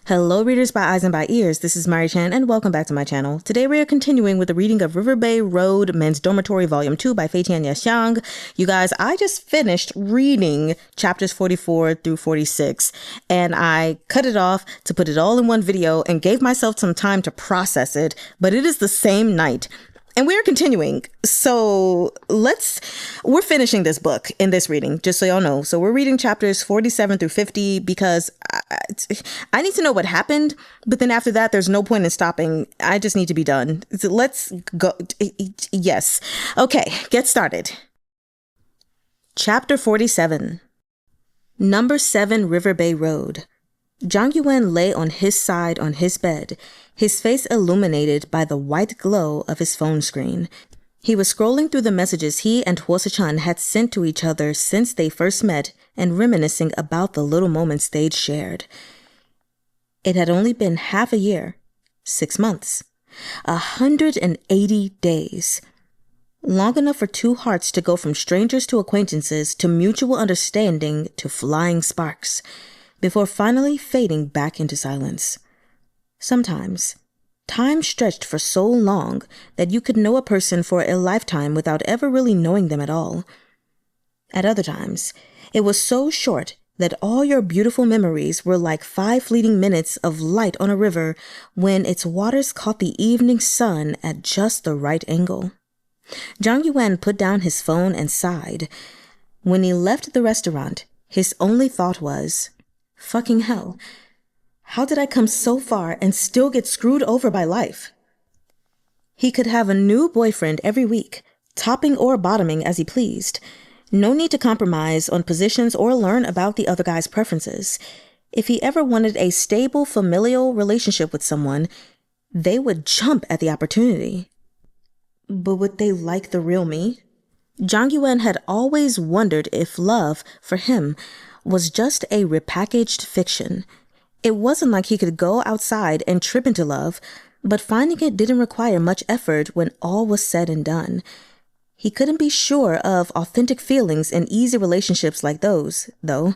Hello readers by eyes and by ears, this is Mary Chen and welcome back to my channel. Today we are continuing with the reading of Riverbay Road, Men's Dormitory Volume 2 by Fei Tian Xiang. You guys, I just finished reading chapters 44 through 46 and I cut it off to put it all in one video and gave myself some time to process it, but it is the same night. And we're continuing. So we're finishing this book in this reading, just so y'all know. So we're reading chapters 47 through 50 because I need to know what happened. But then after that, there's no point in stopping. I just need to be done. So let's go. Yes. Okay, get started. Chapter 47. Number 7 Riverbay Road. Yue Wen lay on his side on his bed, his face illuminated by the white glow of his phone screen. He was scrolling through the messages he and Suh-chun had sent to each other since they first met and reminiscing about the little moments they'd shared. It had only been half a year, 6 months, 180 days. Long enough for two hearts to go from strangers to acquaintances to mutual understanding to flying sparks, before finally fading back into silence. Sometimes, time stretched for so long that you could know a person for a lifetime without ever really knowing them at all. At other times, it was so short that all your beautiful memories were like 5 fleeting minutes of light on a river when its waters caught the evening sun at just the right angle. Yue Wen put down his phone and sighed. When he left the restaurant, his only thought was, fucking hell. How did I come so far and still get screwed over by life? He could have a new boyfriend every week, topping or bottoming as he pleased. No need to compromise on positions or learn about the other guy's preferences. If he ever wanted a stable familial relationship with someone, they would jump at the opportunity. But would they like the real me? Yue Wen had always wondered if love, for him, was just a repackaged fiction. It wasn't like he could go outside and trip into love, but finding it didn't require much effort when all was said and done. He couldn't be sure of authentic feelings in easy relationships like those, though.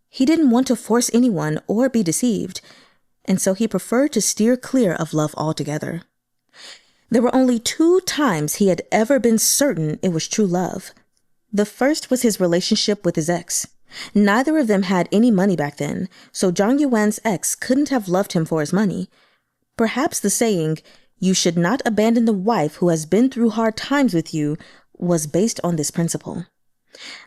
He didn't want to force anyone or be deceived, and so he preferred to steer clear of love altogether. There were only 2 times he had ever been certain it was true love. The first was his relationship with his ex. Neither of them had any money back then, so Yue Wen's ex couldn't have loved him for his money. Perhaps the saying, "You should not abandon the wife who has been through hard times with you," was based on this principle.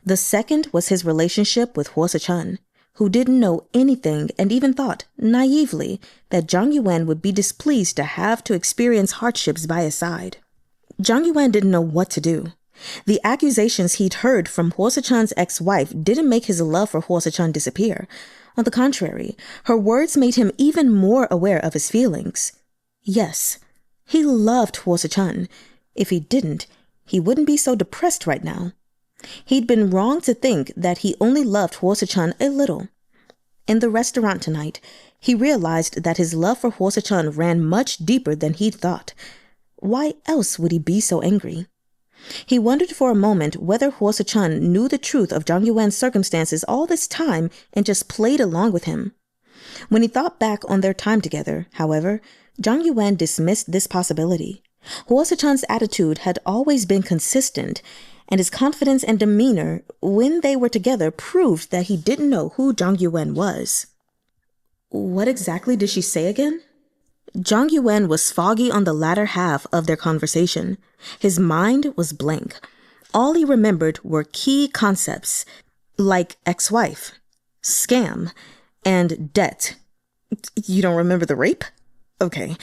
The second was his relationship with Suh-chun, who didn't know anything and even thought, naively, that Yue Wen would be displeased to have to experience hardships by his side. Yue Wen didn't know what to do. The accusations he'd heard from Suh-chun's ex-wife didn't make his love for Suh-chun disappear. On the contrary, her words made him even more aware of his feelings. Yes, he loved Suh-chun. If he didn't, he wouldn't be so depressed right now. He'd been wrong to think that he only loved Suh-chun a little. In the restaurant tonight, he realized that his love for Suh-chun ran much deeper than he'd thought. Why else would he be so angry? He wondered for a moment whether Suh-chun knew the truth of Yue Wen's circumstances all this time and just played along with him. When he thought back on their time together, however, Yue Wen dismissed this possibility. Suh-chun's attitude had always been consistent, and his confidence and demeanor when they were together proved that he didn't know who Yue Wen was. What exactly did she say again? Yue Wen was foggy on the latter half of their conversation. His mind was blank. All he remembered were key concepts, like ex-wife, scam, and debt. You don't remember the rape? Okay.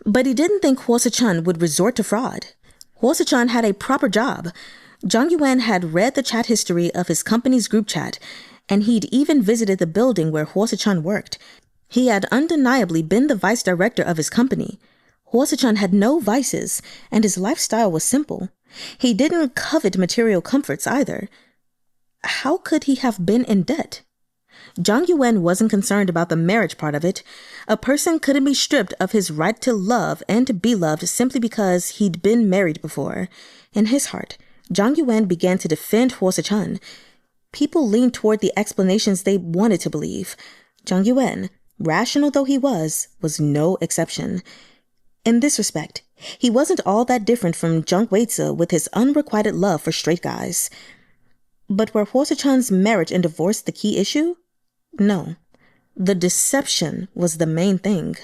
But he didn't think Suh-chun would resort to fraud. Suh-chun had a proper job. Yue Wen had read the chat history of his company's group chat, and he'd even visited the building where Suh-chun worked. He had undeniably been the vice director of his company. Suh-chun had no vices, and his lifestyle was simple. He didn't covet material comforts either. How could he have been in debt? Yue Wen wasn't concerned about the marriage part of it. A person couldn't be stripped of his right to love and to be loved simply because he'd been married before. In his heart, Yue Wen began to defend Suh-chun. People leaned toward the explanations they wanted to believe. Yue Wen, rational though he was no exception. In this respect, he wasn't all that different from Jung Weize with his unrequited love for straight guys. But were Suh-chun's marriage and divorce the key issue? No. The deception was the main thing.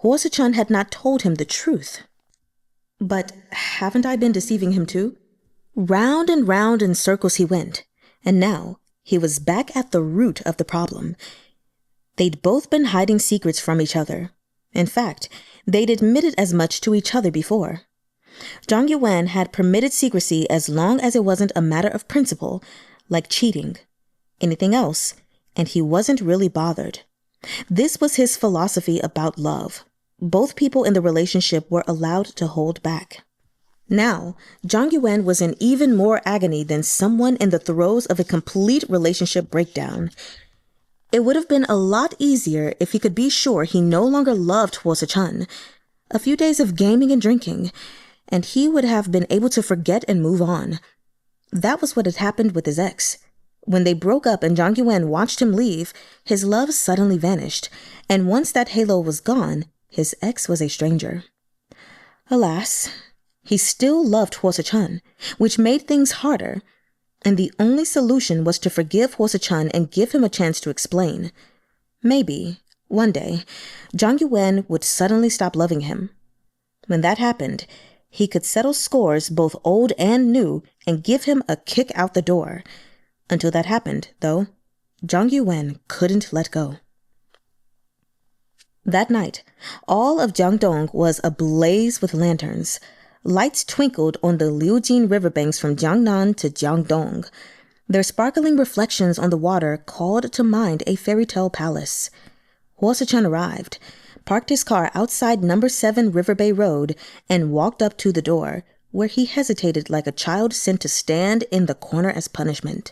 Suh-chun had not told him the truth. But haven't I been deceiving him too? Round and round in circles he went, and now he was back at the root of the problem. They'd both been hiding secrets from each other. In fact, they'd admitted as much to each other before. Zhang Yuwen had permitted secrecy as long as it wasn't a matter of principle, like cheating. Anything else, and he wasn't really bothered. This was his philosophy about love. Both people in the relationship were allowed to hold back. Now, Zhang Yuwen was in even more agony than someone in the throes of a complete relationship breakdown. It would have been a lot easier if he could be sure he no longer loved Suh-chun. A few days of gaming and drinking, and he would have been able to forget and move on. That was what had happened with his ex. When they broke up and Zhang Yuwen watched him leave, his love suddenly vanished, and once that halo was gone, his ex was a stranger. Alas, he still loved Suh-chun, which made things harder, and the only solution was to forgive Suh-chun and give him a chance to explain. Maybe, one day, Zhang Yuwen would suddenly stop loving him. When that happened, he could settle scores both old and new and give him a kick out the door. Until that happened, though, Zhang Yuwen couldn't let go. That night, all of Jiangdong was ablaze with lanterns. Lights twinkled on the Liujin riverbanks from Jiangnan to Jiangdong. Their sparkling reflections on the water called to mind a fairy tale palace. Suh-chun arrived, parked his car outside number 7 Riverbay Road, and walked up to the door, where he hesitated like a child sent to stand in the corner as punishment.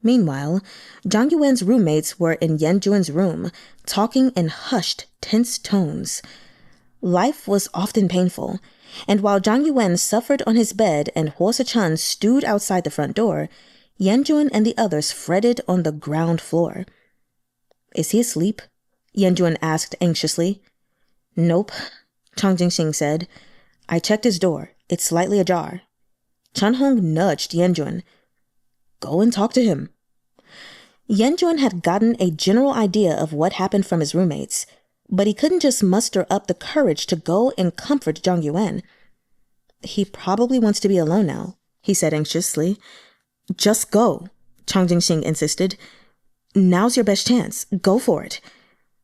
Meanwhile, Zhang Yuwen's roommates were in Yanjuan's room, talking in hushed, tense tones. Life was often painful, and while Zhang Yuwen suffered on his bed and Suh-chun stewed outside the front door, Yanjuan and the others fretted on the ground floor. "Is he asleep?" Yanjuan asked anxiously. "Nope," Jinxing said. "I checked his door. It's slightly ajar." Chahng nudged Yanjuan. "Go and talk to him." Yanjuan had gotten a general idea of what happened from his roommates, but he couldn't just muster up the courage to go and comfort Zhang Yuwen. "He probably wants to be alone now," he said anxiously. "Just go," Jinxing insisted. "Now's your best chance. Go for it."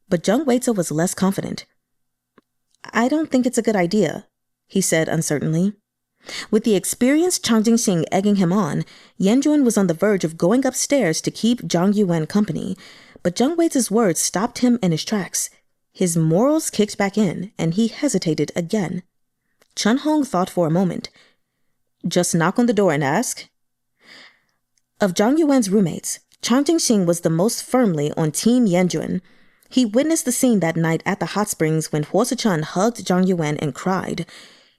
But Jung Weize was less confident. "I don't think it's a good idea," he said uncertainly. With the experienced Jinxing egging him on, Yanjuan was on the verge of going upstairs to keep Zhang Yuwen company, but Jung Weize's words stopped him in his tracks. His morals kicked back in, and he hesitated again. Chahng thought for a moment. "Just knock on the door and ask." Of Zhang Yuwen's roommates, Jinxing was the most firmly on Team Yanjuan. He witnessed the scene that night at the hot springs when Suh-chun hugged Zhang Yuwen and cried.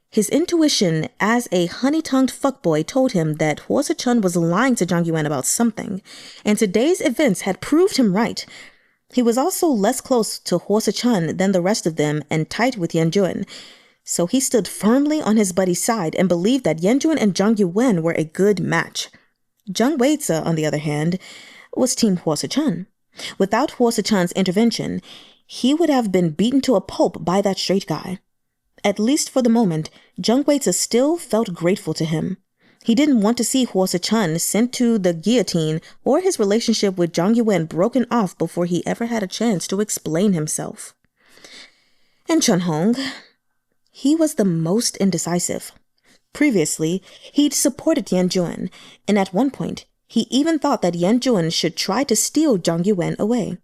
His intuition as a honey-tongued fuckboy told him that Suh-chun was lying to Zhang Yuwen about something, and today's events had proved him right. He was also less close to Suh-chun than the rest of them and tight with Yanjuan, so he stood firmly on his buddy's side and believed that Yanjuan and Zhang Yuwen were a good match. Jung Weize, on the other hand, was Team Suh-chun. Without Suh-chun's intervention, he would have been beaten to a pulp by that straight guy. At least for the moment, Jung Weize still felt grateful to him. He didn't want to see Suh-chun sent to the guillotine or his relationship with Zhang Yuwen broken off before he ever had a chance to explain himself. And Chahng, he was the most indecisive. Previously, he'd supported Yanjuan, and at one point, he even thought that Yanjuan should try to steal Zhang Yuwen away.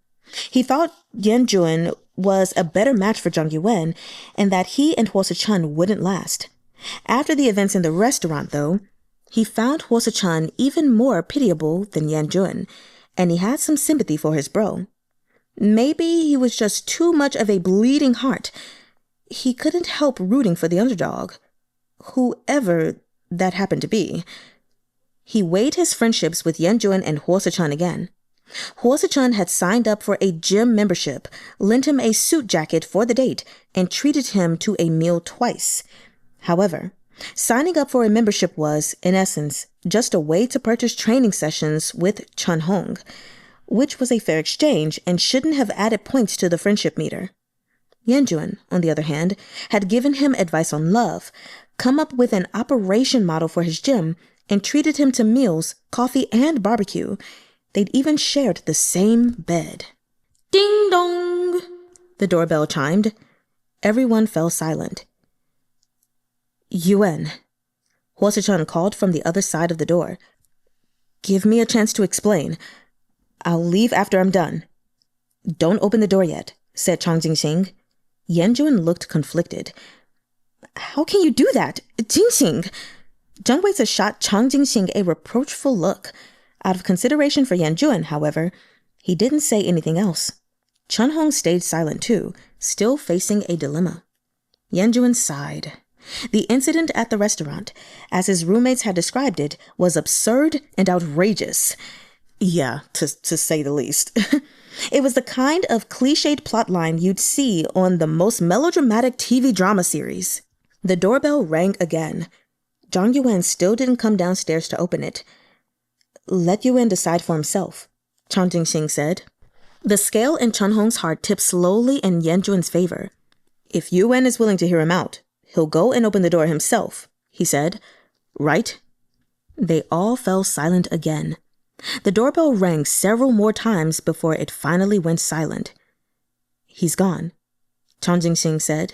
He thought Yanjuan was a better match for Zhang Yuwen, and that he and Suh-chun wouldn't last. After the events in the restaurant, though, he found Suh-chun even more pitiable than Yanjuan, and he had some sympathy for his bro. Maybe he was just too much of a bleeding heart. He couldn't help rooting for the underdog, whoever that happened to be. He weighed his friendships with Yanjuan and Suh-chun again. Suh-chun had signed up for a gym membership, lent him a suit jacket for the date, and treated him to a meal twice. However, signing up for a membership was, in essence, just a way to purchase training sessions with Chahng, which was a fair exchange and shouldn't have added points to the friendship meter. Yuwen, on the other hand, had given him advice on love, come up with an operation model for his gym, and treated him to meals, coffee, and barbecue. They'd even shared the same bed. Ding dong! The doorbell chimed. Everyone fell silent. Yuwen, Suh-chun called from the other side of the door. Give me a chance to explain. I'll leave after I'm done. Don't open the door yet, said Jinxing. Yuwen looked conflicted. How can you do that? Jinxing! Weize shot Jinxing a reproachful look. Out of consideration for Yuwen, however, he didn't say anything else. Chahng stayed silent too, still facing a dilemma. Yuwen sighed. The incident at the restaurant, as his roommates had described it, was absurd and outrageous. Yeah, to say the least. It was the kind of cliched plotline you'd see on the most melodramatic TV drama series. The doorbell rang again. Yuwen still didn't come downstairs to open it. Let Yuwen decide for himself, Jinxing said. The scale in Chahng's heart tipped slowly in Yuwen's favor. If Yuwen is willing to hear him out, he'll go and open the door himself, he said. Right? They all fell silent again. The doorbell rang several more times before it finally went silent. He's gone, Jinxing said.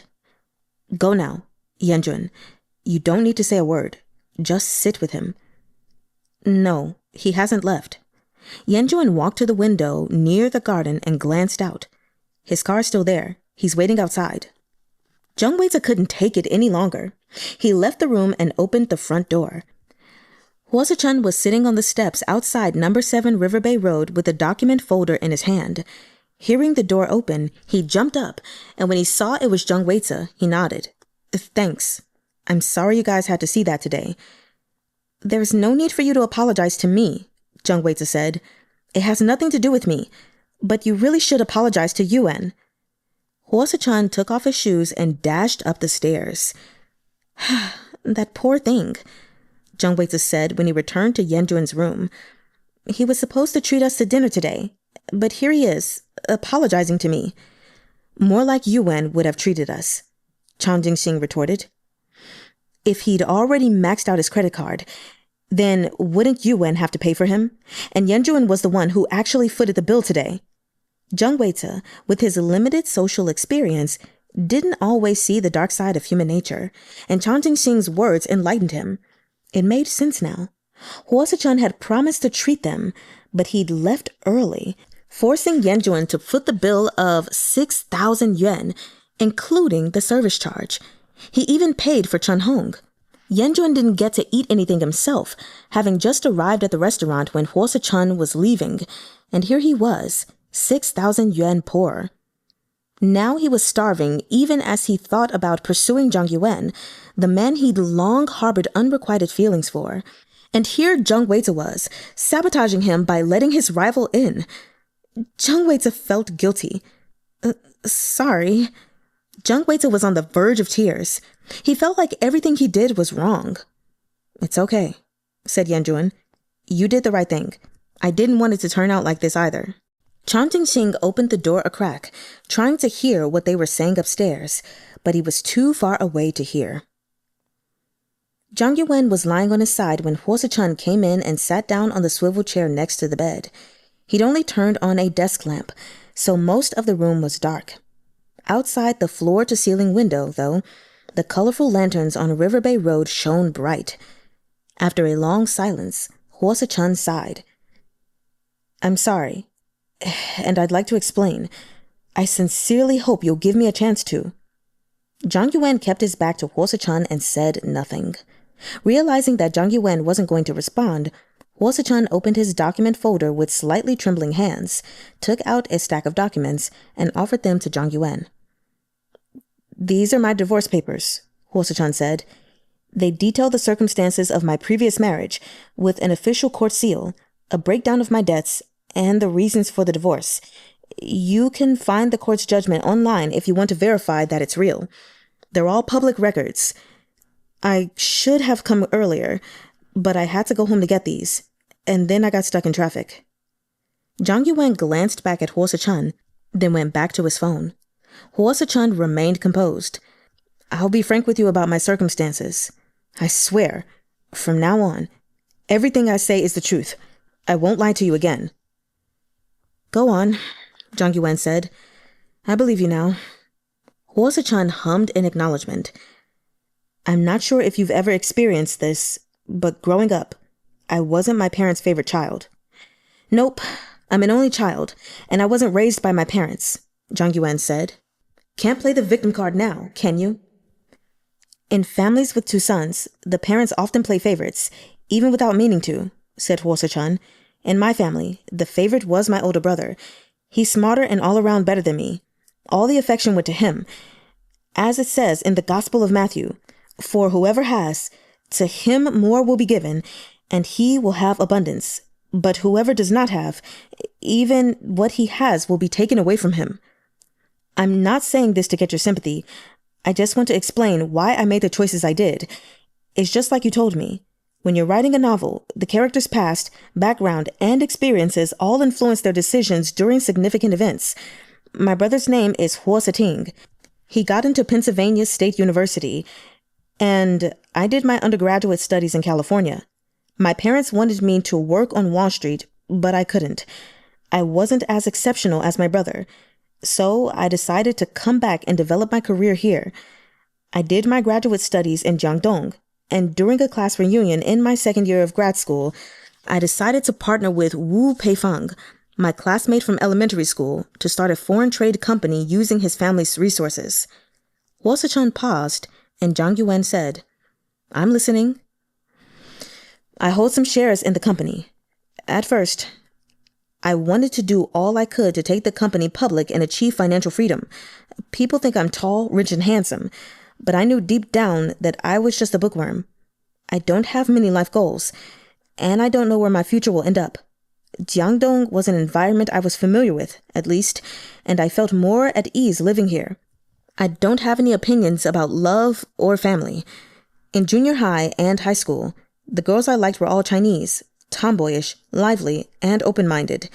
Go now, Yuwen. You don't need to say a word. Just sit with him. No, he hasn't left. Yuwen walked to the window near the garden and glanced out. His car's still there. He's waiting outside. Weize couldn't take it any longer. He left the room and opened the front door. Suh-chun was sitting on the steps outside number 7 Riverbay Road with a document folder in his hand. Hearing the door open, he jumped up, and when he saw it was Weize, he nodded. Thanks. I'm sorry you guys had to see that today. There's no need for you to apologize to me, Weize said. It has nothing to do with me, but you really should apologize to Yuwen. Suh-chun took off his shoes and dashed up the stairs. That poor thing, Weize said when he returned to Yuwen's room. He was supposed to treat us to dinner today, but here he is, apologizing to me. More like Yuwen would have treated us, Jinxing retorted. If he'd already maxed out his credit card, then wouldn't Yuwen have to pay for him? And Yuwen was the one who actually footed the bill today. Weize, with his limited social experience, didn't always see the dark side of human nature, and Jinxing's words enlightened him. It made sense now. Suh-chun had promised to treat them, but he'd left early, forcing Yuwen to foot the bill of 6,000 yuan, including the service charge. He even paid for Chahng. Yuwen didn't get to eat anything himself, having just arrived at the restaurant when Suh-chun was leaving, and here he was, 6,000 yuan poorer. Now he was starving even as he thought about pursuing Yuwen, the man he'd long harbored unrequited feelings for. And here Weize was, sabotaging him by letting his rival in. Weize felt guilty. Sorry. Weize was on the verge of tears. He felt like everything he did was wrong. It's okay, said Yuwen. You did the right thing. I didn't want it to turn out like this either. Jinxing opened the door a crack, trying to hear what they were saying upstairs, but he was too far away to hear. Yuwen was lying on his side when Suh-chun came in and sat down on the swivel chair next to the bed. He'd only turned on a desk lamp, so most of the room was dark. Outside the floor-to-ceiling window, though, the colorful lanterns on Riverbay Road shone bright. After a long silence, Suh-chun sighed. I'm sorry, and I'd like to explain. I sincerely hope you'll give me a chance to. Yuwen kept his back to Suh-chun and said nothing. Realizing that Yuwen wasn't going to respond, Suh-chun opened his document folder with slightly trembling hands, took out a stack of documents, and offered them to Yuwen. These are my divorce papers, Suh-chun said. They detail the circumstances of my previous marriage, with an official court seal, a breakdown of my debts, and the reasons for the divorce. You can find the court's judgment online if you want to verify that it's real. They're all public records. I should have come earlier, but I had to go home to get these, and then I got stuck in traffic. Zhang Yuwen glanced back at Suh-chun, then went back to his phone. Suh-chun remained composed. I'll be frank with you about my circumstances. I swear, from now on, everything I say is the truth. I won't lie to you again. Go on, Zhang Yuwen said. I believe you now. Suh-chun hummed in acknowledgement. I'm not sure if you've ever experienced this, but growing up, I wasn't my parents' favorite child. Nope, I'm an only child, and I wasn't raised by my parents, Zhang Yuwen said. Can't play the victim card now, can you? In families with two sons, the parents often play favorites, even without meaning to, said Suh-chun. In my family, the favorite was my older brother. He's smarter and all around better than me. All the affection went to him. As it says in the Gospel of Matthew, for whoever has, to him more will be given, and he will have abundance. But whoever does not have, even what he has will be taken away from him. I'm not saying this to get your sympathy. I just want to explain why I made the choices I did. It's just like you told me. When you're writing a novel, the character's past, background, and experiences all influence their decisions during significant events. My brother's name is Suh-chun. He got into Pennsylvania State University, and I did my undergraduate studies in California. My parents wanted me to work on Wall Street, but I couldn't. I wasn't as exceptional as my brother, so I decided to come back and develop my career here. I did my graduate studies in Jiangdong, and during a class reunion in my second year of grad school, I decided to partner with Wu Peifeng, my classmate from elementary school, to start a foreign trade company using his family's resources. Suh-chun paused, and Zhang Yuwen said, I'm listening. I hold some shares in the company. At first, I wanted to do all I could to take the company public and achieve financial freedom. People think I'm tall, rich, and handsome, but I knew deep down that I was just a bookworm. I don't have many life goals, and I don't know where my future will end up. Jiangdong was an environment I was familiar with, at least, and I felt more at ease living here. I don't have any opinions about love or family. In junior high and high school, the girls I liked were all Chinese, tomboyish, lively, and open-minded.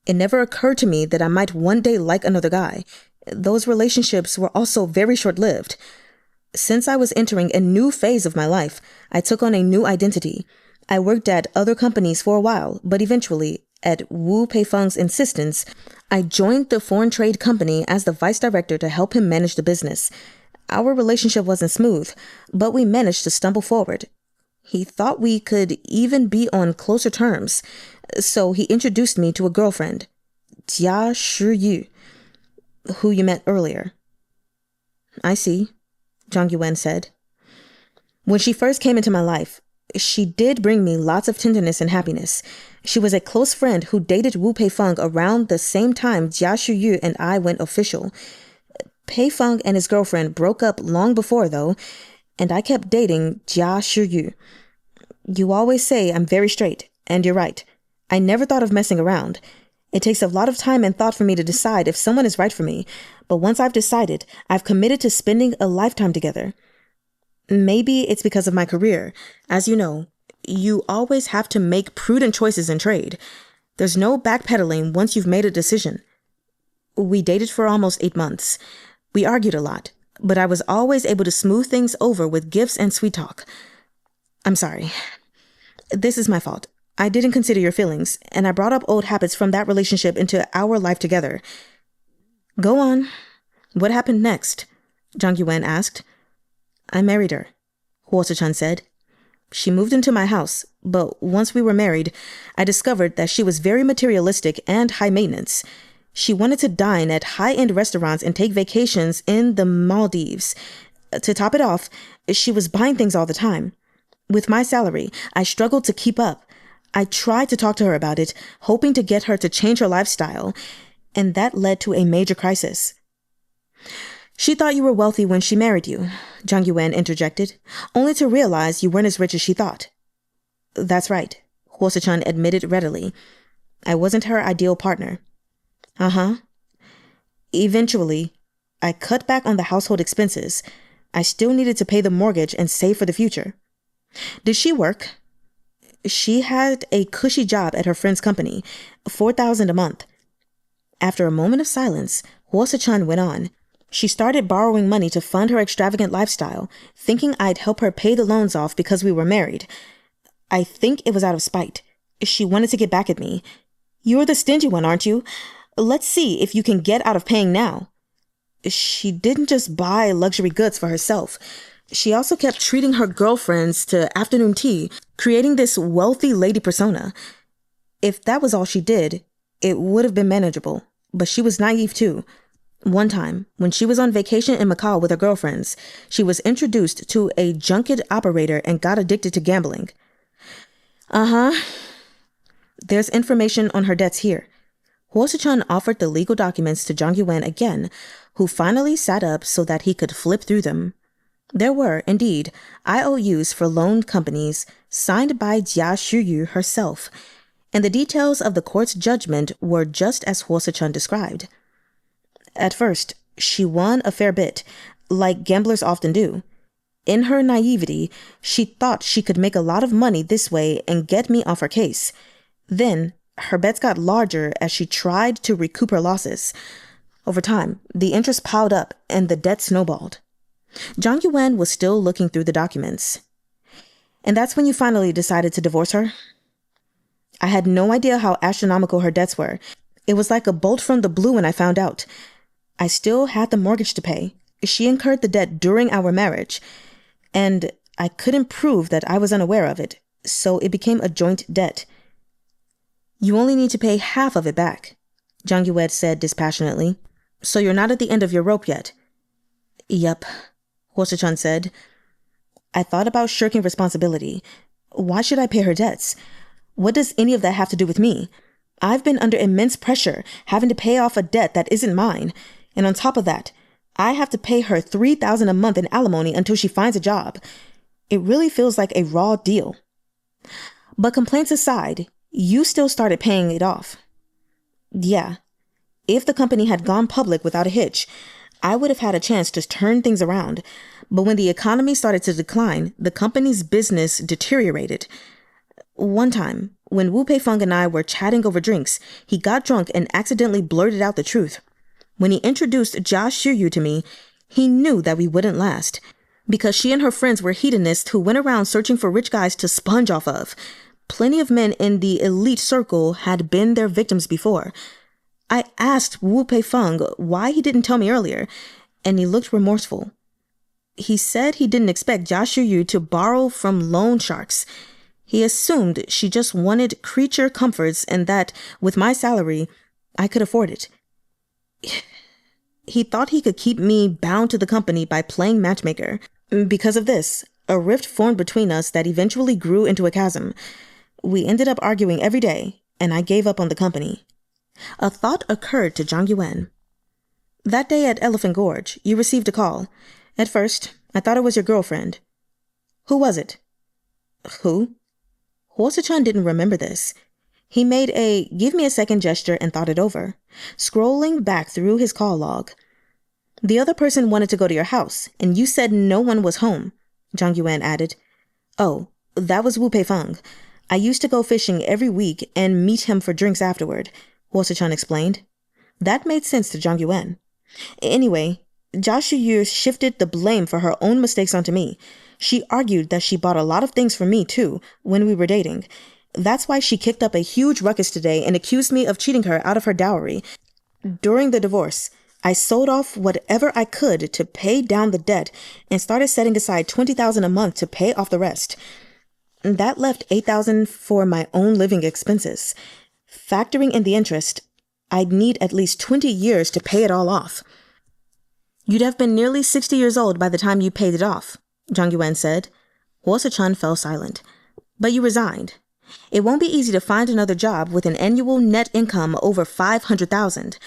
It never occurred to me that I might one day like another guy. Those relationships were also very short-lived. Since I was entering a new phase of my life, I took on a new identity. I worked at other companies for a while, but eventually, at Wu Peifeng's insistence, I joined the foreign trade company as the vice director to help him manage the business. Our relationship wasn't smooth, but we managed to stumble forward. He thought we could even be on closer terms, so he introduced me to a girlfriend, Jia, who you met earlier. I see, Zhang Yuwen said. When she first came into my life, she did bring me lots of tenderness and happiness. She was a close friend who dated Wu Peifeng around the same time Jia and I went official. Peifeng and his girlfriend broke up long before, though, and I kept dating Jia. You always say I'm very straight, and you're right. I never thought of messing around. It takes a lot of time and thought for me to decide if someone is right for me, but once I've decided, I've committed to spending a lifetime together. Maybe it's because of my career. As you know, you always have to make prudent choices in trade. There's no backpedaling once you've made a decision. We dated for almost 8 months. We argued a lot, but I was always able to smooth things over with gifts and sweet talk. I'm sorry. This is my fault. I didn't consider your feelings, and I brought up old habits from that relationship into our life together. Go on. What happened next? Zhang Yuwen asked. I married her, Suh-chun said. She moved into my house, but once we were married, I discovered that she was very materialistic and high maintenance. She wanted to dine at high-end restaurants and take vacations in the Maldives. To top it off, she was buying things all the time. With my salary, I struggled to keep up. I tried to talk to her about it, hoping to get her to change her lifestyle, and that led to a major crisis. She thought you were wealthy when she married you, Zhang Yuwen interjected, only to realize you weren't as rich as she thought. That's right, Suh-chun admitted readily. I wasn't her ideal partner. Uh-huh. Eventually, I cut back on the household expenses. I still needed to pay the mortgage and save for the future. Did she work? She had a cushy job at her friend's company, $4,000 a month. After a moment of silence, Suh-chun went on. She started borrowing money to fund her extravagant lifestyle, thinking I'd help her pay the loans off because we were married. I think it was out of spite. She wanted to get back at me. You're the stingy one, aren't you? Let's see if you can get out of paying now. She didn't just buy luxury goods for herself. She also kept treating her girlfriends to afternoon tea, creating this wealthy lady persona. If that was all she did, it would have been manageable, but she was naive too. One time, when she was on vacation in Macau with her girlfriends, she was introduced to a junket operator and got addicted to gambling. Uh-huh. There's information on her debts here. Suh-chun offered the legal documents to Zhang Yuwen again, who finally sat up so that he could flip through them. There were, indeed, IOUs for loaned companies signed by Jia Shuyu herself, and the details of the court's judgment were just as Suh-chun described. At first, she won a fair bit, like gamblers often do. In her naivety, she thought she could make a lot of money this way and get me off her case. Then, her bets got larger as she tried to recoup her losses. Over time, the interest piled up and the debt snowballed. Zhang Yuwen was still looking through the documents. And that's when you finally decided to divorce her? I had no idea how astronomical her debts were. It was like a bolt from the blue when I found out. I still had the mortgage to pay. She incurred the debt during our marriage, and I couldn't prove that I was unaware of it, so it became a joint debt. You only need to pay half of it back, Zhang Yuwen said dispassionately. So you're not at the end of your rope yet. Yep, Suh-chun said. I thought about shirking responsibility. Why should I pay her debts? What does any of that have to do with me? I've been under immense pressure, having to pay off a debt that isn't mine. And on top of that, I have to pay her $3,000 a month in alimony until she finds a job. It really feels like a raw deal. But complaints aside, you still started paying it off. Yeah. If the company had gone public without a hitch, I would have had a chance to turn things around. But when the economy started to decline, the company's business deteriorated. One time, when Wu Peifeng and I were chatting over drinks, he got drunk and accidentally blurted out the truth. When he introduced Jia Shuyu to me, he knew that we wouldn't last, because she and her friends were hedonists who went around searching for rich guys to sponge off of. Plenty of men in the elite circle had been their victims before. I asked Wu Peifeng why he didn't tell me earlier, and he looked remorseful. He said he didn't expect Jia Shuyu to borrow from loan sharks. He assumed she just wanted creature comforts and that, with my salary, I could afford it. He thought he could keep me bound to the company by playing matchmaker. Because of this, a rift formed between us that eventually grew into a chasm. We ended up arguing every day, and I gave up on the company. A thought occurred to Zhang Yuwen. That day at Elephant Gorge, you received a call. At first, I thought it was your girlfriend. Who was it? Who? Suh-chun didn't remember this. He made a give me a second gesture and thought it over, scrolling back through his call log. The other person wanted to go to your house, and you said no one was home, Zhang Yuwen added. Oh, that was Wu Peifeng. I used to go fishing every week and meet him for drinks afterward, Suh-chun explained. That made sense to Zhang Yuwen. Anyway, Jia Shuyu shifted the blame for her own mistakes onto me. She argued that she bought a lot of things for me, too, when we were dating. That's why she kicked up a huge ruckus today and accused me of cheating her out of her dowry. During the divorce, I sold off whatever I could to pay down the debt and started setting aside $20,000 a month to pay off the rest. That left $8,000 for my own living expenses. Factoring in the interest, I'd need at least 20 years to pay it all off. You'd have been nearly 60 years old by the time you paid it off, Zhang Yuwen said. Suh-chun fell silent. But you resigned. It won't be easy to find another job with an annual net income over $500,000.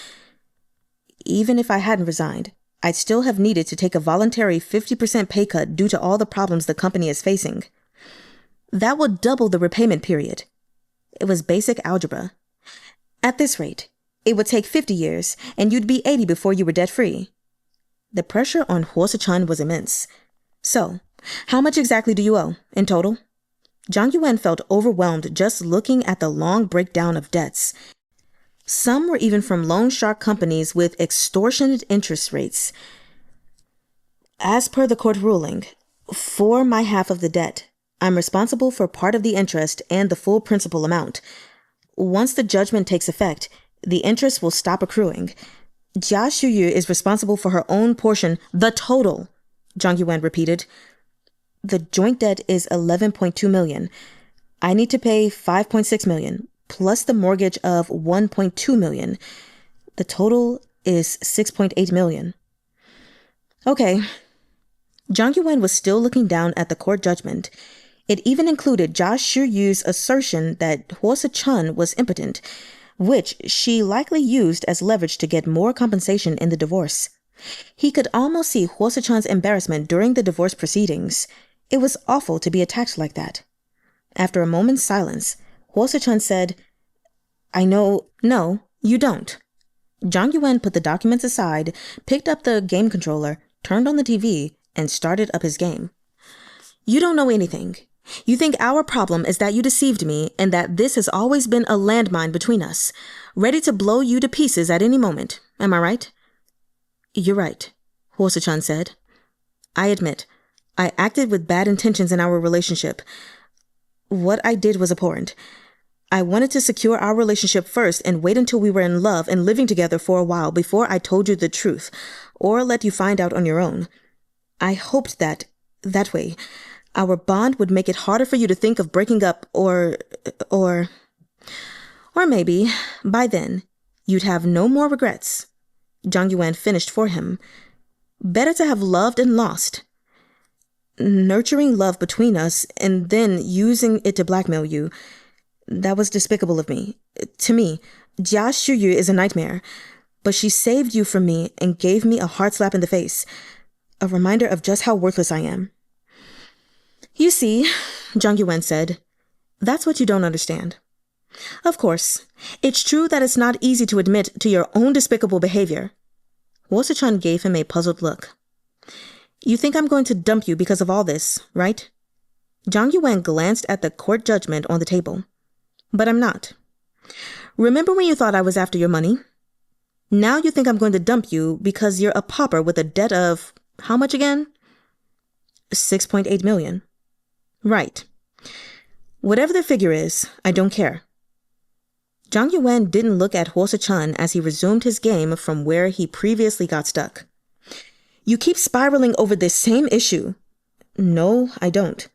Even if I hadn't resigned, I'd still have needed to take a voluntary 50% pay cut due to all the problems the company is facing. That would double the repayment period. It was basic algebra. At this rate, it would take 50 years, and you'd be 80 before you were debt-free. The pressure on Suh-chun was immense. So, how much exactly do you owe, in total? Zhang Yuwen felt overwhelmed just looking at the long breakdown of debts. Some were even from loan shark companies with extortionate interest rates. As per the court ruling, for my half of the debt, I'm responsible for part of the interest and the full principal amount. Once the judgment takes effect, the interest will stop accruing. Jia is responsible for her own portion, the total, Zhang Yuwen repeated. The joint debt is 11.2 million. I need to pay 5.6 million, plus the mortgage of 1.2 million. The total is 6.8 million. Okay. Zhang Yuwen was still looking down at the court judgment. It even included Jia Shuyu's assertion that Suh-chun was impotent, which she likely used as leverage to get more compensation in the divorce. He could almost see Suh-chun's embarrassment during the divorce proceedings. It was awful to be attacked like that. After a moment's silence, Suh-chun said, I know. No, you don't. Zhang Yuwen put the documents aside, picked up the game controller, turned on the TV, and started up his game. You don't know anything. You think our problem is that you deceived me and that this has always been a landmine between us, ready to blow you to pieces at any moment. Am I right? You're right, Suh-chun said. I admit, I acted with bad intentions in our relationship. What I did was abhorrent. I wanted to secure our relationship first and wait until we were in love and living together for a while before I told you the truth, or let you find out on your own. I hoped that way, our bond would make it harder for you to think of breaking up or maybe, by then, you'd have no more regrets. Zhang Yuwen finished for him. Better to have loved and lost. Nurturing love between us and then using it to blackmail you. That was despicable of me. To me, Jia Shuyu is a nightmare, but she saved you from me and gave me a hard slap in the face. A reminder of just how worthless I am. You see, Zhang Yuwen said, that's what you don't understand. Of course, it's true that it's not easy to admit to your own despicable behavior. Suh-chun gave him a puzzled look. You think I'm going to dump you because of all this, right? Zhang Yuwen glanced at the court judgment on the table. But I'm not. Remember when you thought I was after your money? Now you think I'm going to dump you because you're a pauper with a debt of, how much again? 6.8 million. Right. Whatever the figure is, I don't care. Zhang Yuwen didn't look at Suh-chun as he resumed his game from where he previously got stuck. You keep spiraling over this same issue. No, I don't.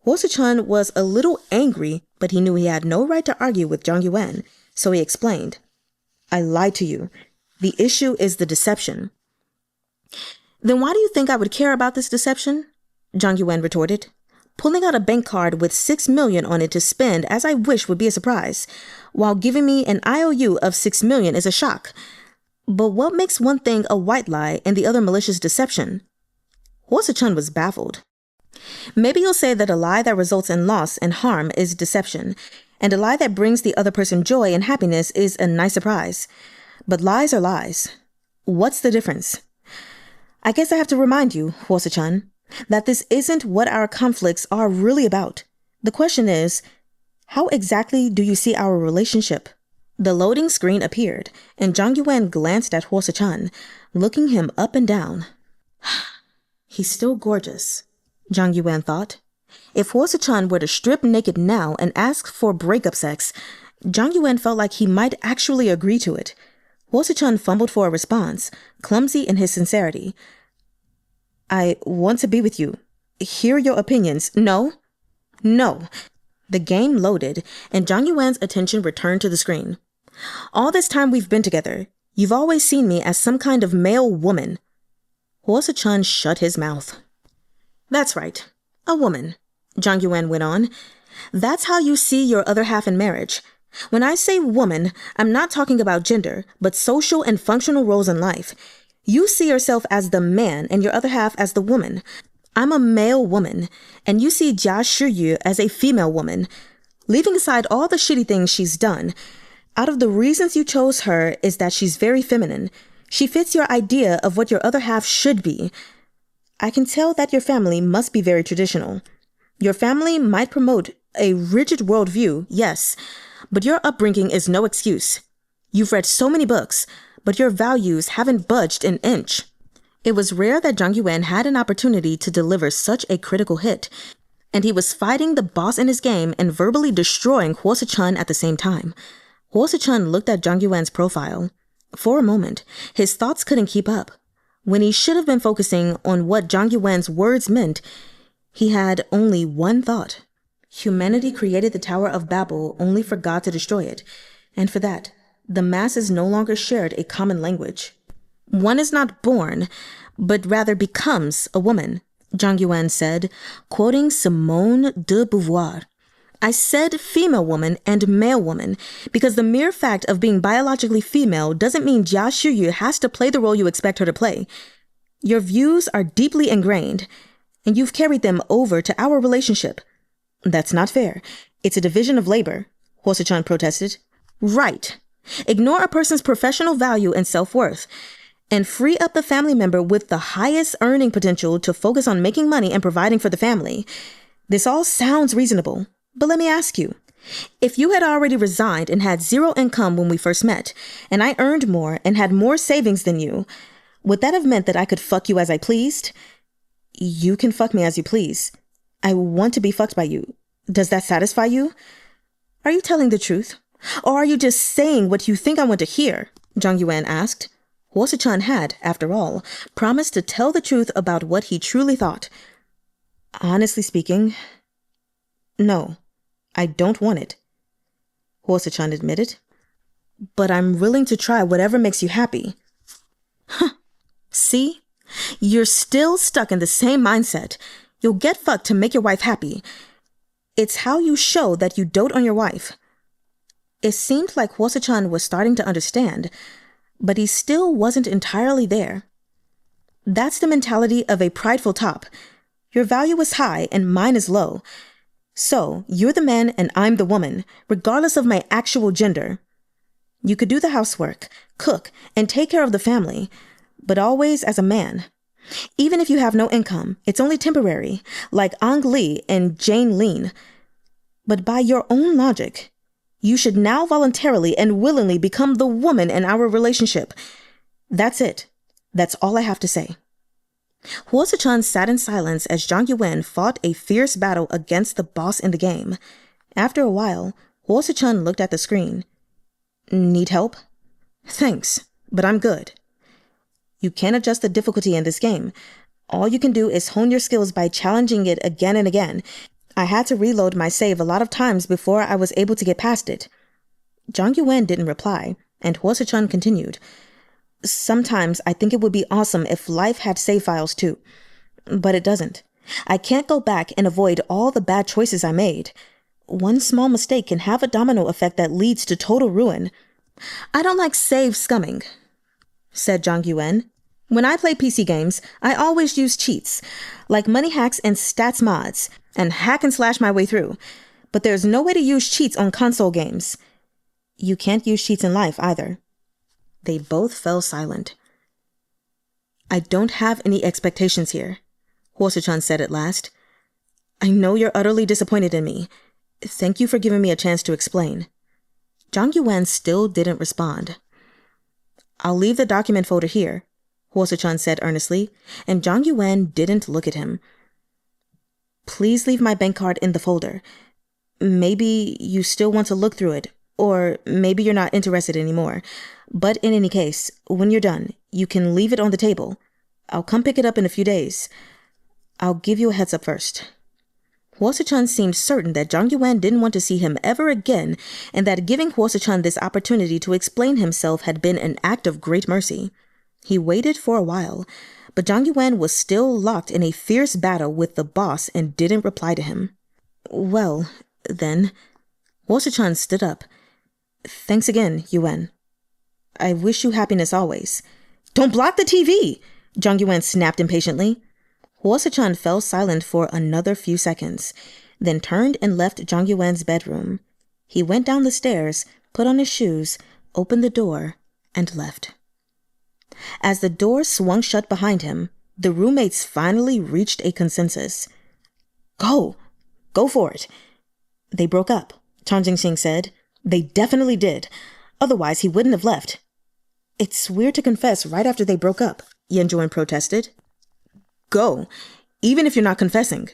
Suh-chun was a little angry, but he knew he had no right to argue with Zhang Yuwen, so he explained. I lied to you. The issue is the deception. Then why do you think I would care about this deception? Zhang Yuwen retorted. Pulling out a bank card with 6 million on it to spend as I wish would be a surprise, while giving me an IOU of 6 million is a shock. But what makes one thing a white lie and the other malicious deception? Suh-chun was baffled. Maybe you'll say that a lie that results in loss and harm is deception, and a lie that brings the other person joy and happiness is a nice surprise. But lies are lies. What's the difference? I guess I have to remind you, Suh-chun, that this isn't what our conflicts are really about. The question is, how exactly do you see our relationship? The loading screen appeared, and Zhang Yuwen glanced at Suh-chun, looking him up and down. He's still gorgeous, Zhang Yuwen thought. If Suh-chun were to strip naked now and ask for breakup sex, Zhang Yuwen felt like he might actually agree to it. Suh-chun fumbled for a response, clumsy in his sincerity. I want to be with you. Hear your opinions. No. No. The game loaded, and Zhang Yuwen's attention returned to the screen. All this time we've been together, you've always seen me as some kind of male woman. Suh-chun shut his mouth. That's right. A woman, Zhang Yuwen went on. That's how you see your other half in marriage. When I say woman, I'm not talking about gender, but social and functional roles in life. You see yourself as the man and your other half as the woman. I'm a male woman, and you see Jia Shuyu as a female woman. Leaving aside all the shitty things she's done, Out of the reasons you chose her is that she's very feminine. She fits your idea of what your other half should be. I can tell that your family must be very traditional. Your family might promote a rigid worldview, yes, but your upbringing is no excuse. You've read so many books, but your values haven't budged an inch. It was rare that Yue Wen had an opportunity to deliver such a critical hit, and he was fighting the boss in his game and verbally destroying Suh-chun at the same time. Suh-chun looked at Yue Wen's profile. For a moment, his thoughts couldn't keep up. When he should have been focusing on what Yue Wen's words meant, he had only one thought. Humanity created the Tower of Babel only for God to destroy it, and for that, the masses no longer shared a common language. One is not born, but rather becomes a woman, Yue Wen said, quoting Simone de Beauvoir. I said female woman and male woman because the mere fact of being biologically female doesn't mean Jia Shuyu has to play the role you expect her to play. Your views are deeply ingrained, and you've carried them over to our relationship. That's not fair. It's a division of labor, Suh-chun protested. Right. Ignore a person's professional value and self-worth, and free up the family member with the highest earning potential to focus on making money and providing for the family. This all sounds reasonable, but let me ask you. If you had already resigned and had zero income when we first met, and I earned more and had more savings than you, would that have meant that I could fuck you as I pleased? You can fuck me as you please. I want to be fucked by you. Does that satisfy you? Are you telling the truth? Or are you just saying what you think I want to hear? Yue Wen asked. Suh-chun had, after all, promised to tell the truth about what he truly thought. Honestly speaking, no, I don't want it, Suh-chun admitted. But I'm willing to try whatever makes you happy. Huh. See? You're still stuck in the same mindset. You'll get fucked to make your wife happy. It's how you show that you dote on your wife. It seemed like Suh-chun was starting to understand, but he still wasn't entirely there. That's the mentality of a prideful top. Your value is high and mine is low. So, you're the man and I'm the woman, regardless of my actual gender. You could do the housework, cook, and take care of the family, but always as a man. Even if you have no income, it's only temporary, like Ang Lee and Jane Lean. But by your own logic, you should now voluntarily and willingly become the woman in our relationship. That's it. That's all I have to say. Suh-chun sat in silence as Yue Wen fought a fierce battle against the boss in the game. After a while, Suh-chun looked at the screen. Need help? Thanks, but I'm good. You can't adjust the difficulty in this game. All you can do is hone your skills by challenging it again and again. I had to reload my save a lot of times before I was able to get past it. Yue Wen didn't reply, and Suh-chun continued. Sometimes I think it would be awesome if life had save files too. But it doesn't. I can't go back and avoid all the bad choices I made. One small mistake can have a domino effect that leads to total ruin. I don't like save scumming, said Yue Wen. When I play PC games, I always use cheats, like money hacks and stats mods, and hack and slash my way through. But there's no way to use cheats on console games. You can't use cheats in life either. They both fell silent. I don't have any expectations here, Suh-chun said at last. I know you're utterly disappointed in me. Thank you for giving me a chance to explain. Yue Wen still didn't respond. I'll leave the document folder here, Suh-chun said earnestly, and Yue Wen didn't look at him. Please leave my bank card in the folder. Maybe you still want to look through it, or maybe you're not interested anymore. But in any case, when you're done, you can leave it on the table. I'll come pick it up in a few days. I'll give you a heads up first. Suh-chun seemed certain that Yue Wen didn't want to see him ever again, and that giving Suh-chun this opportunity to explain himself had been an act of great mercy. He waited for a while, but Yue Wen was still locked in a fierce battle with the boss and didn't reply to him. Well, then, Suh-chun stood up. Thanks again, Yuwen. I wish you happiness always. Don't block the TV! Yue Wen snapped impatiently. Suh-chun fell silent for another few seconds, then turned and left Yue Wen's bedroom. He went down the stairs, put on his shoes, opened the door, and left. As the door swung shut behind him, the roommates finally reached a consensus. Go for it. They broke up, Jinxing said. They definitely did. Otherwise, he wouldn't have left. It's weird to confess right after they broke up, Yuwen protested. Go, even if you're not confessing.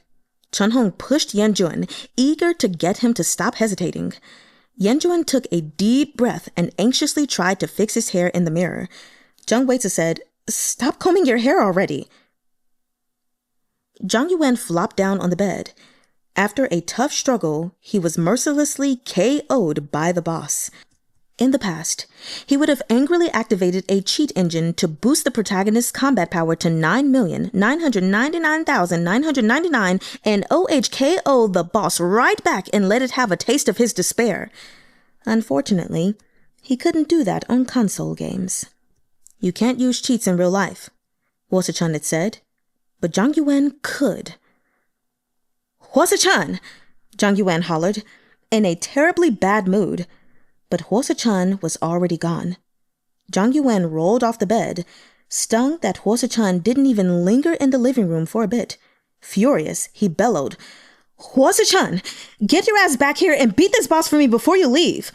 Chahng pushed Yuwen, eager to get him to stop hesitating. Yuwen took a deep breath and anxiously tried to fix his hair in the mirror. WAY-dzuh said, Stop combing your hair already. Yue Wen flopped down on the bed. After a tough struggle, he was mercilessly KO'd by the boss. In the past, he would have angrily activated a cheat engine to boost the protagonist's combat power to 9,999,999 and OHKO the boss right back and let it have a taste of his despair. Unfortunately, he couldn't do that on console games. You can't use cheats in real life, Suh-chun had said, but Yue Wen could. Suh-chun! Yue Wen hollered, in a terribly bad mood. But Suh-chun was already gone. Yue Wen rolled off the bed, stung that Suh-chun didn't even linger in the living room for a bit. Furious, he bellowed, Suh-chun, get your ass back here and beat this boss for me before you leave.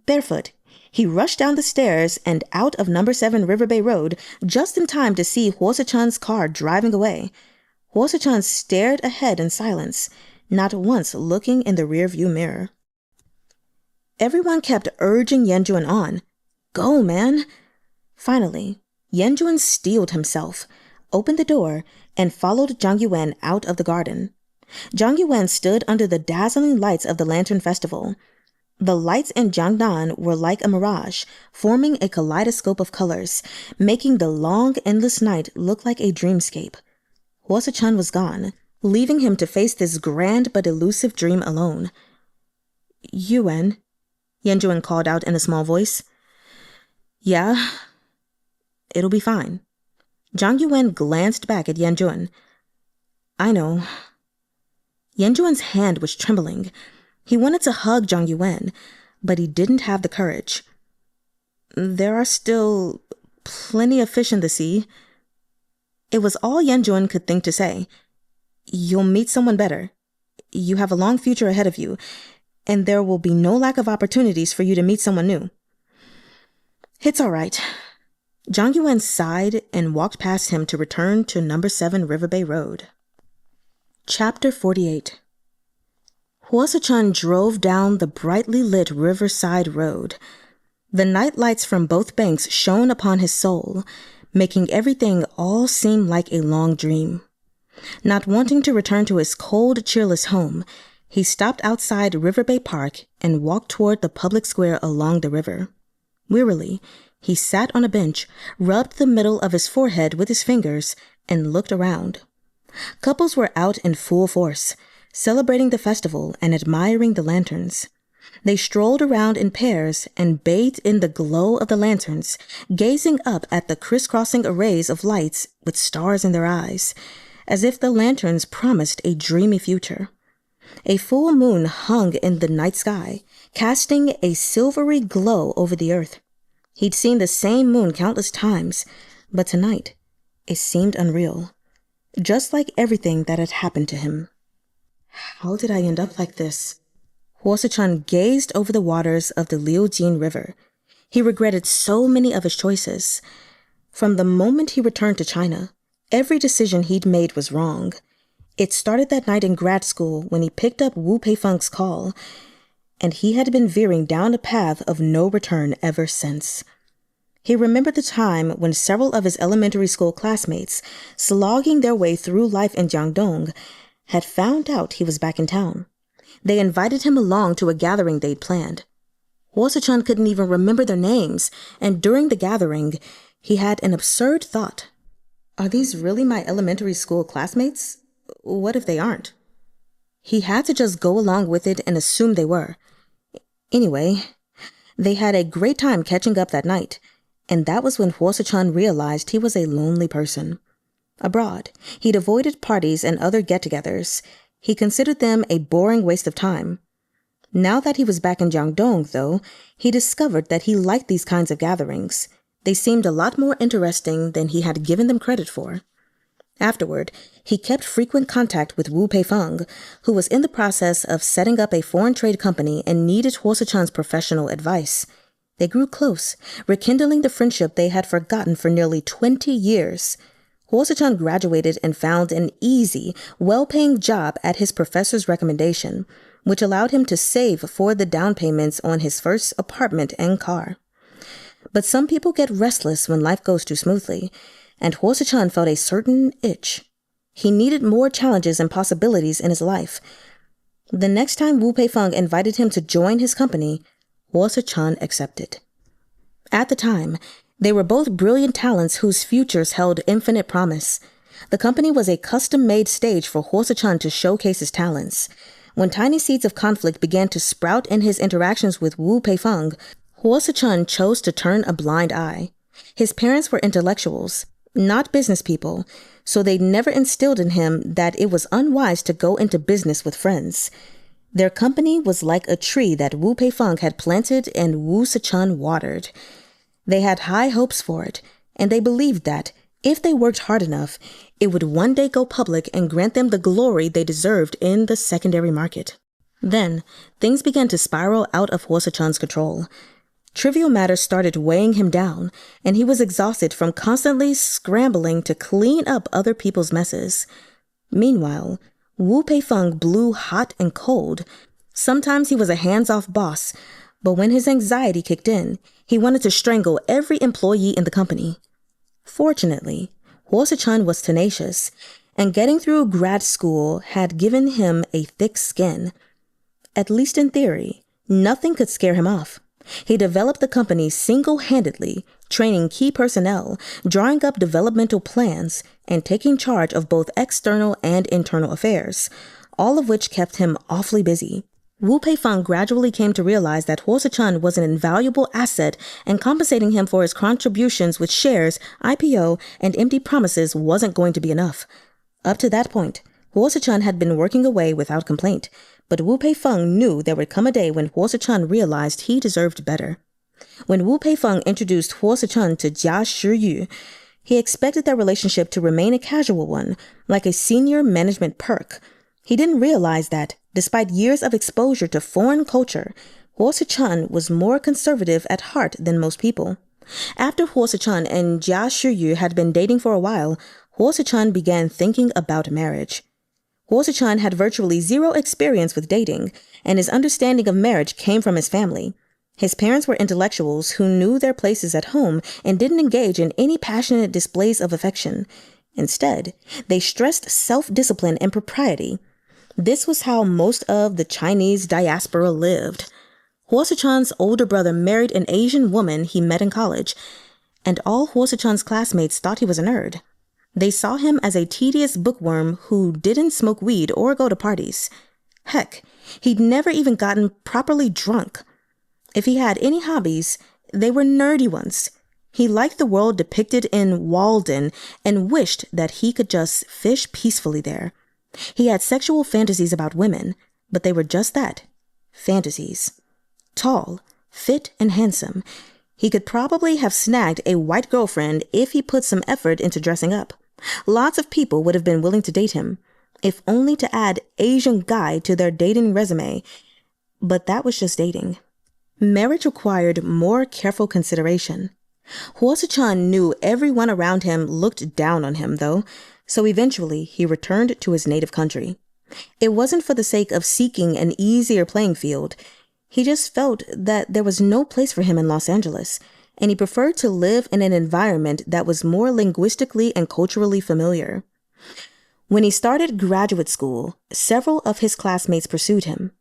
Barefoot, he rushed down the stairs and out of number 7 Riverbay Road just in time to see Suh-chun's car driving away. Suh-chun stared ahead in silence, not once looking in the rearview mirror. Everyone kept urging Yuwen on. Go, man! Finally, Yuwen steeled himself, opened the door, and followed Yue Wen out of the garden. Yue Wen stood under the dazzling lights of the Lantern Festival. The lights in Jiangnan were like a mirage, forming a kaleidoscope of colors, making the long, endless night look like a dreamscape. Suh-chun was gone, leaving him to face this grand but elusive dream alone. Yuwen, Yuwen called out in a small voice. Yeah, it'll be fine. Yue Wen glanced back at Yuwen. I know. Yuwen's hand was trembling. He wanted to hug Yue Wen, but he didn't have the courage. There are still plenty of fish in the sea. It was all Yuwen could think to say. You'll meet someone better. You have a long future ahead of you, and there will be no lack of opportunities for you to meet someone new. It's all right. Yue Wen sighed and walked past him to return to number 7 Riverbay Road. Chapter 48. Suh-chun drove down the brightly lit riverside road. The night lights from both banks shone upon his soul, making everything all seem like a long dream. Not wanting to return to his cold, cheerless home, he stopped outside Riverbay Park and walked toward the public square along the river. Wearily, he sat on a bench, rubbed the middle of his forehead with his fingers, and looked around. Couples were out in full force, celebrating the festival and admiring the lanterns. They strolled around in pairs and bathed in the glow of the lanterns, gazing up at the crisscrossing arrays of lights with stars in their eyes, as if the lanterns promised a dreamy future. A full moon hung in the night sky, casting a silvery glow over the earth. He'd seen the same moon countless times, but tonight it seemed unreal, just like everything that had happened to him. How did I end up like this? Suh-chun gazed over the waters of the Liujin River. He regretted so many of his choices. From the moment he returned to China, every decision he'd made was wrong. It started that night in grad school when he picked up Wu Pei-feng's call, and he had been veering down a path of no return ever since. He remembered the time when several of his elementary school classmates, slogging their way through life in Jiangdong, had found out he was back in town. They invited him along to a gathering they'd planned. Suh-chun couldn't even remember their names, and during the gathering, he had an absurd thought. Are these really my elementary school classmates? What if they aren't? He had to just go along with it and assume they were. Anyway, they had a great time catching up that night, and that was when Suh-chun realized he was a lonely person. Abroad, he'd avoided parties and other get-togethers. He considered them a boring waste of time. Now that he was back in Jiangdong, though, he discovered that he liked these kinds of gatherings. They seemed a lot more interesting than he had given them credit for. Afterward, he kept frequent contact with Wu Peifeng, who was in the process of setting up a foreign trade company and needed Suh-chun's professional advice. They grew close, rekindling the friendship they had forgotten for nearly 20 years. Suh-chun graduated and found an easy, well-paying job at his professor's recommendation, which allowed him to save for the down payments on his first apartment and car. But some people get restless when life goes too smoothly, and Suh-chun felt a certain itch. He needed more challenges and possibilities in his life. The next time Wu Peifeng invited him to join his company, Suh-chun accepted. At the time, they were both brilliant talents whose futures held infinite promise. The company was a custom-made stage for Suh-chun to showcase his talents. When tiny seeds of conflict began to sprout in his interactions with Wu Peifeng, Suh-chun chose to turn a blind eye. His parents were intellectuals, not business people, so they never instilled in him that it was unwise to go into business with friends. Their company was like a tree that Wu Peifeng had planted and Suh-chun watered. They had high hopes for it, and they believed that, if they worked hard enough, it would one day go public and grant them the glory they deserved in the secondary market. Then, things began to spiral out of Suh-chun's control. Trivial matters started weighing him down, and he was exhausted from constantly scrambling to clean up other people's messes. Meanwhile, Wu Peifeng blew hot and cold. Sometimes he was a hands-off boss, but when his anxiety kicked in, he wanted to strangle every employee in the company. Fortunately, Suh-chun was tenacious, and getting through grad school had given him a thick skin. At least in theory, nothing could scare him off. He developed the company single-handedly, training key personnel, drawing up developmental plans, and taking charge of both external and internal affairs, all of which kept him awfully busy. Wu Peifeng gradually came to realize that Suh-chun was an invaluable asset, and compensating him for his contributions with shares, IPO, and empty promises wasn't going to be enough. Up to that point, Suh-chun had been working away without complaint, but Wu Peifeng knew there would come a day when Suh-chun realized he deserved better. When Wu Peifeng introduced Suh-chun to Jia Shiyu, he expected their relationship to remain a casual one, like a senior management perk. He didn't realize that, despite years of exposure to foreign culture, Suh-chun was more conservative at heart than most people. After Suh-chun and Jia Shiyu had been dating for a while, Suh-chun began thinking about marriage. Suh-chun had virtually zero experience with dating, and his understanding of marriage came from his family. His parents were intellectuals who knew their places at home and didn't engage in any passionate displays of affection. Instead, they stressed self-discipline and propriety. This was how most of the Chinese diaspora lived. Suh-chun's older brother married an Asian woman he met in college, and all Suh-chun's classmates thought he was a nerd. They saw him as a tedious bookworm who didn't smoke weed or go to parties. Heck, he'd never even gotten properly drunk. If he had any hobbies, they were nerdy ones. He liked the world depicted in Walden and wished that he could just fish peacefully there. He had sexual fantasies about women, but they were just that, fantasies. Tall, fit, and handsome, he could probably have snagged a white girlfriend if he put some effort into dressing up. Lots of people would have been willing to date him, if only to add Asian guy to their dating resume. But that was just dating. Marriage required more careful consideration. Suh-chun knew everyone around him looked down on him, though, so eventually he returned to his native country. It wasn't for the sake of seeking an easier playing field. He just felt that there was no place for him in Los Angeles, and he preferred to live in an environment that was more linguistically and culturally familiar. When he started graduate school, several of his classmates pursued him.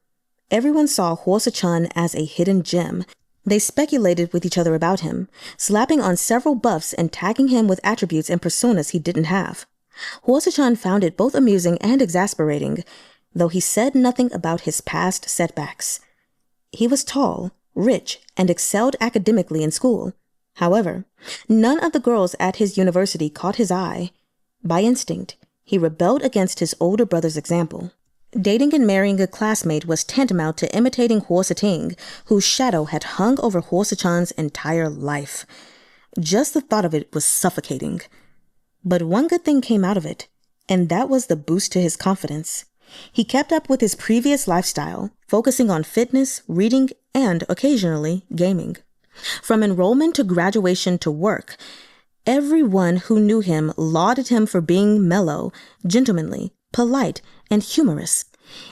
Everyone saw Suh-chun as a hidden gem. They speculated with each other about him, slapping on several buffs and tagging him with attributes and personas he didn't have. Suh-chun found it both amusing and exasperating, though he said nothing about his past setbacks. He was tall, rich, and excelled academically in school. However, none of the girls at his university caught his eye. By instinct, he rebelled against his older brother's example. Dating and marrying a classmate was tantamount to imitating Suh-chun, whose shadow had hung over Suh-chun's entire life. Just the thought of it was suffocating. But one good thing came out of it, and that was the boost to his confidence. He kept up with his previous lifestyle, focusing on fitness, reading, and occasionally gaming. From enrollment to graduation to work, everyone who knew him lauded him for being mellow, gentlemanly, polite, and humorous.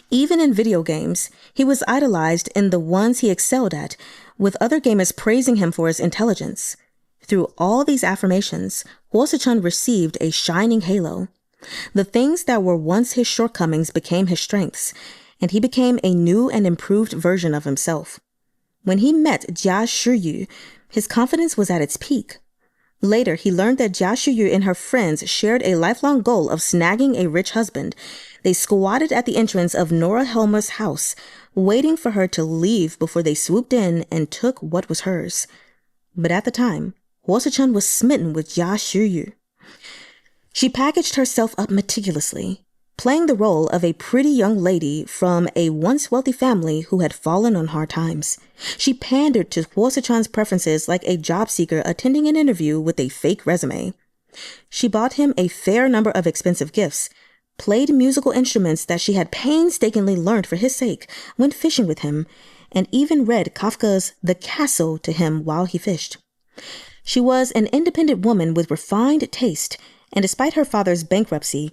Even in video games, he was idolized in the ones he excelled at, with other gamers praising him for his intelligence. Through all these affirmations, Suh-chun received a shining halo. The things that were once his shortcomings became his strengths, and he became a new and improved version of himself. When he met Jia Shiyu, his confidence was at its peak. Later, he learned that Jia Shiyu and her friends shared a lifelong goal of snagging a rich husband. They squatted at the entrance of Nora Helmer's house, waiting for her to leave before they swooped in and took what was hers. But at the time, Suh-chun was smitten with Jia Shiyu. She packaged herself up meticulously, playing the role of a pretty young lady from a once wealthy family who had fallen on hard times. She pandered to Suh-chun's preferences like a job seeker attending an interview with a fake resume. She bought him a fair number of expensive gifts, played musical instruments that she had painstakingly learned for his sake, went fishing with him, and even read Kafka's The Castle to him while he fished. She was an independent woman with refined taste, and despite her father's bankruptcy,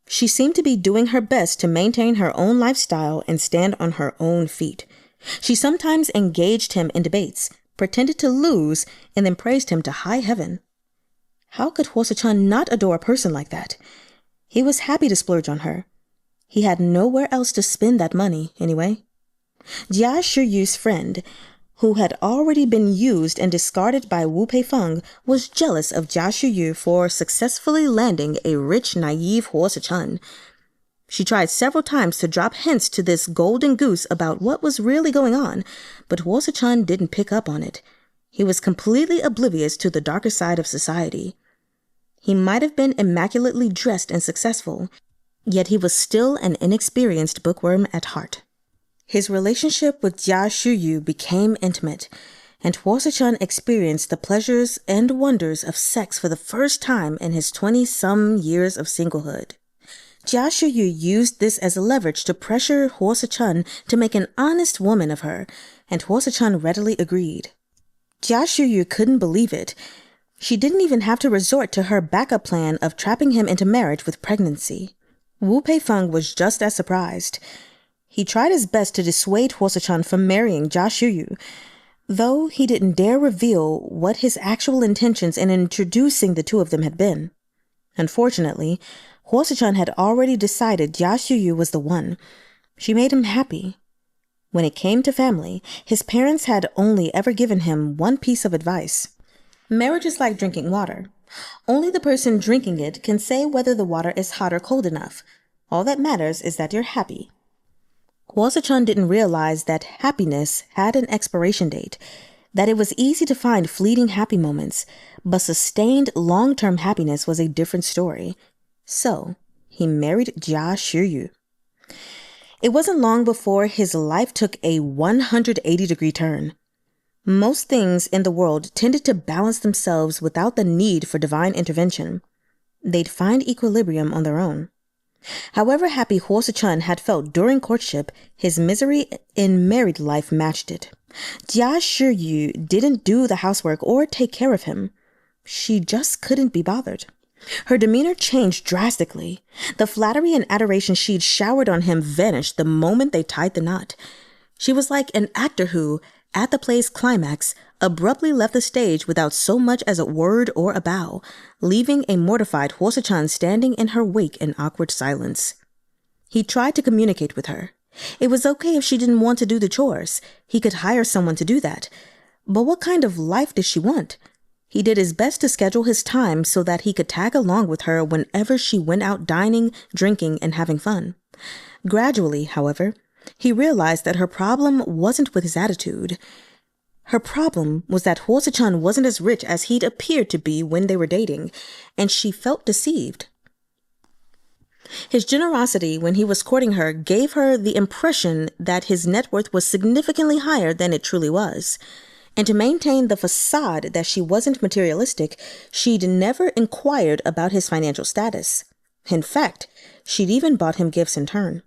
she seemed to be doing her best to maintain her own lifestyle and stand on her own feet. She sometimes engaged him in debates, pretended to lose, and then praised him to high heaven. How could Suh-chun not adore a person like that? He was happy to splurge on her. He had nowhere else to spend that money, anyway. Jia Shiyu's friend, who had already been used and discarded by Wu Peifeng, was jealous of Jia Shiyu for successfully landing a rich, naive Suh-chun. She tried several times to drop hints to this golden goose about what was really going on, but Suh-chun didn't pick up on it. He was completely oblivious to the darker side of society. He might have been immaculately dressed and successful, yet he was still an inexperienced bookworm at heart. His relationship with Jia Shiyu became intimate, and Suh-chun experienced the pleasures and wonders of sex for the first time in his 20-some years of singlehood. Jia Shiyu used this as a leverage to pressure Suh-chun to make an honest woman of her, and Suh-chun readily agreed. Jia Shiyu couldn't believe it. She didn't even have to resort to her backup plan of trapping him into marriage with pregnancy. Wu Peifeng was just as surprised. He tried his best to dissuade Suh-chun from marrying Jia Shiyu, though he didn't dare reveal what his actual intentions in introducing the two of them had been. Unfortunately, Suh-chun had already decided Jia Shiyu was the one. She made him happy. When it came to family, his parents had only ever given him one piece of advice. Marriage is like drinking water. Only the person drinking it can say whether the water is hot or cold enough. All that matters is that you're happy. Suh-chun didn't realize that happiness had an expiration date, that it was easy to find fleeting happy moments, but sustained long-term happiness was a different story. So, he married Jia Shiyu. It wasn't long before his life took a 180-degree turn. Most things in the world tended to balance themselves without the need for divine intervention. They'd find equilibrium on their own. However happy Suh-chun had felt during courtship, his misery in married life matched it. Jia Shiyu didn't do the housework or take care of him. She just couldn't be bothered. Her demeanor changed drastically. The flattery and adoration she'd showered on him vanished the moment they tied the knot. She was like an actor who, at the play's climax, abruptly left the stage without so much as a word or a bow, leaving a mortified Suh-chun standing in her wake in awkward silence. He tried to communicate with her. It was okay if she didn't want to do the chores. He could hire someone to do that. But what kind of life did she want? He did his best to schedule his time so that he could tag along with her whenever she went out dining, drinking, and having fun. Gradually, however, he realized that her problem wasn't with his attitude. Her problem was that Suh-chun wasn't as rich as he'd appeared to be when they were dating, and she felt deceived. His generosity when he was courting her gave her the impression that his net worth was significantly higher than it truly was. And to maintain the facade that she wasn't materialistic, she'd never inquired about his financial status. In fact, she'd even bought him gifts in turn.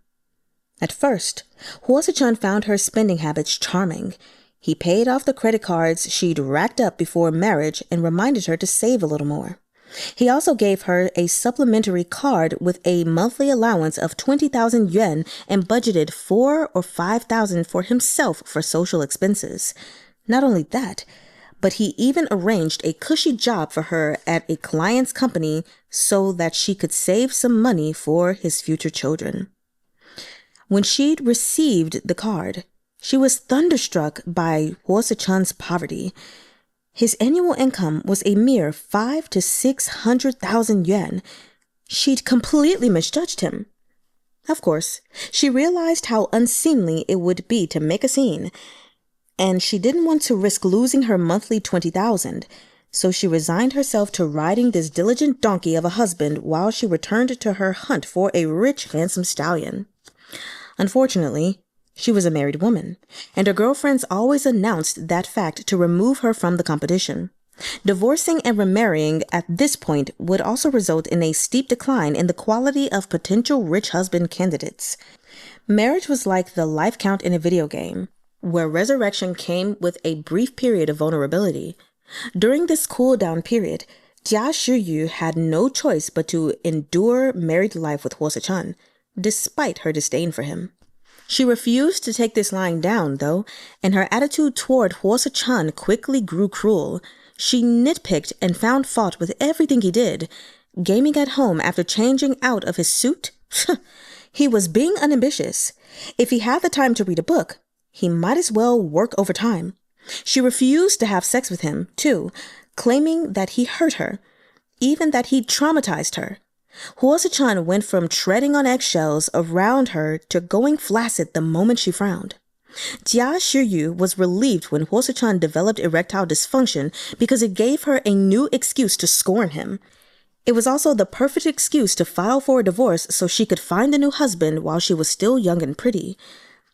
At first, Suh-chun found her spending habits charming. He paid off the credit cards she'd racked up before marriage and reminded her to save a little more. He also gave her a supplementary card with a monthly allowance of 20,000 yuan and budgeted 4,000 or 5,000 for himself for social expenses. Not only that, but he even arranged a cushy job for her at a client's company so that she could save some money for his future children. When she'd received the card, she was thunderstruck by Suh-chun's poverty. His annual income was a mere 500,000 to 600,000 yuan. She'd completely misjudged him. Of course, she realized how unseemly it would be to make a scene, and she didn't want to risk losing her monthly 20,000, so she resigned herself to riding this diligent donkey of a husband while she returned to her hunt for a rich, handsome stallion. Unfortunately, she was a married woman, and her girlfriends always announced that fact to remove her from the competition. Divorcing and remarrying at this point would also result in a steep decline in the quality of potential rich husband candidates. Marriage was like the life count in a video game, where resurrection came with a brief period of vulnerability. During this cool-down period, Jia had no choice but to endure married life with Suh-chun, despite her disdain for him. She refused to take this lying down, though, and her attitude toward Suh-chun quickly grew cruel. She nitpicked and found fault with everything he did. Gaming at home after changing out of his suit? He was being unambitious. If he had the time to read a book, he might as well work overtime. She refused to have sex with him, too, claiming that he hurt her, even that he traumatized her. Suh-chun went from treading on eggshells around her to going flaccid the moment she frowned. Jia was relieved when Suh-chun developed erectile dysfunction because it gave her a new excuse to scorn him. It was also the perfect excuse to file for a divorce so she could find a new husband while she was still young and pretty.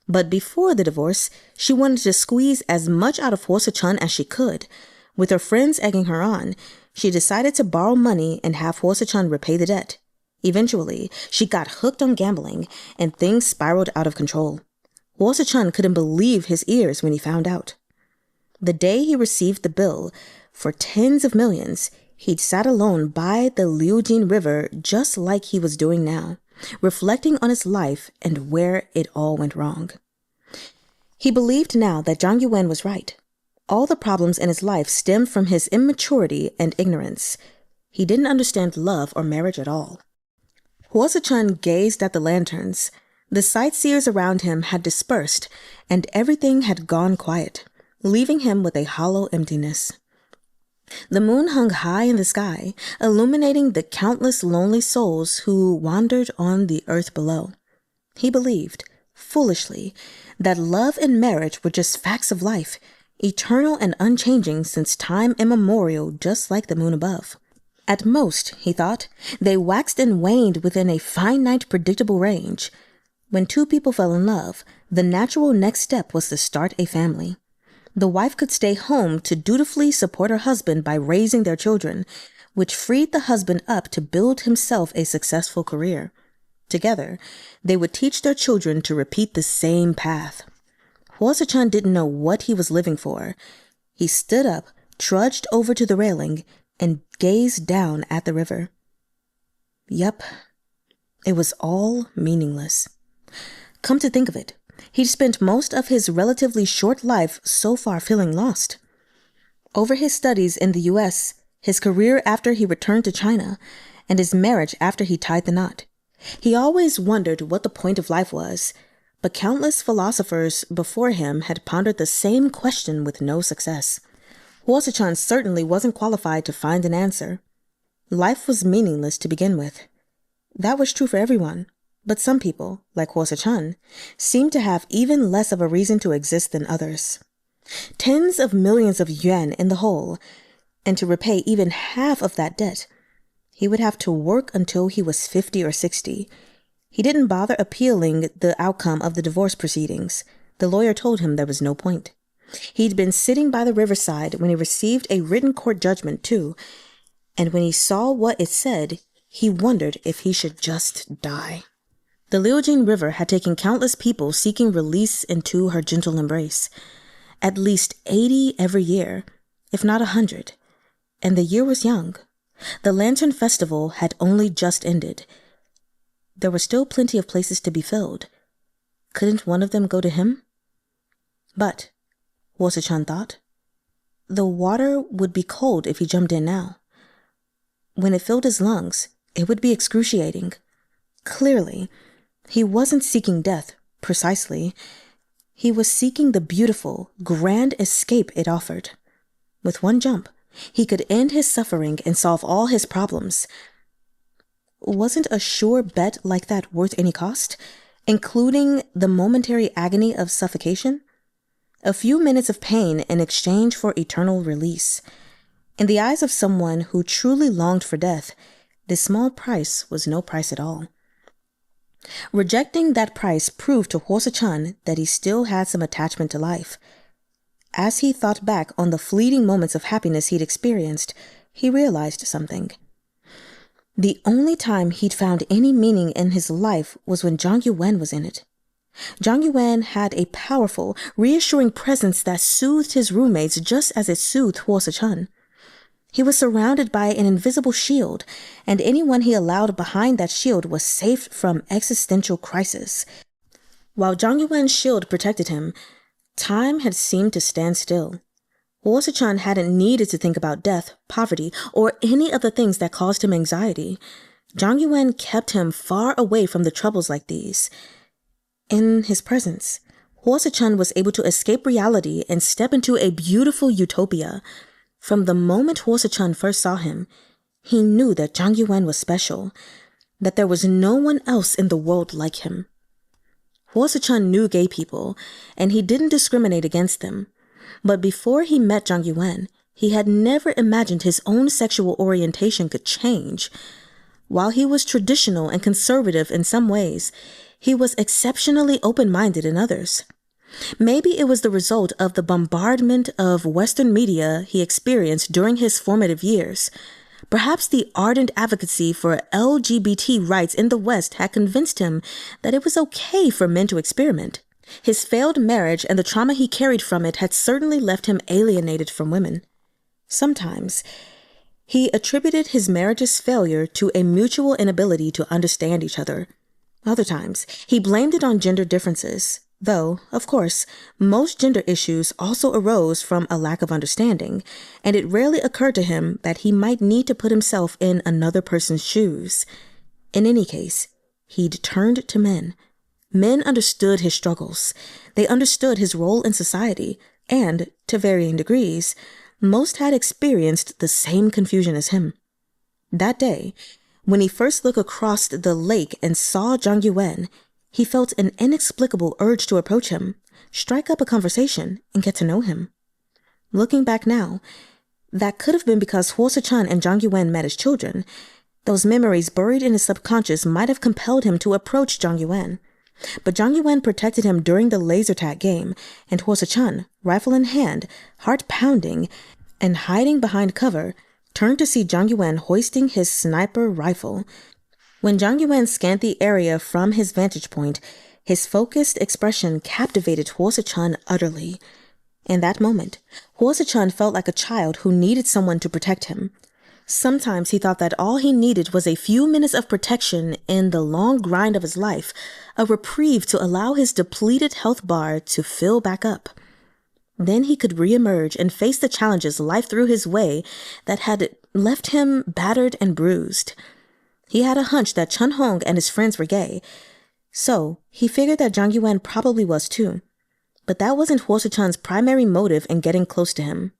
But before the divorce, she wanted to squeeze as much out of Suh-chun as she could. With her friends egging her on, she decided to borrow money and have Suh-chun repay the debt. Eventually, she got hooked on gambling, and things spiraled out of control. Suh-chun couldn't believe his ears when he found out. The day he received the bill for tens of millions, he'd sat alone by the Liujin River just like he was doing now, reflecting on his life and where it all went wrong. He believed now that Zhang Yuwen was right. All the problems in his life stemmed from his immaturity and ignorance. He didn't understand love or marriage at all. Suh-chun gazed at the lanterns. The sightseers around him had dispersed, and everything had gone quiet, leaving him with a hollow emptiness. The moon hung high in the sky, illuminating the countless lonely souls who wandered on the earth below. He believed, foolishly, that love and marriage were just facts of life, eternal and unchanging since time immemorial, just like the moon above. At most, he thought, they waxed and waned within a finite, predictable range. When two people fell in love, the natural next step was to start a family. The wife could stay home to dutifully support her husband by raising their children, which freed the husband up to build himself a successful career. Together, they would teach their children to repeat the same path. Suh-chun didn't know what he was living for. He stood up, trudged over to the railing, and gazed down at the river. Yup, it was all meaningless. Come to think of it, he'd spent most of his relatively short life so far feeling lost. Over his studies in the U.S., his career after he returned to China, and his marriage after he tied the knot, he always wondered what the point of life was, but countless philosophers before him had pondered the same question with no success. Suh-chun certainly wasn't qualified to find an answer. Life was meaningless to begin with. That was true for everyone, but some people, like Suh-chun, seemed to have even less of a reason to exist than others. Tens of millions of yuan in the hole, and to repay even half of that debt. He would have to work until he was 50 or 60. He didn't bother appealing the outcome of the divorce proceedings. The lawyer told him there was no point. He'd been sitting by the riverside when he received a written court judgment, too, and when he saw what it said, he wondered if he should just die. The Liujing River had taken countless people seeking release into her gentle embrace. At least 80 every year, if not 100. And the year was young. The Lantern Festival had only just ended. There were still plenty of places to be filled. Couldn't one of them go to him? But, Suh-chun thought, the water would be cold if he jumped in now. When it filled his lungs, it would be excruciating. Clearly, he wasn't seeking death, precisely. He was seeking the beautiful, grand escape it offered. With one jump, he could end his suffering and solve all his problems. Wasn't a sure bet like that worth any cost, including the momentary agony of suffocation? A few minutes of pain in exchange for eternal release. In the eyes of someone who truly longed for death, this small price was no price at all. Rejecting that price proved to Suh-chun that he still had some attachment to life. As he thought back on the fleeting moments of happiness he'd experienced, he realized something. The only time he'd found any meaning in his life was when Yue Wen was in it. Yue Wen had a powerful, reassuring presence that soothed his roommates just as it soothed Suh-chun. He was surrounded by an invisible shield, and anyone he allowed behind that shield was safe from existential crisis. While Yue Wen's shield protected him, time had seemed to stand still. Suh-chun hadn't needed to think about death, poverty, or any of the things that caused him anxiety. Yue Wen kept him far away from the troubles like these. In his presence, Suh-chun was able to escape reality and step into a beautiful utopia. From the moment Suh-chun first saw him, he knew that Yue Wen was special, that there was no one else in the world like him. Suh-chun knew gay people, and he didn't discriminate against them. But before he met Yue Wen, he had never imagined his own sexual orientation could change. While he was traditional and conservative in some ways, he was exceptionally open-minded in others. Maybe it was the result of the bombardment of Western media he experienced during his formative years. Perhaps the ardent advocacy for LGBT rights in the West had convinced him that it was okay for men to experiment. His failed marriage and the trauma he carried from it had certainly left him alienated from women. Sometimes, he attributed his marriage's failure to a mutual inability to understand each other. Other times, he blamed it on gender differences. Though, of course, most gender issues also arose from a lack of understanding, and it rarely occurred to him that he might need to put himself in another person's shoes. In any case, he'd turned to men. Men understood his struggles. They understood his role in society, and, to varying degrees, most had experienced the same confusion as him. That day, when he first looked across the lake and saw Yue Wen, he felt an inexplicable urge to approach him, strike up a conversation, and get to know him. Looking back now, that could have been because Suh-chun and Yue Wen met as children. Those memories buried in his subconscious might have compelled him to approach Yue Wen. But Yue Wen protected him during the laser tag game, and Suh-chun, rifle in hand, heart pounding, and hiding behind cover, turned to see Yue Wen hoisting his sniper rifle. When Yue Wen scanned the area from his vantage point, his focused expression captivated Suh-chun utterly. In that moment, Suh-chun felt like a child who needed someone to protect him. Sometimes he thought that all he needed was a few minutes of protection in the long grind of his life, a reprieve to allow his depleted health bar to fill back up. Then he could reemerge and face the challenges life threw his way that had left him battered and bruised. He had a hunch that Chahng and his friends were gay, so he figured that Yue Wen probably was too. But that wasn't Suh-chun's primary motive in getting close to him.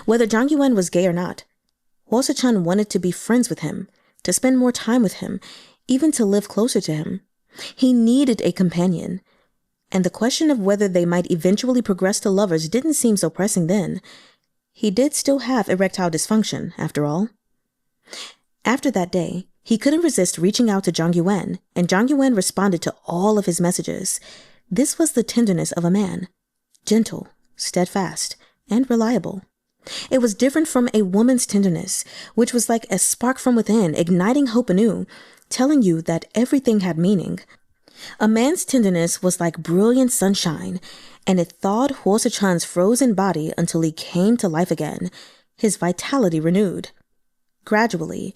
Whether Yue Wen was gay or not, Suh-chun wanted to be friends with him, to spend more time with him, even to live closer to him. He needed a companion, and the question of whether they might eventually progress to lovers didn't seem so pressing then. He did still have erectile dysfunction, after all. After that day, he couldn't resist reaching out to Zhang Yuwen, and Zhang Yuwen responded to all of his messages. This was the tenderness of a man, gentle, steadfast, and reliable. It was different from a woman's tenderness, which was like a spark from within, igniting hope anew, telling you that everything had meaning. A man's tenderness was like brilliant sunshine, and it thawed Suh-chun's frozen body until he came to life again, his vitality renewed. Gradually,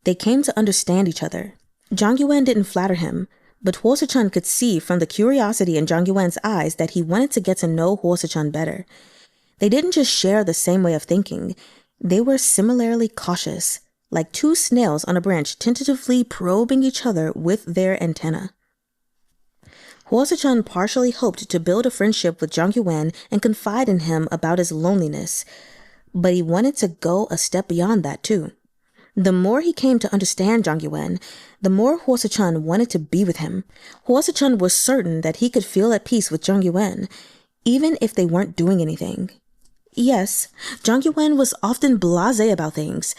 they came to understand each other. Zhang Yuwen didn't flatter him, but Suh-chun could see from the curiosity in Zhang Yuwen's eyes that he wanted to get to know Suh-chun better. They didn't just share the same way of thinking. They were similarly cautious, like two snails on a branch tentatively probing each other with their antennae. Suh-chun partially hoped to build a friendship with Zhang Yuwen and confide in him about his loneliness, but he wanted to go a step beyond that too. The more he came to understand Zhang Yuwen, the more Suh-chun wanted to be with him. Suh-chun was certain that he could feel at peace with Zhang Yuwen, even if they weren't doing anything. Yes, Zhang Yuwen was often blasé about things,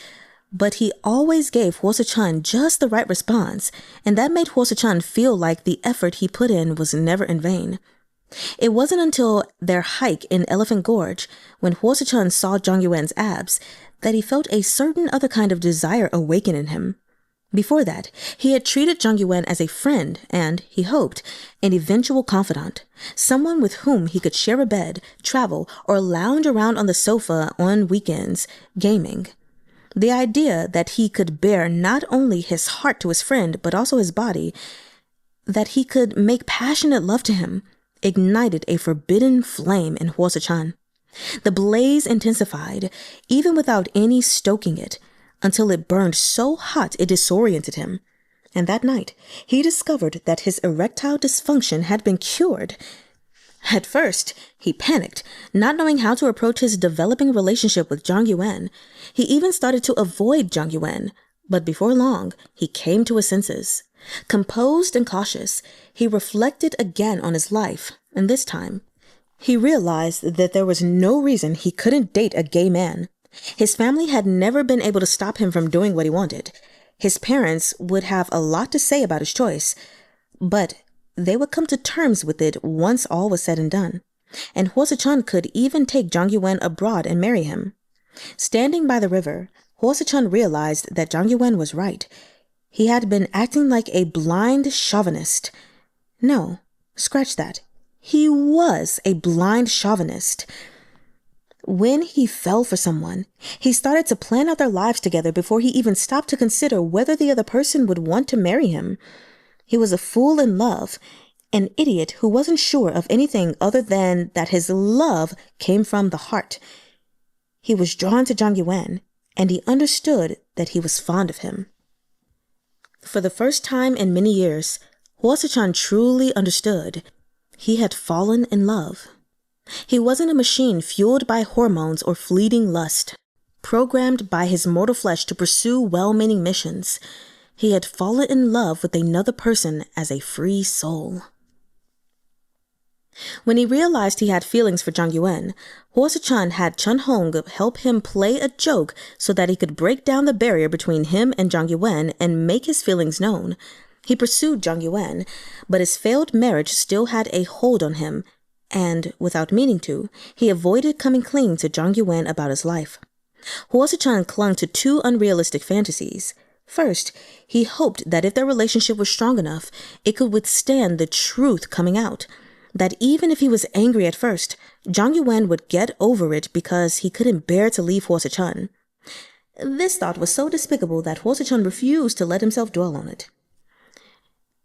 but he always gave Suh-chun just the right response, and that made Suh-chun feel like the effort he put in was never in vain. It wasn't until their hike in Elephant Gorge, when Suh-chun saw Zhang Yuwen's abs, that he felt a certain other kind of desire awaken in him. Before that, he had treated Zhang Yuwen as a friend and, he hoped, an eventual confidant, someone with whom he could share a bed, travel, or lounge around on the sofa on weekends, gaming. The idea that he could bear not only his heart to his friend, but also his body, that he could make passionate love to him, ignited a forbidden flame in Suh-chun. The blaze intensified, even without any stoking it, until it burned so hot it disoriented him. And that night, he discovered that his erectile dysfunction had been cured. At first, he panicked, not knowing how to approach his developing relationship with Zhang Yuwen. He even started to avoid Zhang Yuwen, but before long, he came to his senses. Composed and cautious, he reflected again on his life, and this time, he realized that there was no reason he couldn't date a gay man. His family had never been able to stop him from doing what he wanted. His parents would have a lot to say about his choice, but they would come to terms with it once all was said and done. And Suh-chun could even take Zhang Yuwen abroad and marry him. Standing by the river, Suh-chun realized that Zhang Yuwen was right. He had been acting like a blind chauvinist. No, scratch that. He was a blind chauvinist. When he fell for someone, he started to plan out their lives together before he even stopped to consider whether the other person would want to marry him. He was a fool in love, an idiot who wasn't sure of anything other than that his love came from the heart. He was drawn to Zhang Yuwen, and he understood that he was fond of him. For the first time in many years, Suh-chun truly understood. He had fallen in love. He wasn't a machine fueled by hormones or fleeting lust, programmed by his mortal flesh to pursue well-meaning missions. He had fallen in love with another person as a free soul. When he realized he had feelings for Zhang Yuwen, Suh-chun had Chahng help him play a joke so that he could break down the barrier between him and Zhang Yuwen and make his feelings known. He pursued Zhang Yuwen, but his failed marriage still had a hold on him, and, without meaning to, he avoided coming clean to Zhang Yuwen about his life. Suh-chun clung to two unrealistic fantasies. First, he hoped that if their relationship was strong enough, it could withstand the truth coming out, that even if he was angry at first, Zhang Yuwen would get over it because he couldn't bear to leave Suh-chun. This thought was so despicable that Suh-chun refused to let himself dwell on it.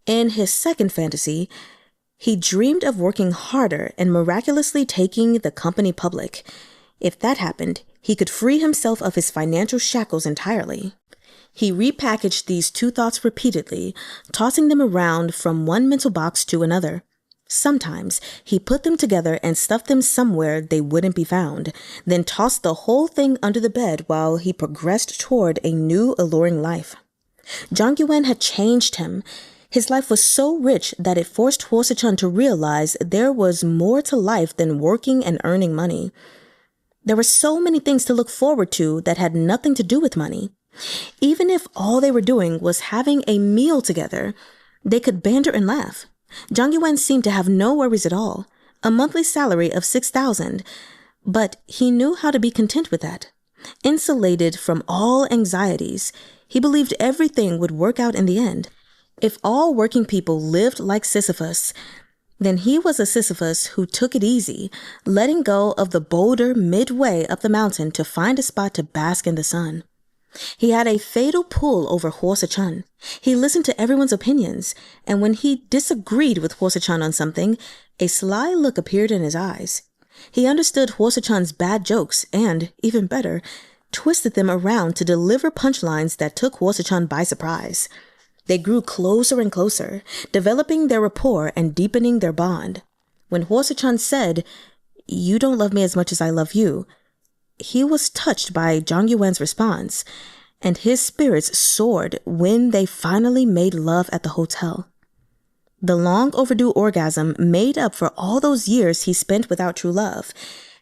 In his second fantasy, he dreamed of working harder and miraculously taking the company public. If that happened, he could free himself of his financial shackles entirely. He repackaged these two thoughts repeatedly, tossing them around from one mental box to another. Sometimes he put them together and stuffed them somewhere they wouldn't be found, then tossed the whole thing under the bed while he progressed toward a new alluring life. Zhang Yuwen had changed him. His life was so rich that it forced Suh-chun to realize there was more to life than working and earning money. There were so many things to look forward to that had nothing to do with money. Even if all they were doing was having a meal together, they could banter and laugh. Zhang Yuwen seemed to have no worries at all, a monthly salary of 6,000, but he knew how to be content with that. Insulated from all anxieties, he believed everything would work out in the end. If all working people lived like Sisyphus, then he was a Sisyphus who took it easy, letting go of the boulder midway up the mountain to find a spot to bask in the sun. He had a fatal pull over Suh-chun. He listened to everyone's opinions, and when he disagreed with Suh-chun on something, a sly look appeared in his eyes. He understood Suh-chun's bad jokes and, even better, twisted them around to deliver punchlines that took Suh-chun by surprise. They grew closer and closer, developing their rapport and deepening their bond. When Suh-chun said, "You don't love me as much as I love you," he was touched by Zhang Yuwen's response, and his spirits soared when they finally made love at the hotel. The long overdue orgasm made up for all those years he spent without true love,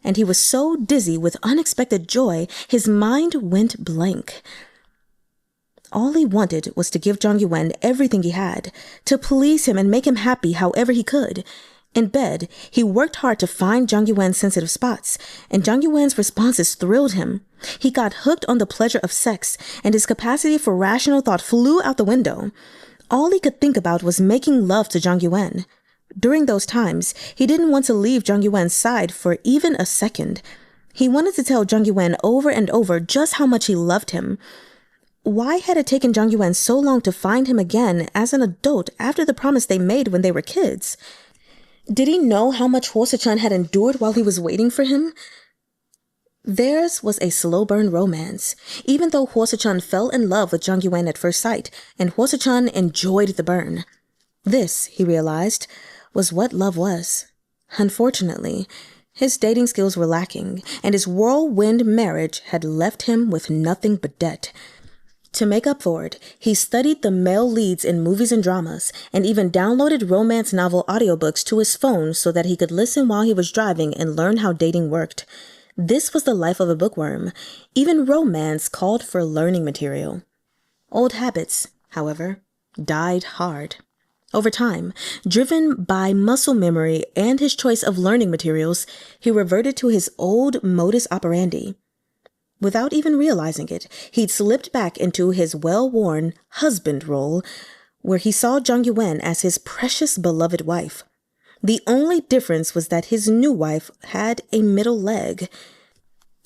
and he was so dizzy with unexpected joy, his mind went blank. All he wanted was to give Zhang Yuwen everything he had, to please him and make him happy however he could. In bed, he worked hard to find Zhang Yuwen's sensitive spots, and Zhang Yuwen's responses thrilled him. He got hooked on the pleasure of sex, and his capacity for rational thought flew out the window. All he could think about was making love to Zhang Yuwen. During those times, he didn't want to leave Zhang Yuwen's side for even a second. He wanted to tell Zhang Yuwen over and over just how much he loved him. Why had it taken Zhang Yuwen so long to find him again as an adult after the promise they made when they were kids? Did he know how much Suh-chun had endured while he was waiting for him? Theirs was a slow-burn romance, even though Suh-chun fell in love with Zhang Yuwen at first sight, and Suh-chun enjoyed the burn. This, he realized, was what love was. Unfortunately, his dating skills were lacking, and his whirlwind marriage had left him with nothing but debt. To make up for it, he studied the male leads in movies and dramas, and even downloaded romance novel audiobooks to his phone so that he could listen while he was driving and learn how dating worked. This was the life of a bookworm. Even romance called for learning material. Old habits, however, died hard. Over time, driven by muscle memory and his choice of learning materials, he reverted to his old modus operandi. Without even realizing it, he'd slipped back into his well-worn husband role, where he saw Zhang Yuwen as his precious beloved wife. The only difference was that his new wife had a middle leg.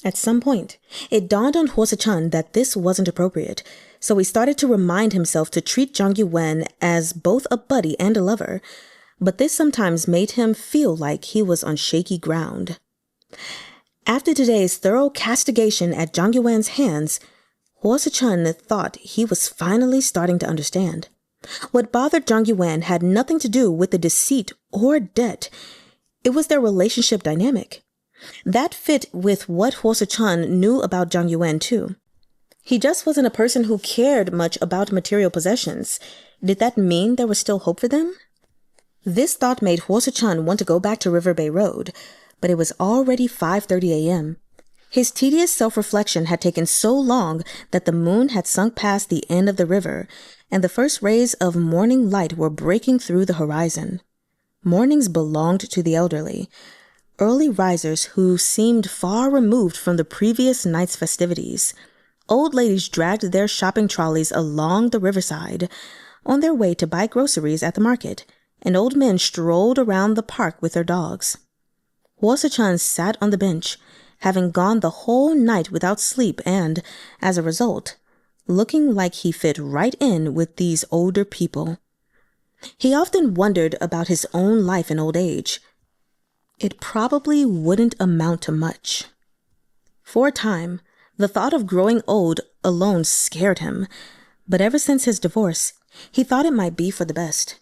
At some point, it dawned on Suh-chun that this wasn't appropriate, so he started to remind himself to treat Zhang Yuwen as both a buddy and a lover, but this sometimes made him feel like he was on shaky ground. After today's thorough castigation at Zhang Yuwen's hands, Suh-chun thought he was finally starting to understand. What bothered Zhang Yuwen had nothing to do with the deceit or debt. It was their relationship dynamic. That fit with what Suh-chun knew about Zhang Yuwen, too. He just wasn't a person who cared much about material possessions. Did that mean there was still hope for them? This thought made Suh-chun want to go back to Riverbay Road, but it was already 5:30 a.m. His tedious self-reflection had taken so long that the moon had sunk past the end of the river, and the first rays of morning light were breaking through the horizon. Mornings belonged to the elderly, early risers who seemed far removed from the previous night's festivities. Old ladies dragged their shopping trolleys along the riverside, on their way to buy groceries at the market, and old men strolled around the park with their dogs. Suh-chun sat on the bench, having gone the whole night without sleep and, as a result, looking like he fit right in with these older people. He often wondered about his own life in old age. It probably wouldn't amount to much. For a time, the thought of growing old alone scared him, but ever since his divorce, he thought it might be for the best.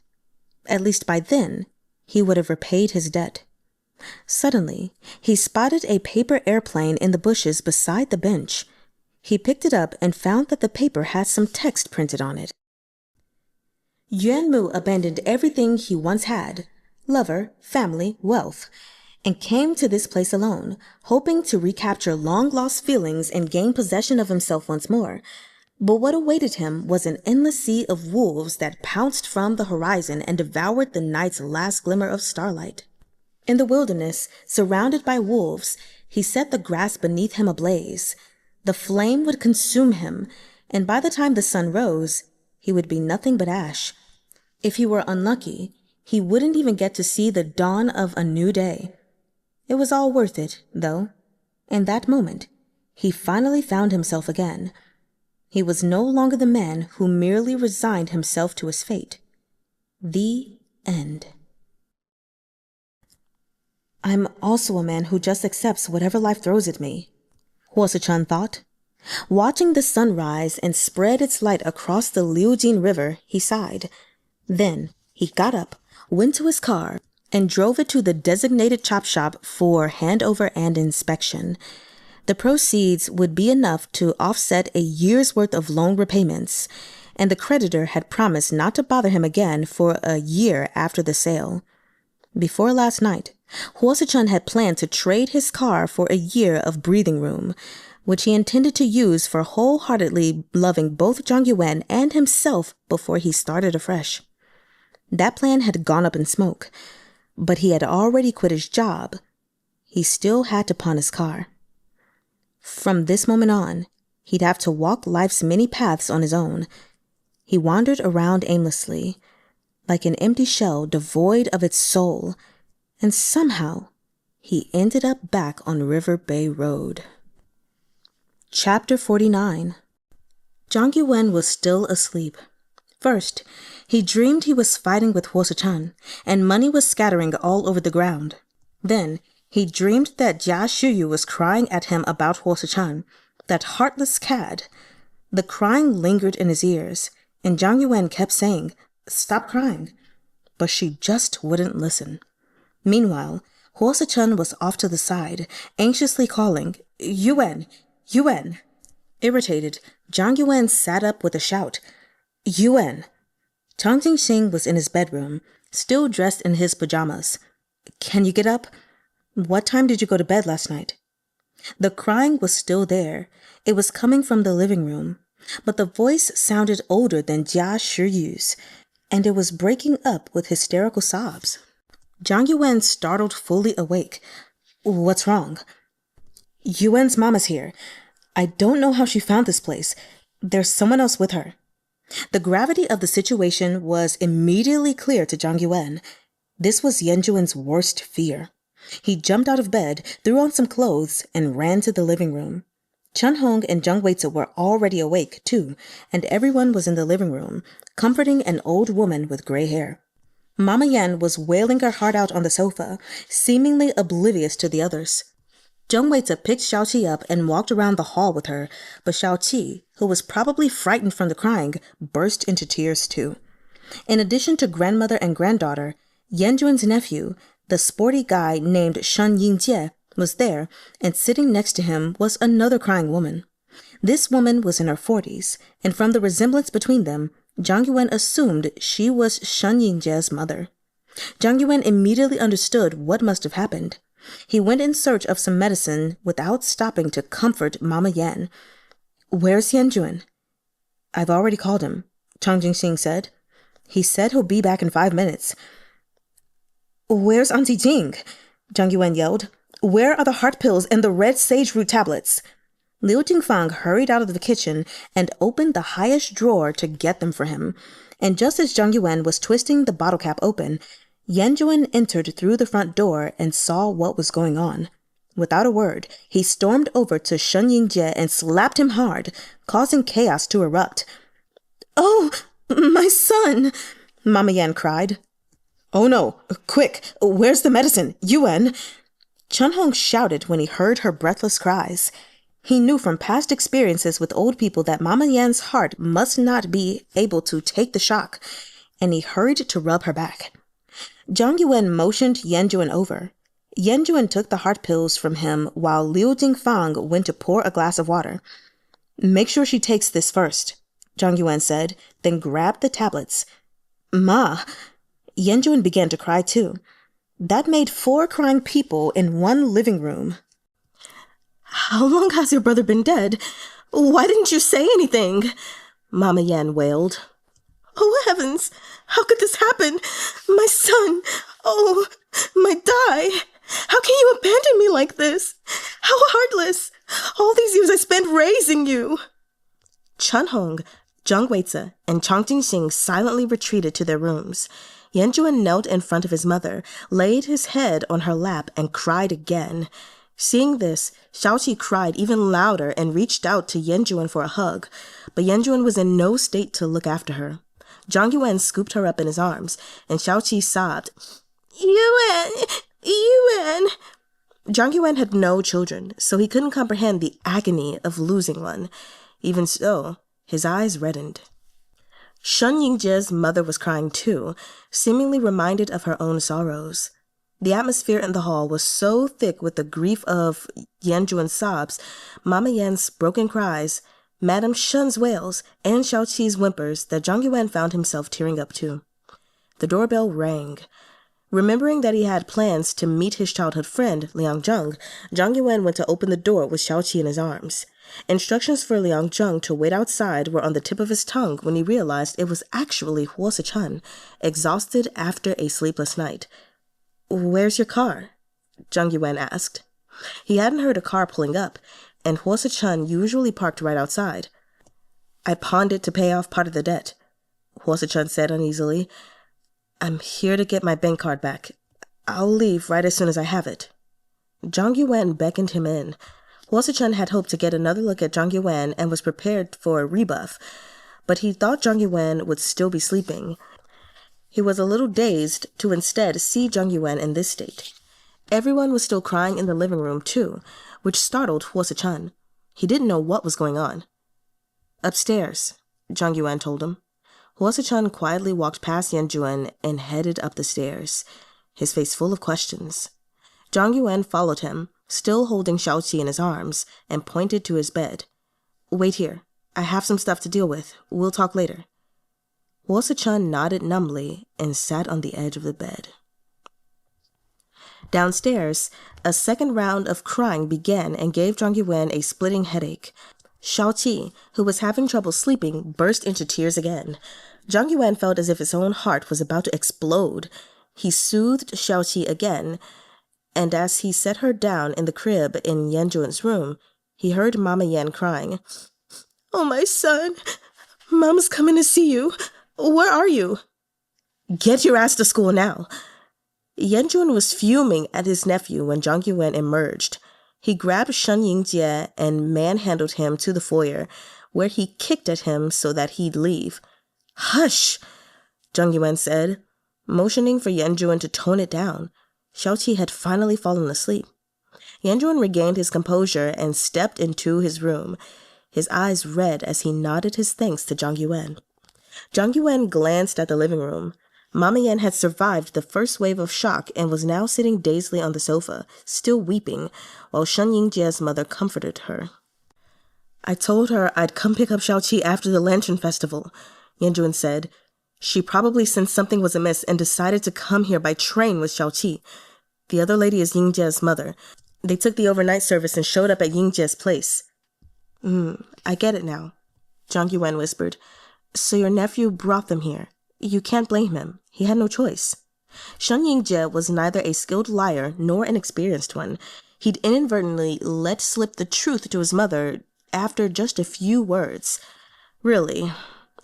At least by then, he would have repaid his debt. Suddenly, he spotted a paper airplane in the bushes beside the bench. He picked it up and found that the paper had some text printed on it. Yuan abandoned everything he once had, lover, family, wealth, and came to this place alone, hoping to recapture long-lost feelings and gain possession of himself once more. But what awaited him was an endless sea of wolves that pounced from the horizon and devoured the night's last glimmer of starlight. In the wilderness, surrounded by wolves, he set the grass beneath him ablaze. The flame would consume him, and by the time the sun rose, he would be nothing but ash. If he were unlucky, he wouldn't even get to see the dawn of a new day. It was all worth it, though. In that moment, he finally found himself again. He was no longer the man who merely resigned himself to his fate. The end. I'm also a man who just accepts whatever life throws at me, Suh-chun thought. Watching the sun rise and spread its light across the Liujin River, he sighed. Then he got up, went to his car, and drove it to the designated chop shop for handover and inspection. The proceeds would be enough to offset a year's worth of loan repayments, and the creditor had promised not to bother him again for a year after the sale. Before last night, Suh-chun had planned to trade his car for a year of breathing room, which he intended to use for wholeheartedly loving both Zhang Yuwen and himself before he started afresh. That plan had gone up in smoke, but he had already quit his job. He still had to pawn his car. From this moment on, he'd have to walk life's many paths on his own. He wandered around aimlessly, like an empty shell devoid of its soul, and somehow he ended up back on Riverbay Road. Chapter 49. Zhang Yuwen was still asleep. First, he dreamed he was fighting with Suh-chun, and money was scattering all over the ground. Then, he dreamed that Jia Shuyu was crying at him about Suh-chun, that heartless cad. The crying lingered in his ears, and Zhang Yuwen kept saying, "Stop crying," but she just wouldn't listen. Meanwhile, Suh-chun was off to the side, anxiously calling, "Yuwen! Yuwen!" Irritated, Zhang Yuwen sat up with a shout, "Yuwen!" Jinxing was in his bedroom, still dressed in his pajamas. "Can you get up? What time did you go to bed last night?" The crying was still there. It was coming from the living room, but the voice sounded older than Jia Shiyu's, and it was breaking up with hysterical sobs. Zhang Yuwen startled fully awake. "What's wrong?" "Yuwen's mama's here. I don't know how she found this place. There's someone else with her." The gravity of the situation was immediately clear to Zhang Yuwen. This was Yuwen's worst fear. He jumped out of bed, threw on some clothes, and ran to the living room. Chahng and Jung WAY-dzuh were already awake, too, and everyone was in the living room, comforting an old woman with gray hair. Mama Yan was wailing her heart out on the sofa, seemingly oblivious to the others. Jung WAY-dzuh picked Xiaoqi up and walked around the hall with her, but Xiaoqi, who was probably frightened from the crying, burst into tears too. In addition to grandmother and granddaughter, Yuwen's nephew, the sporty guy named Shen Yingjie, was there, and sitting next to him was another crying woman. This woman was in her 40s, and from the resemblance between them, Zhang Yuwen assumed she was Shen Yingjie's mother. Zhang Yuwen immediately understood what must have happened. He went in search of some medicine without stopping to comfort Mama Yan. "Where's Yuwen?" "I've already called him," Jinxing said. "He said he'll be back in 5 minutes. "Where's Auntie Jing?" Zhang Yuwen yelled. "Where are the heart pills and the red sage root tablets?" Liu Jingfang hurried out of the kitchen and opened the highest drawer to get them for him. And just as Zhang Yuwen was twisting the bottle cap open, Yuwen entered through the front door and saw what was going on. Without a word, he stormed over to Shen Yingjie and slapped him hard, causing chaos to erupt. "Oh, my son!" Mama Yan cried. "Oh no, quick, where's the medicine? Yuwen!" Chahng shouted when he heard her breathless cries. He knew from past experiences with old people that Mama Yan's heart must not be able to take the shock, and he hurried to rub her back. Zhang Yuwen motioned Yuwen over. Yuwen took the heart pills from him while Liu Jingfang went to pour a glass of water. "Make sure she takes this first," Zhang Yuwen said, then grabbed the tablets. "Ma!" Yuwen began to cry too. That made 4 crying people in one living room. "How long has your brother been dead? Why didn't you say anything? Mama Yan wailed. Oh, heavens! How could this happen? My son! Oh, my Dai! How can you abandon me like this? How heartless! All these years I spent raising you! Chahng, Zhang Weize, and Chang Jinxing silently retreated to their rooms. Yuwen knelt in front of his mother, laid his head on her lap, and cried again. Seeing this, Xiaoqi cried even louder and reached out to Yuwen for a hug, but Yuwen was in no state to look after her. Zhang Yuwen scooped her up in his arms, and Xiaoqi sobbed, Yuwen! Yuwen! Zhang Yuwen had no children, so he couldn't comprehend the agony of losing one. Even so, his eyes reddened. Shen Yingjie's mother was crying too, seemingly reminded of her own sorrows. The atmosphere in the hall was so thick with the grief of Yuwen's sobs, Mama Yan's broken cries, Madame Shen's wails, and Xiaoqi's whimpers that Zhang Yuwen found himself tearing up too. The doorbell rang. Remembering that he had plans to meet his childhood friend, Zhang, Zhang Yuwen went to open the door with Xiaoqi in his arms. Instructions for Zheng to wait outside were on the tip of his tongue when he realized it was actually Suh-chun, exhausted after a sleepless night. Where's your car? Zhang Yuwen asked. He hadn't heard a car pulling up, and Suh-chun usually parked right outside. I pawned it to pay off part of the debt, Suh-chun said uneasily. I'm here to get my bank card back. I'll leave right as soon as I have it. Zhang Yuwen beckoned him in. Suh-chun had hoped to get another look at Zhang Yuwen and was prepared for a rebuff, but he thought Zhang Yuwen would still be sleeping. He was a little dazed to instead see Zhang Yuwen in this state. Everyone was still crying in the living room too, which startled Suh-chun. He didn't know what was going on. Upstairs, Zhang Yuwen told him. Suh-chun quietly walked past Yuwen and headed up the stairs, his face full of questions. Zhang Yuwen followed him, still holding Xiaoqi in his arms, and pointed to his bed. Wait here. I have some stuff to deal with. We'll talk later. Suh-chun nodded numbly and sat on the edge of the bed. Downstairs, a second round of crying began and gave Zhang Yuwen a splitting headache. Xiaoqi, who was having trouble sleeping, burst into tears again. Zhang Yuwen felt as if his own heart was about to explode. He soothed Xiaoqi again, and as he set her down in the crib in Yuwen's room, he heard Mama Yan crying. Oh, my son! Mama's coming to see you. Where are you? Get your ass to school now. Yuwen was fuming at his nephew when Zhang Yuwen emerged. He grabbed Shen Yingjie and manhandled him to the foyer, where he kicked at him so that he'd leave. Hush, Zhang Yuwen said, motioning for Yuwen to tone it down. Xiaoqi had finally fallen asleep. Yuwen regained his composure and stepped into his room, his eyes red as he nodded his thanks to Zhang Yuwen. Zhang Yuwen glanced at the living room. Mama Yan had survived the first wave of shock and was now sitting dazedly on the sofa, still weeping, while Shen Yingjie's mother comforted her. I told her I'd come pick up Xiaoqi after the Lantern Festival, Yuwen said. She probably sensed something was amiss and decided to come here by train with Xiaoqi. The other lady is Yingjie's mother. They took the overnight service and showed up at Yingjie's place. I get it now, Zhang Yuwen whispered. So your nephew brought them here. You can't blame him. He had no choice. Shen Yingjie was neither a skilled liar nor an experienced one. He'd inadvertently let slip the truth to his mother after just a few words. Really,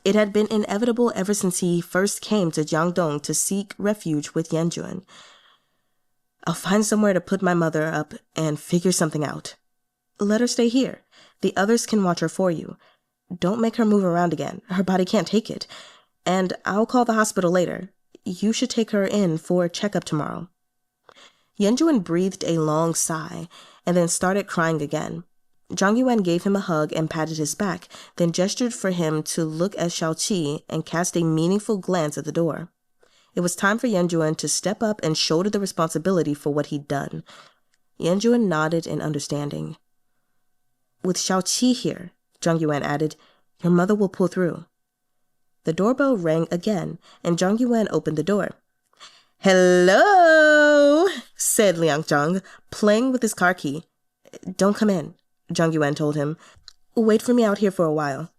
it had been inevitable ever since he first came to Jiangdong to seek refuge with Yuwen. I'll find somewhere to put my mother up and figure something out. Let her stay here. The others can watch her for you. Don't make her move around again. Her body can't take it. And I'll call the hospital later. You should take her in for a checkup tomorrow. Yuwen breathed a long sigh and then started crying again. Zhang Yuwen gave him a hug and patted his back, then gestured for him to look at Xiaoqi and cast a meaningful glance at the door. It was time for Yuwen to step up and shoulder the responsibility for what he'd done. Yuwen nodded in understanding. With Xiaoqi here, Zhang Yuwen added, your mother will pull through. The doorbell rang again, and Zhang Yuwen opened the door. Hello, said Zhang, playing with his car key. Don't come in, Zhang Yuwen told him. Wait for me out here for a while.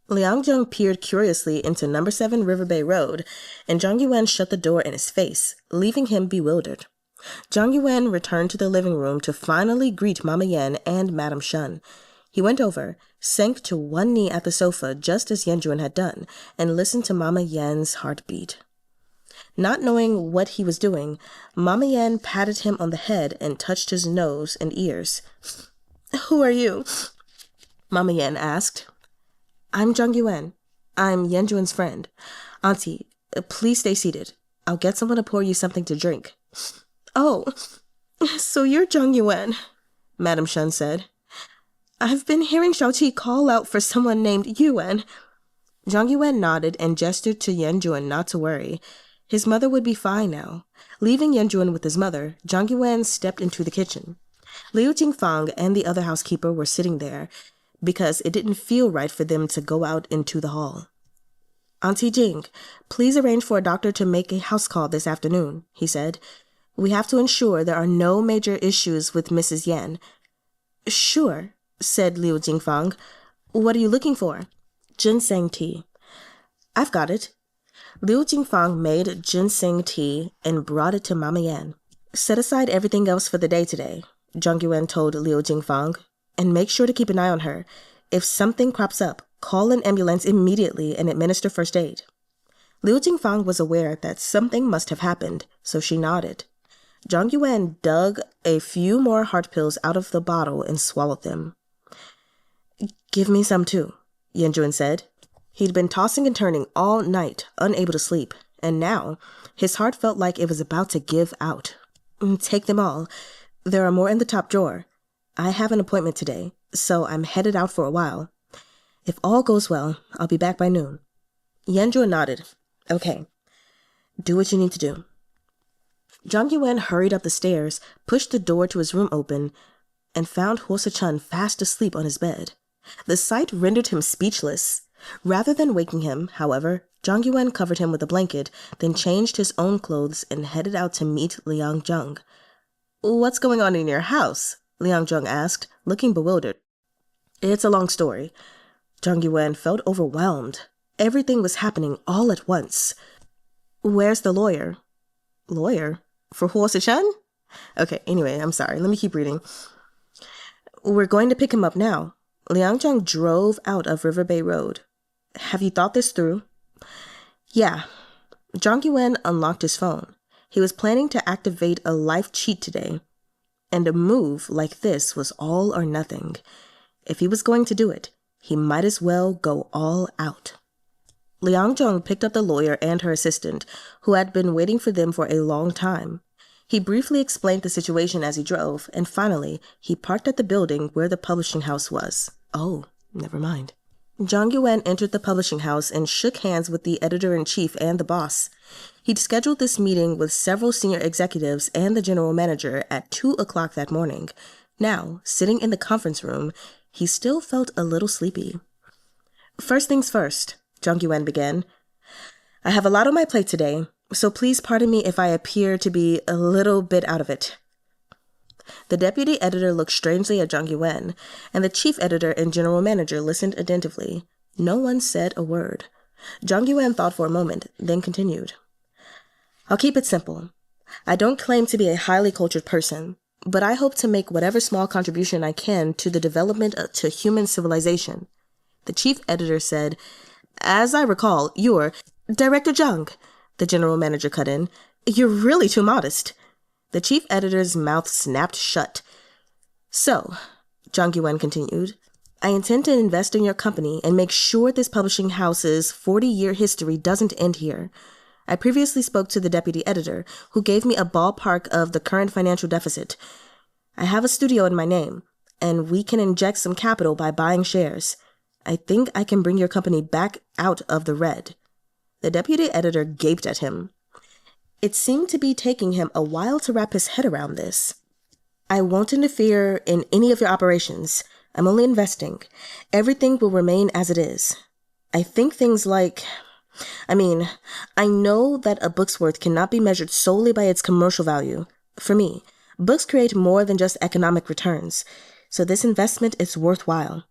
Jung peered curiously into number 7 Riverbay Road, and Zhang Yuwen shut the door in his face, leaving him bewildered. Zhang Yuwen returned to the living room to finally greet Mama Yen and Madame Shen. He went over, sank to one knee at the sofa just as Yuwen had done, and listened to Mama Yen's heartbeat. Not knowing what he was doing, Mama Yen patted him on the head and touched his nose and ears. "Who are you?" Mama Yen asked. "I'm Zhang Yuwen. I'm Yuwen's friend. Auntie, please stay seated. I'll get someone to pour you something to drink." "Oh, so you're Zhang Yuwen," Madame Shen said. "I've been hearing Xiaoqi call out for someone named Yue Wen." Zhang Yuwen nodded and gestured to Yuwen not to worry. His mother would be fine now. Leaving Yuwen with his mother, Zhang Yuwen stepped into the kitchen. Liu Jingfang and the other housekeeper were sitting there, because it didn't feel right for them to go out into the hall. "Auntie Jing, please arrange for a doctor to make a house call this afternoon," he said. "We have to ensure there are no major issues with Mrs. Yan." "Sure," said Liu Jingfang. "What are you looking for?" "Ginseng tea." "I've got it." Liu Jingfang made ginseng tea and brought it to Mama Yan. "Set aside everything else for the day today," Zhang Yuwen told Liu Jingfang, "and make sure to keep an eye on her. If something crops up, call an ambulance immediately and administer first aid." Liu Jingfang was aware that something must have happened, so she nodded. Zhang Yuwen dug a few more heart pills out of the bottle and swallowed them. "Give me some too," Yuwen said. He'd been tossing and turning all night, unable to sleep, and now his heart felt like it was about to give out. "Take them all. There are more in the top drawer. I have an appointment today, so I'm headed out for a while. If all goes well, I'll be back by noon." Yuwen nodded. "Okay. Do what you need to do." Zhang Yuwen hurried up the stairs, pushed the door to his room open, and found Suh-chun fast asleep on his bed. The sight rendered him speechless. Rather than waking him, however, Zhang Yuwen covered him with a blanket, then changed his own clothes and headed out to meet Jung. "What's going on in your house?" Jung asked, looking bewildered. "It's a long story." Zhang Yuwen felt overwhelmed. Everything was happening all at once. "Where's the lawyer?" "Lawyer? For Suh-chun?" Okay, anyway, I'm sorry. Let me keep reading. "We're going to pick him up now." Zhang drove out of Riverbay Road. "Have you thought this through?" "Yeah." Zhang Yuwen unlocked his phone. He was planning to activate a life cheat today. And a move like this was all or nothing. If he was going to do it, he might as well go all out. Zhang picked up the lawyer and her assistant, who had been waiting for them for a long time. He briefly explained the situation as he drove, and finally, he parked at the building where the publishing house was. Oh, never mind. Zhang Yuwen entered the publishing house and shook hands with the editor-in-chief and the boss. He'd scheduled this meeting with several senior executives and the general manager at 2 o'clock that morning. Now, sitting in the conference room, he still felt a little sleepy. "First things first," Zhang Yuwen began. "I have a lot on my plate today, so please pardon me if I appear to be a little bit out of it." The deputy editor looked strangely at Zhang Yuwen, and the chief editor and general manager listened attentively. No one said a word. Zhang Yuwen thought for a moment, then continued. "I'll keep it simple. I don't claim to be a highly cultured person, but I hope to make whatever small contribution I can to the development to human civilization." The chief editor said, "As I recall, you're Director Jung," the general manager cut in. "You're really too modest." The chief editor's mouth snapped shut. "So," Zhang Yuwen continued, "I intend to invest in your company and make sure this publishing house's 40-year history doesn't end here. I previously spoke to the deputy editor, who gave me a ballpark of the current financial deficit. I have a studio in my name, and we can inject some capital by buying shares. I think I can bring your company back out of the red." The deputy editor gaped at him. It seemed to be taking him a while to wrap his head around this. "I won't interfere in any of your operations. I'm only investing. Everything will remain as it is. I think things like... I know that a book's worth cannot be measured solely by its commercial value. For me, books create more than just economic returns, so this investment is worthwhile."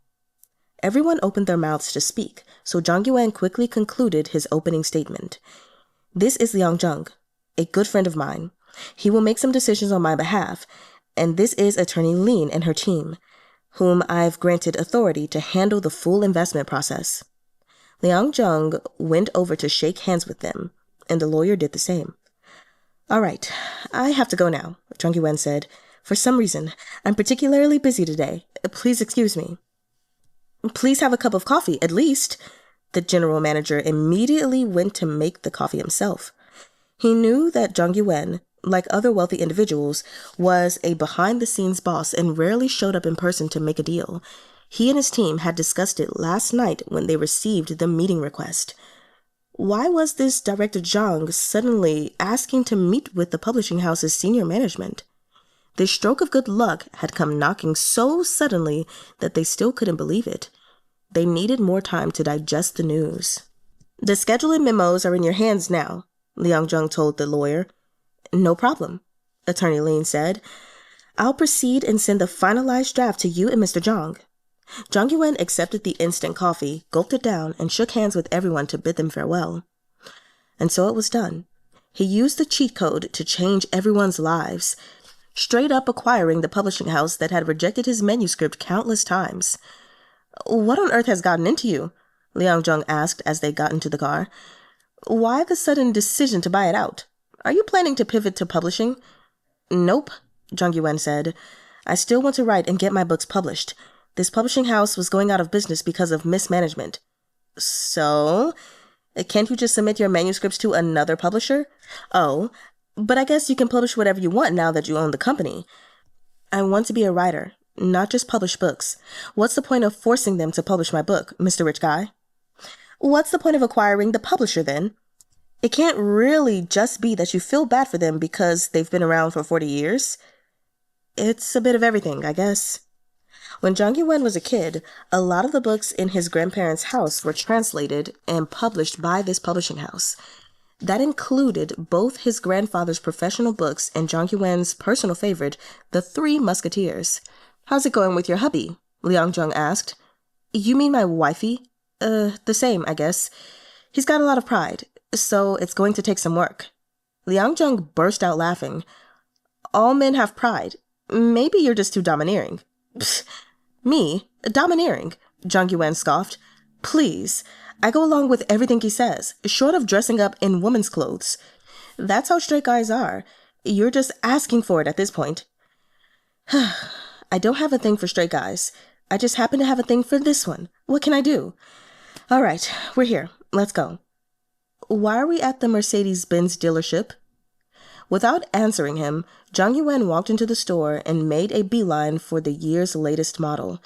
Everyone opened their mouths to speak, so Zhang Yuwen quickly concluded his opening statement. This is Jung, a good friend of mine. He will make some decisions on my behalf, and this is Attorney Lin and her team, whom I've granted authority to handle the full investment process. Jung went over to shake hands with them, and the lawyer did the same. All right, I have to go now, Zhang Yuwen said. For some reason, I'm particularly busy today. Please excuse me. Please have a cup of coffee, at least. The general manager immediately went to make the coffee himself. He knew that Zhang Yuwen, like other wealthy individuals, was a behind-the-scenes boss and rarely showed up in person to make a deal. He and his team had discussed it last night when they received the meeting request. Why was this Director Zhang suddenly asking to meet with the publishing house's senior management? This stroke of good luck had come knocking so suddenly that they still couldn't believe it. They needed more time to digest the news. The scheduling memos are in your hands now, Jung told the lawyer. No problem, Attorney Lin said. I'll proceed and send the finalized draft to you and Mr. Zhang. Zhang Yuwen accepted the instant coffee, gulped it down, and shook hands with everyone to bid them farewell. And so it was done. He used the cheat code to change everyone's lives, straight up acquiring the publishing house that had rejected his manuscript countless times. What on earth has gotten into you? Jung asked as they got into the car. Why the sudden decision to buy it out? Are you planning to pivot to publishing? Nope, Zhang Yuwen said. I still want to write and get my books published. This publishing house was going out of business because of mismanagement. So? Can't you just submit your manuscripts to another publisher? Oh, but I guess you can publish whatever you want now that you own the company. I want to be a writer, not just publish books. What's the point of forcing them to publish my book, Mr. Rich Guy? What's the point of acquiring the publisher then? It can't really just be that you feel bad for them because they've been around for 40 years. It's a bit of everything, I guess. When Zhang Yuwen was a kid, a lot of the books in his grandparents' house were translated and published by this publishing house. That included both his grandfather's professional books and Zhang Yuwen's personal favorite, The Three Musketeers. How's it going with your hubby? Jung asked. You mean my wifey? The same, I guess. He's got a lot of pride, so it's going to take some work. Jung burst out laughing. All men have pride. Maybe you're just too domineering. Psst. Me? Domineering? Zhang Yuwen scoffed. Please. I go along with everything he says, short of dressing up in woman's clothes. That's how straight guys are. You're just asking for it at this point. I don't have a thing for straight guys. I just happen to have a thing for this one. What can I do? All right, we're here. Let's go. Why are we at the Mercedes-Benz dealership? Without answering him, Zhang Yuwen walked into the store and made a beeline for the year's latest model.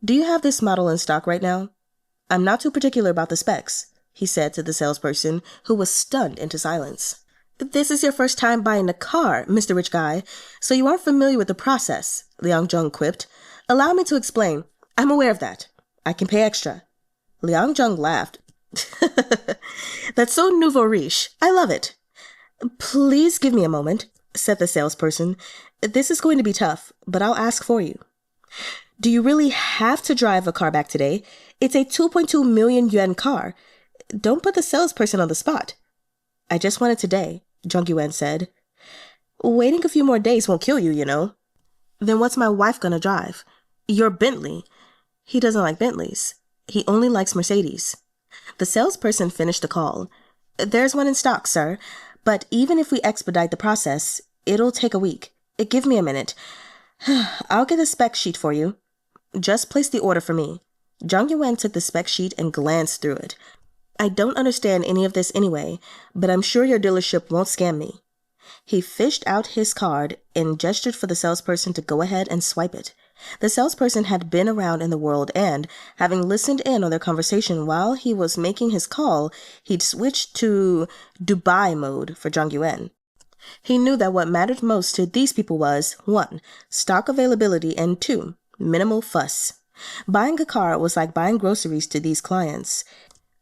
Do you have this model in stock right now? I'm not too particular about the specs, he said to the salesperson, who was stunned into silence. This is your first time buying a car, Mr. Rich Guy, so you aren't familiar with the process, Jung quipped. Allow me to explain. I'm aware of that. I can pay extra. Jung laughed. That's so nouveau riche. I love it. Please give me a moment, said the salesperson. This is going to be tough, but I'll ask for you. Do you really have to drive a car back today? It's a 2.2 million yuan car. Don't put the salesperson on the spot. I just want it today, Zhang Yuwen said. Waiting a few more days won't kill you, you know. Then what's my wife gonna drive? Your Bentley. He doesn't like Bentleys. He only likes Mercedes. The salesperson finished the call. There's one in stock, sir, but even if we expedite the process, it'll take a week. Give me a minute. I'll get a spec sheet for you. Just place the order for me. Zhang Yuwen took the spec sheet and glanced through it. I don't understand any of this anyway, but I'm sure your dealership won't scam me. He fished out his card and gestured for the salesperson to go ahead and swipe it. The salesperson had been around in the world and, having listened in on their conversation while he was making his call, he'd switched to Dubai mode for Zhang Yuwen. He knew that what mattered most to these people was, 1, stock availability, and 2, minimal fuss. Buying a car was like buying groceries to these clients.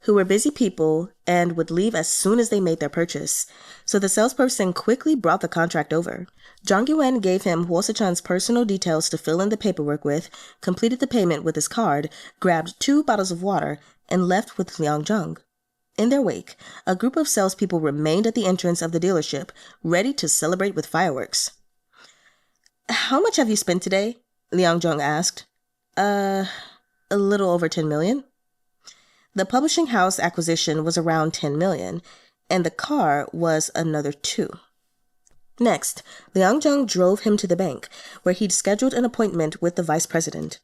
who were busy people and would leave as soon as they made their purchase. So the salesperson quickly brought the contract over. Zhang Yuwen gave him Suh-chun's personal details to fill in the paperwork with, completed the payment with his card, grabbed 2 bottles of water, and left with Jung. In their wake, a group of salespeople remained at the entrance of the dealership, ready to celebrate with fireworks. "How much have you spent today?" Jung asked. A little over 10 million. The publishing house acquisition was around 10 million, and the car was another 2. Next, Jung drove him to the bank, where he'd scheduled an appointment with the vice president.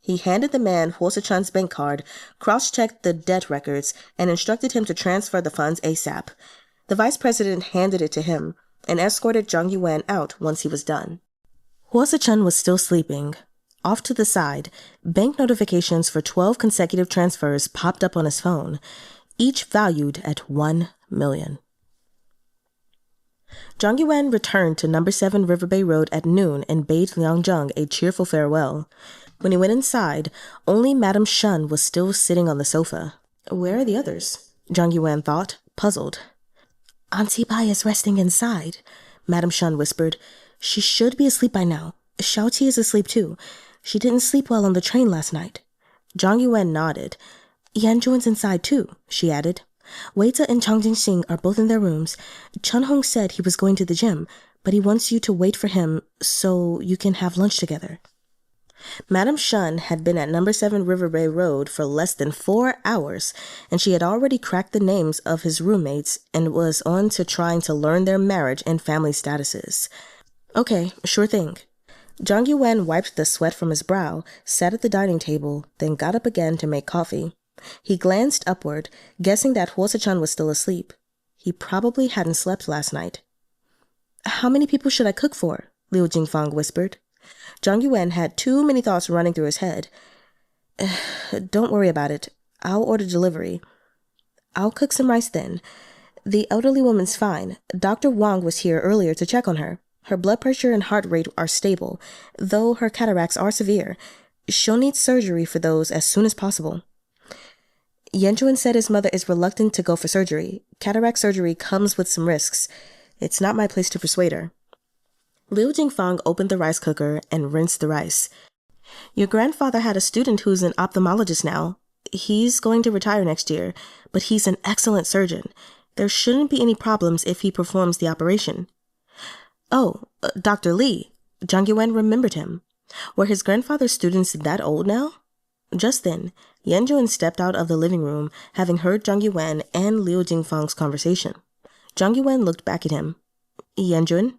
He handed the man Suh-chun's bank card, cross-checked the debt records, and instructed him to transfer the funds ASAP. The vice president handed it to him and escorted Zhang Yuwen out once he was done. Suh-chun was still sleeping. Off to the side, bank notifications for 12 consecutive transfers popped up on his phone, each valued at 1 million. Zhang Yuwen returned to number 7 Riverbay Road at noon and bade Jung a cheerful farewell. When he went inside, only Madame Chen was still sitting on the sofa. Where are the others? Zhang Yuwen thought, puzzled. Auntie Bai is resting inside, Madame Chen whispered. She should be asleep by now. Xiaoqi is asleep too. She didn't sleep well on the train last night. Zhang Yuwen nodded. Yanjuan's inside too, she added. Weize and Jinxing are both in their rooms. Chahng said he was going to the gym, but he wants you to wait for him so you can have lunch together. Madame Chen had been at number 7 Riverbay Road for less than 4 hours, and she had already cracked the names of his roommates and was on to trying to learn their marriage and family statuses. Okay, sure thing. Zhang Yuwen wiped the sweat from his brow, sat at the dining table, then got up again to make coffee. He glanced upward, guessing that Suh-chun was still asleep. He probably hadn't slept last night. How many people should I cook for? Liu Jingfang whispered. Zhang Yuwen had too many thoughts running through his head. Don't worry about it. I'll order delivery. I'll cook some rice then. The elderly woman's fine. Dr. Wang was here earlier to check on her. Her blood pressure and heart rate are stable, though her cataracts are severe. She'll need surgery for those as soon as possible. Yanjuan said his mother is reluctant to go for surgery. Cataract surgery comes with some risks. It's not my place to persuade her. Liu Jingfang opened the rice cooker and rinsed the rice. Your grandfather had a student who's an ophthalmologist now. He's going to retire next year, but he's an excellent surgeon. There shouldn't be any problems if he performs the operation. Oh, Dr. Li. Zhang Yuwen remembered him. Were his grandfather's students that old now? Just then, Yanjuan stepped out of the living room, having heard Zhang Yuwen and Liu Jingfang's conversation. Zhang Yuwen looked back at him. Yanjuan?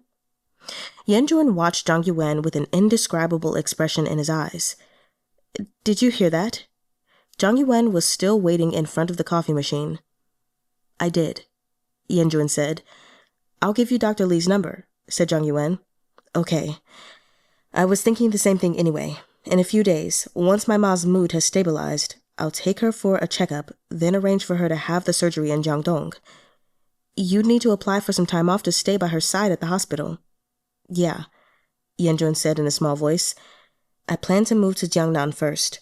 Yanjuan watched Zhang Yuwen with an indescribable expression in his eyes. Did you hear that? Zhang Yuwen was still waiting in front of the coffee machine. I did, Yanjuan said. I'll give you Dr. Li's number, said Zhang Yuwen. Okay. I was thinking the same thing anyway. In a few days, once my ma's mood has stabilized, I'll take her for a checkup, then arrange for her to have the surgery in Jiangdong. You'd need to apply for some time off to stay by her side at the hospital. Yeah, Yanjuan said in a small voice. I plan to move to Jiangnan first.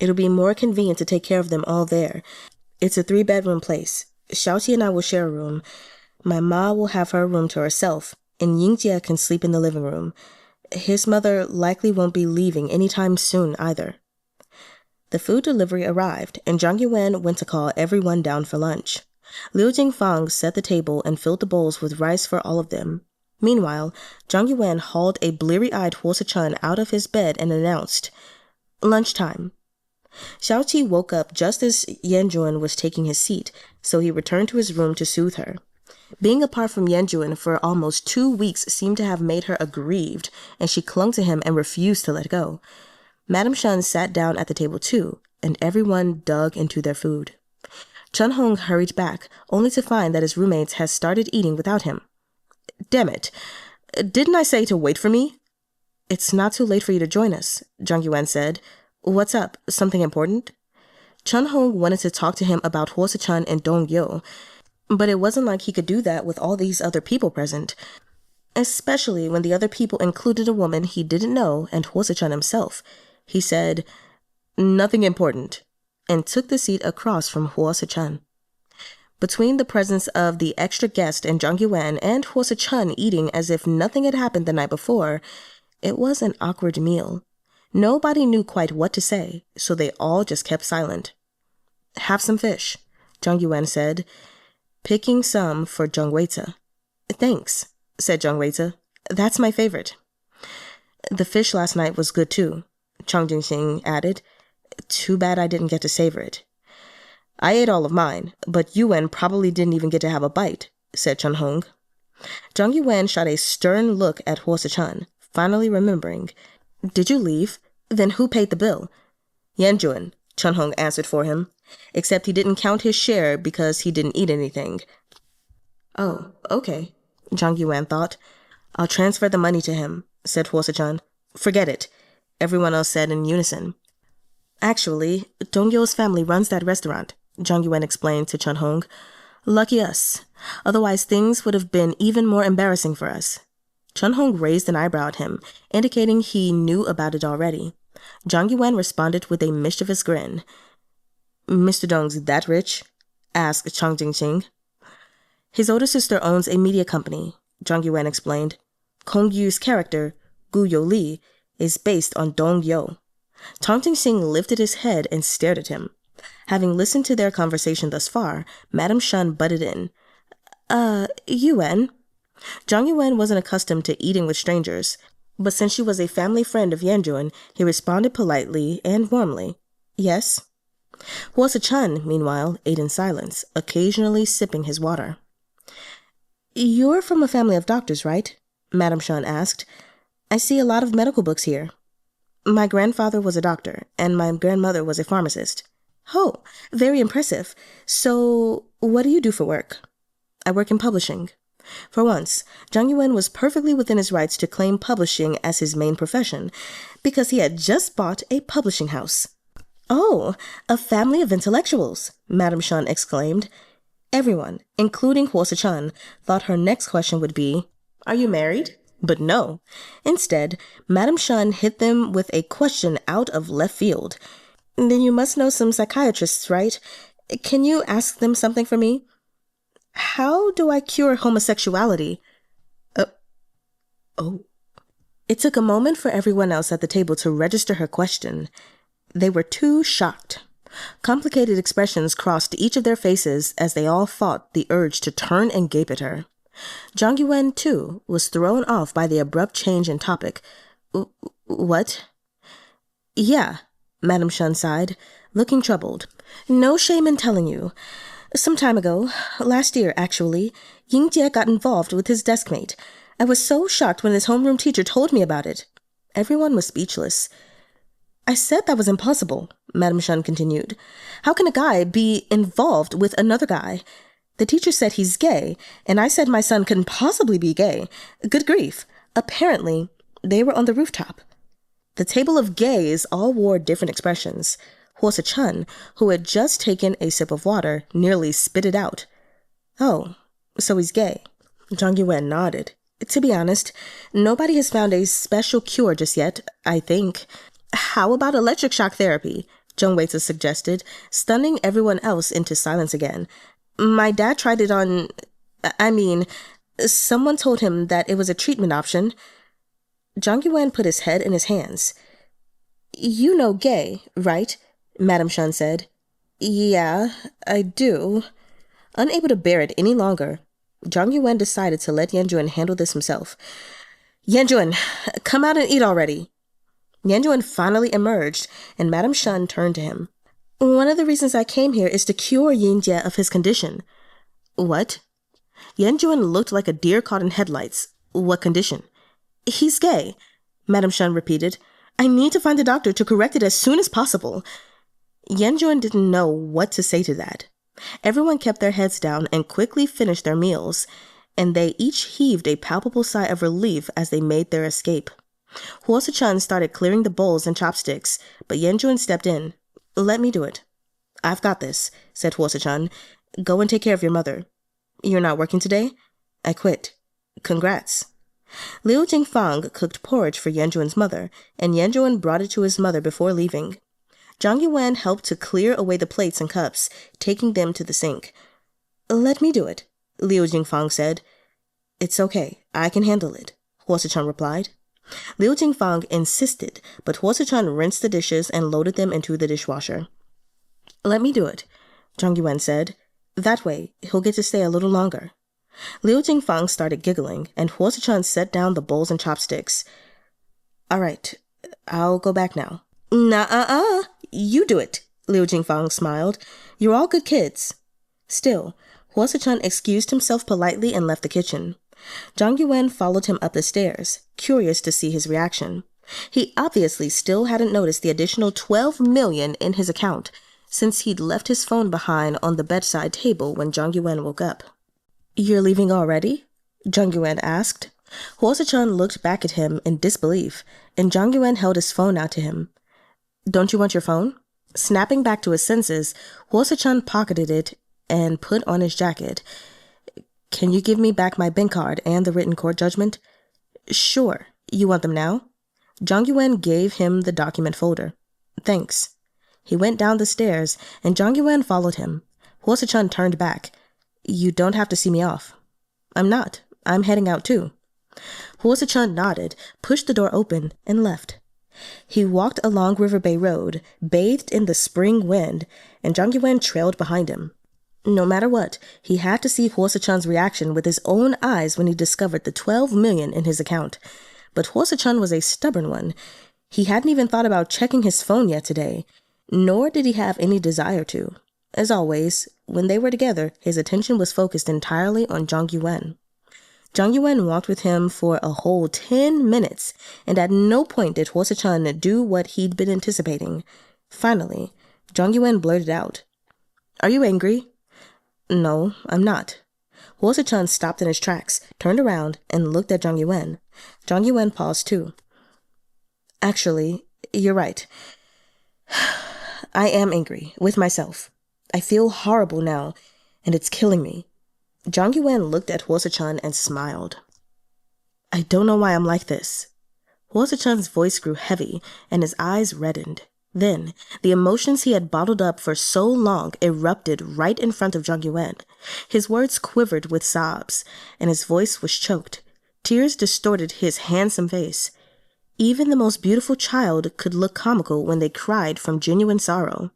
It'll be more convenient to take care of them all there. It's a 3-bedroom place. Xiaoqi and I will share a room. My ma will have her room to herself, and Yingjie can sleep in the living room. His mother likely won't be leaving anytime soon either. The food delivery arrived, and Zhang Yuwen went to call everyone down for lunch. Liu Jingfang set the table and filled the bowls with rice for all of them. Meanwhile, Zhang Yuwen hauled a bleary-eyed Suh-chun out of his bed and announced, Lunchtime. Xiaoqi woke up just as Yanjuan was taking his seat, so he returned to his room to soothe her. Being apart from Yanjuan for almost 2 weeks seemed to have made her aggrieved, and she clung to him and refused to let go. Madame Chen sat down at the table too, and everyone dug into their food. Chahng hurried back, only to find that his roommates had started eating without him. Damn it. Didn't I say to wait for me? It's not too late for you to join us, Zhang Yuwen said. What's up? Something important? Chahng wanted to talk to him about Suh-chun and Dong-yo, but it wasn't like he could do that with all these other people present, especially when the other people included a woman he didn't know and Suh-chun himself. He said, Nothing important. and took the seat across from Suh-chun. Between the presence of the extra guest and Zhang Yuwen and Suh-chun eating as if nothing had happened the night before, it was an awkward meal. Nobody knew quite what to say, so they all just kept silent. "Have some fish," Zhang Yuwen said, picking some for Zhang Weize. "Thanks," said Zhang Weize. "That's my favorite." "The fish last night was good too," Jinxing added. "Too bad I didn't get to savor it." "I ate all of mine, but Yuwen probably didn't even get to have a bite," said Chahng. Zhang Yuwen shot a stern look at Suh-chun, finally remembering. "Did you leave? Then who paid the bill?" "Yanjuan," Chahng answered for him, except he didn't count his share because he didn't eat anything. "Oh, okay," Zhang Yuwen thought. "I'll transfer the money to him," said Suh-chun. "Forget it," everyone else said in unison. "Actually, Dongyo's family runs that restaurant," Zhang Yuwen explained to Chahng. "Lucky us. Otherwise, things would have been even more embarrassing for us." Chahng raised an eyebrow at him, indicating he knew about it already. Zhang Yuwen responded with a mischievous grin. "Mr. Dong's that rich?" asked Jinxing. "His older sister owns a media company," Zhang Yuwen explained. "Kong Yu's character, Gu Youli, is based on Dong Yo." Jinxing lifted his head and stared at him. Having listened to their conversation thus far, Madame Shen butted in. Yuwen?" Zhang Yuwen wasn't accustomed to eating with strangers, but since she was a family friend of Yanjuan, he responded politely and warmly. "Yes?" Suh-chun, meanwhile, ate in silence, occasionally sipping his water. "You're from a family of doctors, right?" Madame Shen asked. "I see a lot of medical books here." "My grandfather was a doctor, and my grandmother was a pharmacist." "Oh, very impressive. So, what do you do for work?" "I work in publishing." For once, Zhang Yuwen was perfectly within his rights to claim publishing as his main profession, because he had just bought a publishing house. "Oh, a family of intellectuals," Madame Shen exclaimed. Everyone, including Suh-chun, thought her next question would be, "Are you married?" But no. Instead, Madame Shen hit them with a question out of left field. "Then you must know some psychiatrists, right? Can you ask them something for me?" "How do I cure homosexuality?" Oh. It took a moment for everyone else at the table to register her question. They were too shocked. Complicated expressions crossed each of their faces as they all fought the urge to turn and gape at her. Zhang Yuwen, too, was thrown off by the abrupt change in topic. "What?" "Yeah," Madame Shen sighed, looking troubled. "No shame in telling you. Some time ago, last year actually, Yingjie got involved with his deskmate. I was so shocked when his homeroom teacher told me about it." Everyone was speechless. "I said that was impossible," Madame Shen continued. "How can a guy be involved with another guy? The teacher said he's gay, and I said my son couldn't possibly be gay. Good grief. Apparently, they were on the rooftop." The table of gays all wore different expressions. Suh-chun, who had just taken a sip of water, nearly spit it out. "Oh, so he's gay." Zhang Yuwen nodded. "To be honest, nobody has found a special cure just yet, I think." "How about electric shock therapy?" Weize suggested, stunning everyone else into silence again. "My dad tried it on... someone told him that it was a treatment option." Zhang Yuwen put his head in his hands. "You know gay, right?" Madame Shen said. "Yeah, I do." Unable to bear it any longer, Zhang Yuwen decided to let Yanjuan handle this himself. "Yanjuan, come out and eat already." Yanjuan finally emerged, and Madame Shen turned to him. "One of the reasons I came here is to cure Yingjie of his condition." "What?" Yanjuan looked like a deer caught in headlights. "What condition?" "He's gay," Madame Shen repeated. "I need to find a doctor to correct it as soon as possible." Yanjuan didn't know what to say to that. Everyone kept their heads down and quickly finished their meals, and they each heaved a palpable sigh of relief as they made their escape. Suh-chun started clearing the bowls and chopsticks, but Yanjuan stepped in. "Let me do it." "I've got this," said Suh-chun. "Go and take care of your mother." "You're not working today?" "I quit." "Congrats." Liu Jingfang cooked porridge for Yanjuan's mother, and Yanjuan brought it to his mother before leaving. Zhang Yuwen helped to clear away the plates and cups, taking them to the sink. "Let me do it," Liu Jingfang said. "It's okay. I can handle it," Suh-chun replied. Liu Jingfang insisted, but Suh-chun rinsed the dishes and loaded them into the dishwasher. "Let me do it," Zhang Yuwen said. "That way, he'll get to stay a little longer." Liu Jingfang started giggling, and Suh-chun set down the bowls and chopsticks. "All right, I'll go back now." "Nuh-uh-uh, you do it," Liu Jingfang smiled. "You're all good kids." Still, Suh-chun excused himself politely and left the kitchen. Zhang Yuwen followed him up the stairs, curious to see his reaction. He obviously still hadn't noticed the additional 12 million in his account, since he'd left his phone behind on the bedside table when Zhang Yuwen woke up. "You're leaving already?" Zhang Yuwen asked. Suh-chun looked back at him in disbelief, and Zhang Yuwen held his phone out to him. "Don't you want your phone?" Snapping back to his senses, Suh-chun pocketed it and put on his jacket. "Can you give me back my bank card and the written court judgment?" "Sure. You want them now?" Zhang Yuwen gave him the document folder. "Thanks." He went down the stairs, and Zhang Yuwen followed him. Suh-chun turned back. "You don't have to see me off." "I'm not. I'm heading out too." Suh-chun nodded, pushed the door open, and left. He walked along Riverbay Road, bathed in the spring wind, and Zhang Yuwen trailed behind him. No matter what, he had to see Suh-chun's reaction with his own eyes when he discovered the 12 million in his account. But Suh-chun was a stubborn one. He hadn't even thought about checking his phone yet today, nor did he have any desire to. As always, when they were together, his attention was focused entirely on Zhang Yuwen. Zhang Yuwen walked with him for a whole 10 minutes, and at no point did Suh-chun do what he'd been anticipating. Finally, Zhang Yuwen blurted out, "Are you angry?" "No, I'm not." Suh-chun stopped in his tracks, turned around, and looked at Zhang Yuwen. Zhang Yuwen paused too. "Actually, you're right. I am angry with myself. I feel horrible now, and it's killing me." Zhang Yuwen looked at Suh-chun and smiled. "I don't know why I'm like this." Suh-chun's voice grew heavy, and his eyes reddened. Then, the emotions he had bottled up for so long erupted right in front of Zhang Yuwen. His words quivered with sobs, and his voice was choked. Tears distorted his handsome face. Even the most beautiful child could look comical when they cried from genuine sorrow.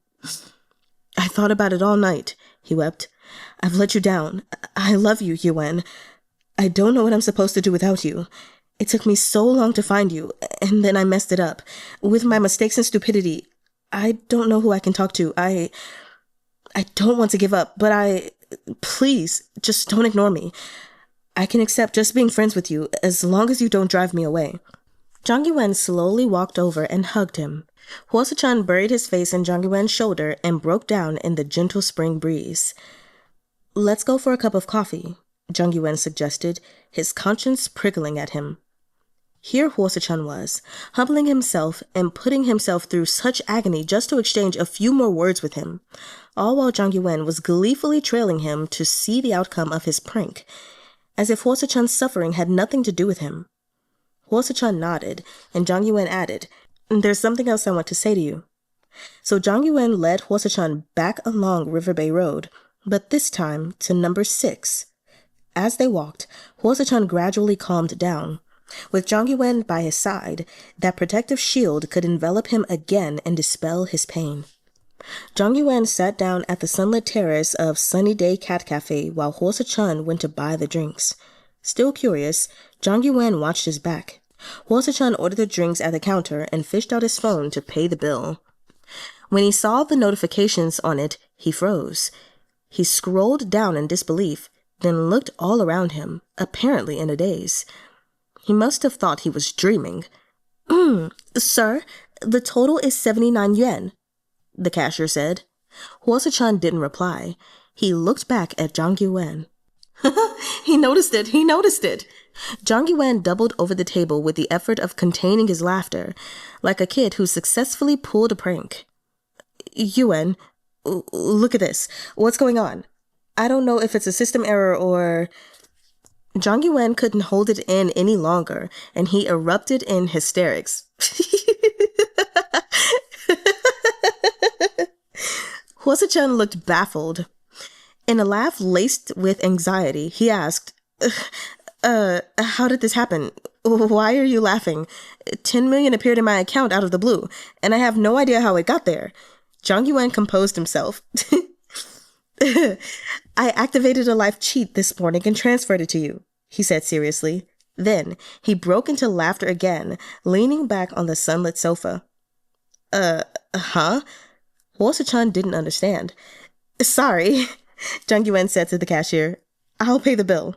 "I thought about it all night," he wept. "I've let you down. I love you, Yuwen. I don't know what I'm supposed to do without you. It took me so long to find you, and then I messed it up. With my mistakes and stupidity, I don't know who I can talk to. I don't want to give up, but please, just don't ignore me. I can accept just being friends with you, as long as you don't drive me away." Zhang Yuwen slowly walked over and hugged him. Suh-chun buried his face in Zhang Yuwen's shoulder and broke down in the gentle spring breeze. "Let's go for a cup of coffee," Zhang Yuwen suggested, his conscience prickling at him. Here Suh-chun was, humbling himself and putting himself through such agony just to exchange a few more words with him, all while Zhang Yuwen was gleefully trailing him to see the outcome of his prank, as if Suh-chun's suffering had nothing to do with him. Suh-chun nodded, and Zhang Yuwen added, "There's something else I want to say to you." So Zhang Yuwen led Suh-chun back along Riverbay Road, but this time to number 6. As they walked, Suh-chun gradually calmed down. With Zhang Yuwen by his side, that protective shield could envelop him again and dispel his pain. Zhang Yuwen sat down at the sunlit terrace of Sunny Day Cat Cafe while Suh-chun went to buy the drinks. Still curious, Zhang Yuwen watched his back. Suh-chun ordered the drinks at the counter and fished out his phone to pay the bill. When he saw the notifications on it, he froze. He scrolled down in disbelief, then looked all around him, apparently in a daze. He must have thought he was dreaming. "Sir, the total is 79 yuan, the cashier said. Suh-chun didn't reply. He looked back at Zhang Yuwen. He noticed it! Zhang Yuwen doubled over the table with the effort of containing his laughter, like a kid who successfully pulled a prank. "Yuwen, look at this. What's going on? I don't know if it's a system error or..." Zhang Yuwen couldn't hold it in any longer, and he erupted in hysterics. Chen looked baffled. In a laugh laced with anxiety, he asked, how did this happen? Why are you laughing? 10 million appeared in my account out of the blue, and I have no idea how it got there. Zhang Yuwen composed himself. I activated a life cheat this morning and transferred it to you, he said seriously. Then he broke into laughter again, leaning back on the sunlit sofa. Huh? Chen didn't understand. Sorry, Zhang Yuwen said to the cashier. I'll pay the bill.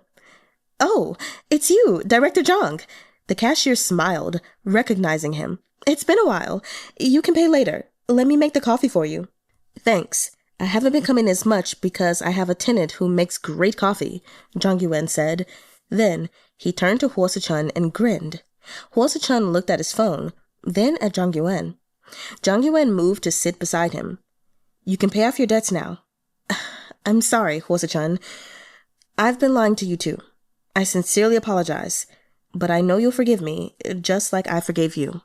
Oh, it's you, Director Jung. The cashier smiled, recognizing him. It's been a while. You can pay later. Let me make the coffee for you. Thanks. I haven't been coming as much because I have a tenant who makes great coffee, Zhang Yuwen said. Then he turned to Chen and grinned. Chen looked at his phone, then at Zhang Yuwen. Zhang Yuwen moved to sit beside him. You can pay off your debts now. I'm sorry, Chen. I've been lying to you too. I sincerely apologize, but I know you'll forgive me, just like I forgave you.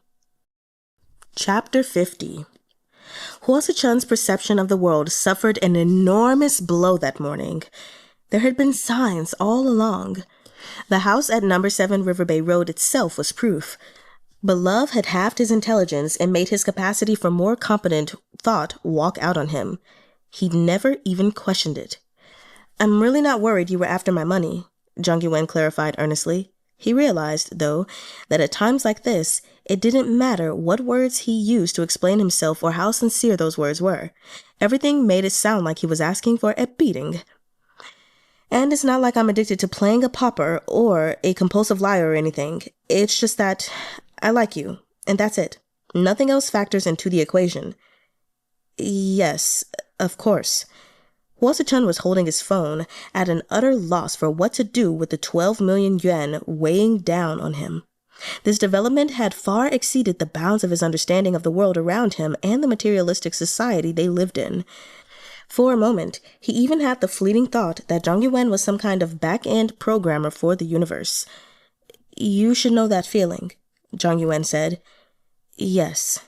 Chapter 50. Chen's perception of the world suffered an enormous blow that morning. There had been signs all along. The house at number 7 Riverbay Road itself was proof. But love had halved his intelligence and made his capacity for more competent thought walk out on him. He'd never even questioned it. I'm really not worried you were after my money, Zhang Yuwen clarified earnestly. He realized, though, that at times like this, it didn't matter what words he used to explain himself or how sincere those words were. Everything made it sound like he was asking for a beating. And it's not like I'm addicted to playing a pauper or a compulsive liar or anything. It's just that I like you, and that's it. Nothing else factors into the equation. Yes, of course. Chen was holding his phone, at an utter loss for what to do with the 12 million yuan weighing down on him. This development had far exceeded the bounds of his understanding of the world around him and the materialistic society they lived in. For a moment, he even had the fleeting thought that Zhang Yuwen was some kind of back-end programmer for the universe. You should know that feeling, Zhang Yuwen said. Yes.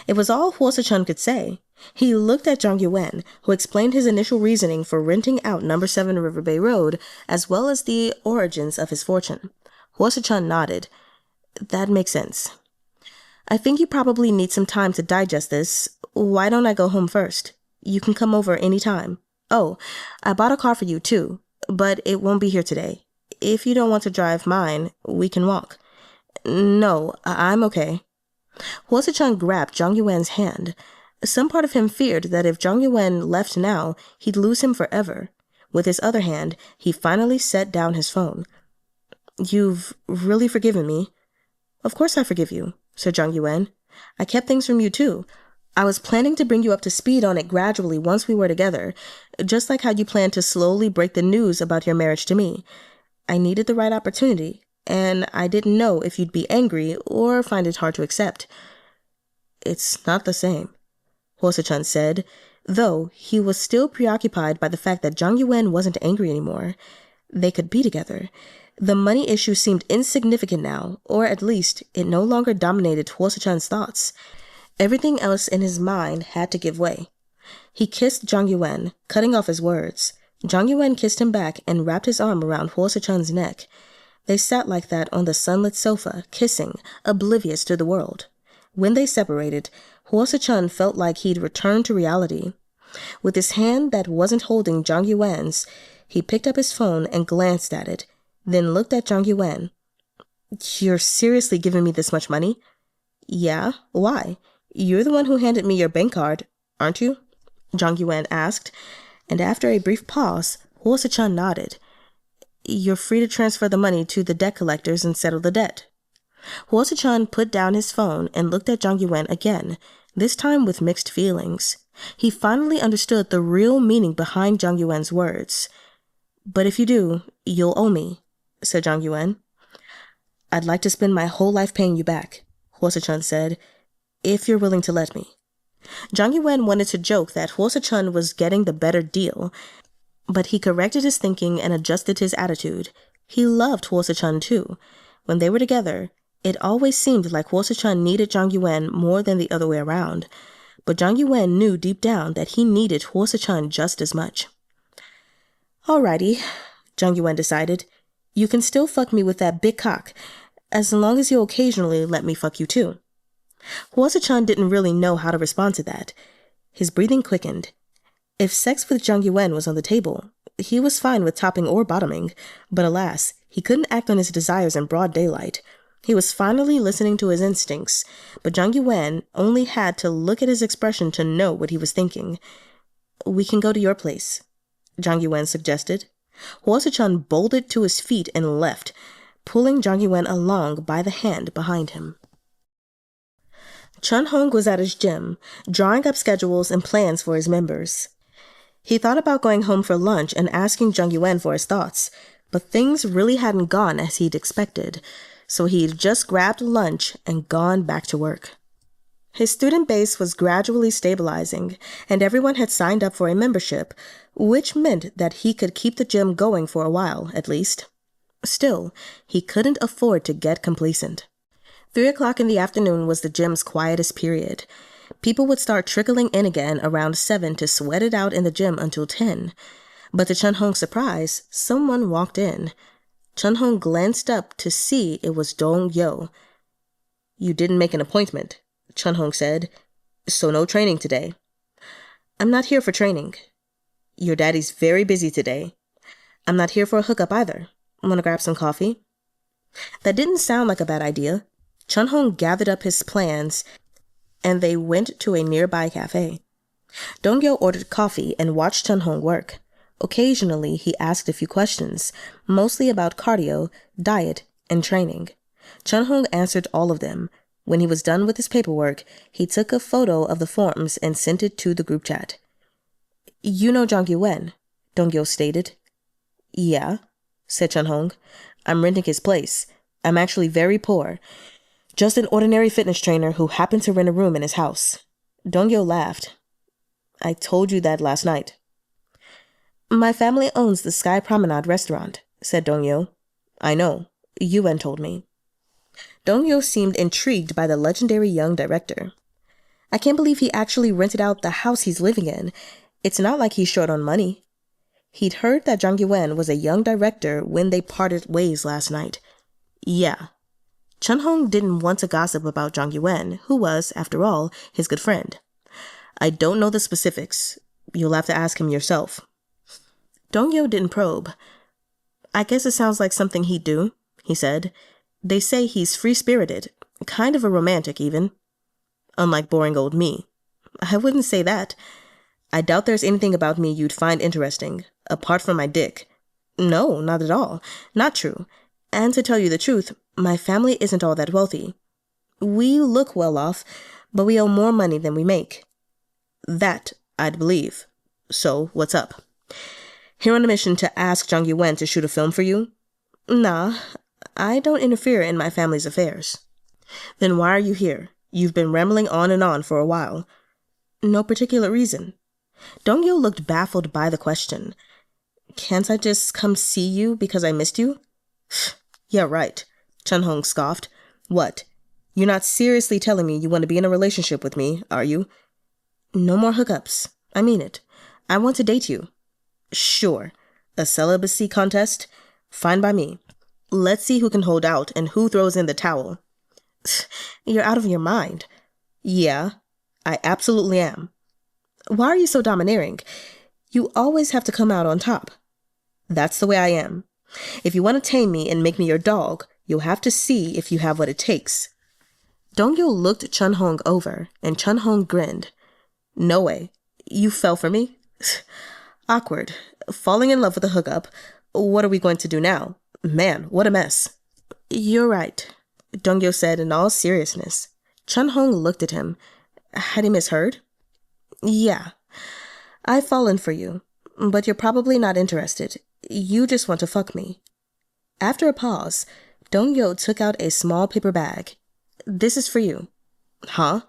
It was all Chen could say. He looked at Zhang Yuwen, who explained his initial reasoning for renting out number 7 Riverbay Road, as well as the origins of his fortune. Chen nodded. That makes sense. I think you probably need some time to digest this. Why don't I go home first? You can come over any time. Oh, I bought a car for you too, but it won't be here today. If you don't want to drive mine, we can walk. No, I'm okay. Chen grabbed Zhang Yuwen's hand. Some part of him feared that if Zhang Yuwen left now, he'd lose him forever. With his other hand, he finally set down his phone. You've really forgiven me? Of course I forgive you, said Zhang Yuwen. I kept things from you too. I was planning to bring you up to speed on it gradually once we were together, just like how you planned to slowly break the news about your marriage to me. I needed the right opportunity, and I didn't know if you'd be angry or find it hard to accept. It's not the same, Chen said, though he was still preoccupied by the fact that Zhang Yuwen wasn't angry anymore. They could be together. The money issue seemed insignificant now, or at least it no longer dominated Chen's thoughts. Everything else in his mind had to give way. He kissed Zhang Yuwen, cutting off his words. Zhang Yuwen kissed him back and wrapped his arm around Chen's neck. They sat like that on the sunlit sofa, kissing, oblivious to the world. When they separated, Chen felt like he'd returned to reality. With his hand that wasn't holding Zhang Yuwen's, he picked up his phone and glanced at it, then looked at Zhang Yuwen. You're seriously giving me this much money? Yeah, why? You're the one who handed me your bank card, aren't you? Zhang Yuwen asked, and after a brief pause, Chen nodded. You're free to transfer the money to the debt collectors and settle the debt. Chen put down his phone and looked at Zhang Yuwen again, this time with mixed feelings. He finally understood the real meaning behind Zhang Yuwen's words. But if you do, you'll owe me, said Zhang Yuwen. I'd like to spend my whole life paying you back, Chen said, if you're willing to let me. Zhang Yuwen wanted to joke that Chen was getting the better deal, but he corrected his thinking and adjusted his attitude. He loved Chen too. When they were together, it always seemed like Chen needed Zhang Yuwen more than the other way around. but Zhang Yuwen knew deep down that he needed Suh-chun just as much. Alrighty, Zhang Yuwen decided. You can still fuck me with that big cock, as long as you occasionally let me fuck you too. Suh-chun didn't really know how to respond to that. His breathing quickened. If sex with Zhang Yuwen was on the table, he was fine with topping or bottoming, but alas, he couldn't act on his desires in broad daylight. He was finally listening to his instincts, but Zhang Yuwen only had to look at his expression to know what he was thinking. We can go to your place, Zhang Yuwen suggested. Suh-chun bolted to his feet and left, pulling Zhang Yuwen along by the hand behind him. Chahng was at his gym, drawing up schedules and plans for his members. He thought about going home for lunch and asking Zhang Yuwen for his thoughts, but things really hadn't gone as he'd expected, so he'd just grabbed lunch and gone back to work. His student base was gradually stabilizing, and everyone had signed up for a membership, which meant that he could keep the gym going for a while, at least. Still, he couldn't afford to get complacent. 3 o'clock in the afternoon was the gym's quietest period. People would start trickling in again around 7 to sweat it out in the gym until 10. But to Chahng's surprise, someone walked in. Chahng glanced up to see it was Dong-yo. You didn't make an appointment, Chahng said, so no training today. I'm not here for training. Your daddy's very busy today. I'm not here for a hookup either. Want to grab some coffee? That didn't sound like a bad idea. Chahng gathered up his plans, and they went to a nearby cafe. Dong-yo ordered coffee and watched Chahng work. Occasionally, he asked a few questions, mostly about cardio, diet, and training. Chahng answered all of them. When he was done with his paperwork, he took a photo of the forms and sent it to the group chat. You know Zhang Yuwen, Dong-yo stated. Yeah, said Chahng. I'm renting his place. I'm actually very poor. Just an ordinary fitness trainer who happened to rent a room in his house. Dong-yo laughed. I told you that last night. My family owns the Sky Promenade restaurant, said Dong-yo. I know. Yuwen told me. Dong-yo seemed intrigued by the legendary young director. I can't believe he actually rented out the house he's living in. It's not like he's short on money. He'd heard that Zhang Yuwen was a young director when they parted ways last night. Yeah. Chahng didn't want to gossip about Zhang Yuwen, who was, after all, his good friend. I don't know the specifics. You'll have to ask him yourself. Dong-yo didn't probe. I guess it sounds like something he'd do, he said. They say he's free-spirited, kind of a romantic even. Unlike boring old me. I wouldn't say that. I doubt there's anything about me you'd find interesting, apart from my dick. No, not at all. Not true. And to tell you the truth, my family isn't all that wealthy. We look well off, but we owe more money than we make. That I'd believe. So, what's up? Here on a mission to ask Zhang Yuwen to shoot a film for you? Nah, I don't interfere in my family's affairs. Then why are you here? You've been rambling on and on for a while. No particular reason. Dong-yo looked baffled by the question. Can't I just come see you because I missed you? Yeah, right, Chahng scoffed. What? You're not seriously telling me you want to be in a relationship with me, are you? No more hookups. I mean it. I want to date you. Sure. A celibacy contest? Fine by me. Let's see who can hold out and who throws in the towel. You're out of your mind. Yeah, I absolutely am. Why are you so domineering? You always have to come out on top. That's the way I am. If you want to tame me and make me your dog, you'll have to see if you have what it takes. Dong-yo looked Chahng over, and Chahng grinned. No way. You fell for me? Awkward. Falling in love with a hookup. What are we going to do now? Man, what a mess. You're right, Dong-yo said in all seriousness. Chahng looked at him. Had he misheard? Yeah. I've fallen for you, but you're probably not interested. You just want to fuck me. After a pause, Dong-yo took out a small paper bag. This is for you. Huh?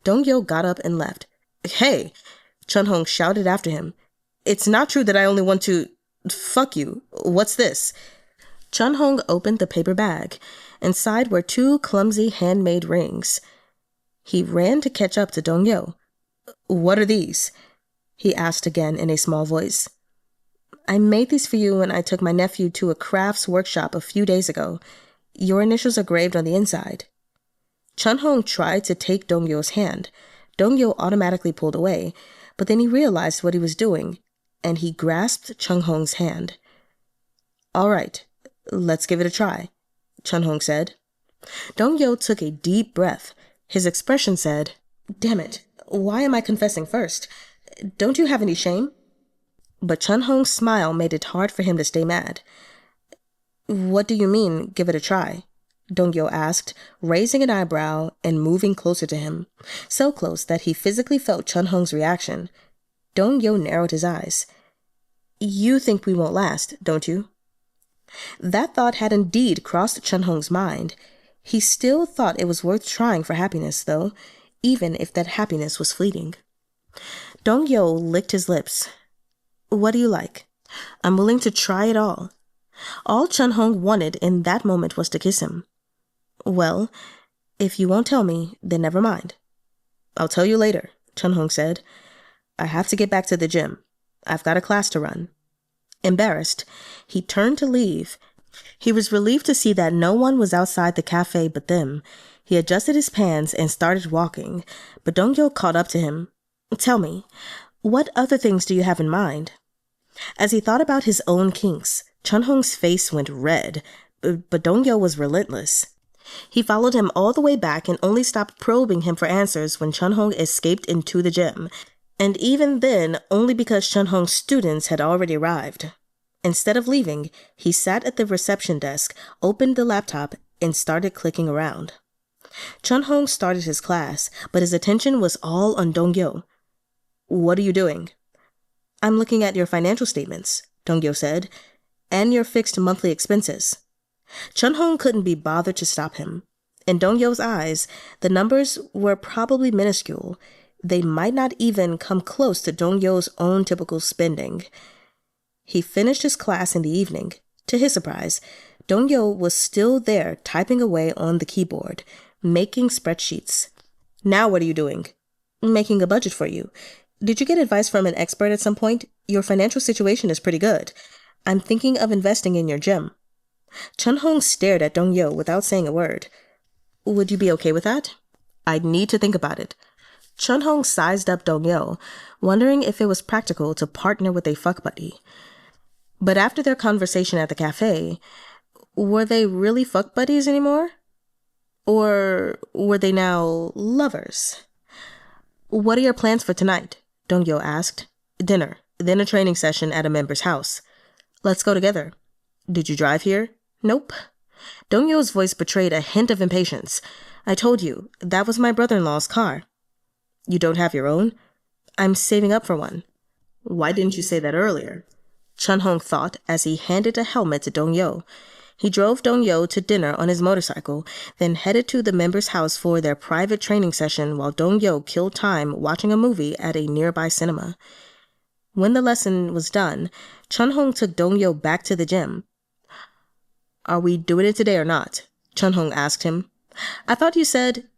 Dong-yo got up and left. Hey! Chahng shouted after him. It's not true that I only want to... Fuck you. What's this? Chahng opened the paper bag. Inside were 2 clumsy handmade rings. He ran to catch up to Dong-yo, What are these? He asked again in a small voice. I made these for you when I took my nephew to a crafts workshop a few days ago. Your initials are graved on the inside. Chahng tried to take Dongyo's hand. Dongyo automatically pulled away, but then he realized what he was doing, and he grasped Chahng's hand. All right, let's give it a try, Chahng said. Dongyo took a deep breath. His expression said, Damn it, why am I confessing first? Don't you have any shame? But Chahng's smile made it hard for him to stay mad. What do you mean, give it a try? Dongyo asked, raising an eyebrow and moving closer to him, so close that he physically felt Chahng's reaction. Dongyo narrowed his eyes. You think we won't last, don't you? That thought had indeed crossed Chahng's mind. He still thought it was worth trying for happiness, though, even if that happiness was fleeting. Dongyo licked his lips. What do you like? I'm willing to try it all. All Chahng wanted in that moment was to kiss him. Well, if you won't tell me, then never mind. I'll tell you later, Chahng said. I have to get back to the gym. I've got a class to run. Embarrassed, he turned to leave. He was relieved to see that no one was outside the cafe but them. He adjusted his pants and started walking, but Dongyo caught up to him. Tell me, what other things do you have in mind? As he thought about his own kinks, Chahng's face went red, but Dongyo was relentless. He followed him all the way back and only stopped probing him for answers when Chahng escaped into the gym, and even then only because Chahng's students had already arrived. Instead of leaving, he sat at the reception desk, opened the laptop, and started clicking around. Chahng started his class, but his attention was all on Dongyo. What are you doing? I'm looking at your financial statements, Dongyo said, and your fixed monthly expenses. Chahng couldn't be bothered to stop him. In Dongyo's eyes, the numbers were probably minuscule. They might not even come close to Dongyo's own typical spending. He finished his class in the evening. To his surprise, Dongyo was still there typing away on the keyboard, making spreadsheets. Now what are you doing? Making a budget for you. Did you get advice from an expert at some point? Your financial situation is pretty good. I'm thinking of investing in your gym. Chahng stared at Dongyo without saying a word. Would you be okay with that? I'd need to think about it. Chahng sized up Dongyo, wondering if it was practical to partner with a fuck buddy. But after their conversation at the cafe, were they really fuck buddies anymore? Or were they now lovers? What are your plans for tonight? Dongyo asked. Dinner, then a training session at a member's house. Let's go together. Did you drive here? Nope. Dongyo's voice betrayed a hint of impatience. I told you, that was my brother-in-law's car. You don't have your own? I'm saving up for one. Why didn't you say that earlier? Chahng thought as he handed a helmet to Dongyo. He drove Dongyo to dinner on his motorcycle, then headed to the member's house for their private training session while Dongyo killed time watching a movie at a nearby cinema. When the lesson was done, Chahng took Dongyo back to the gym. Are we doing it today or not? Chahng asked him. I thought you said...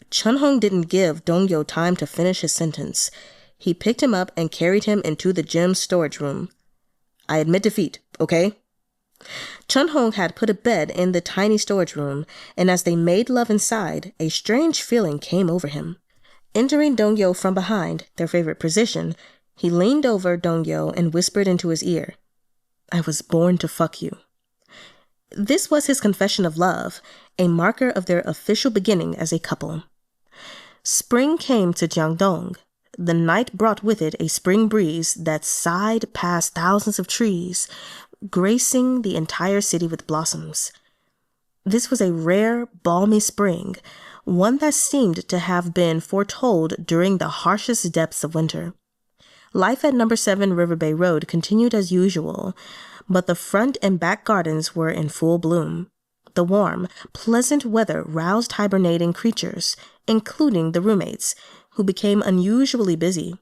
Chahng didn't give Dongyo time to finish his sentence. He picked him up and carried him into the gym's storage room. I admit defeat, okay? Chahng had put a bed in the tiny storage room, and as they made love inside, a strange feeling came over him. Entering Dongyo from behind, their favorite position, he leaned over Dongyo and whispered into his ear, I was born to fuck you. This was his confession of love, a marker of their official beginning as a couple. Spring came to Jiangdong. The night brought with it a spring breeze that sighed past thousands of trees, gracing the entire city with blossoms. This was a rare, balmy spring, one that seemed to have been foretold during the harshest depths of winter. Life at No. 7 Riverbay Road continued as usual, but the front and back gardens were in full bloom. The warm, pleasant weather roused hibernating creatures, including the roommates, who became unusually busy.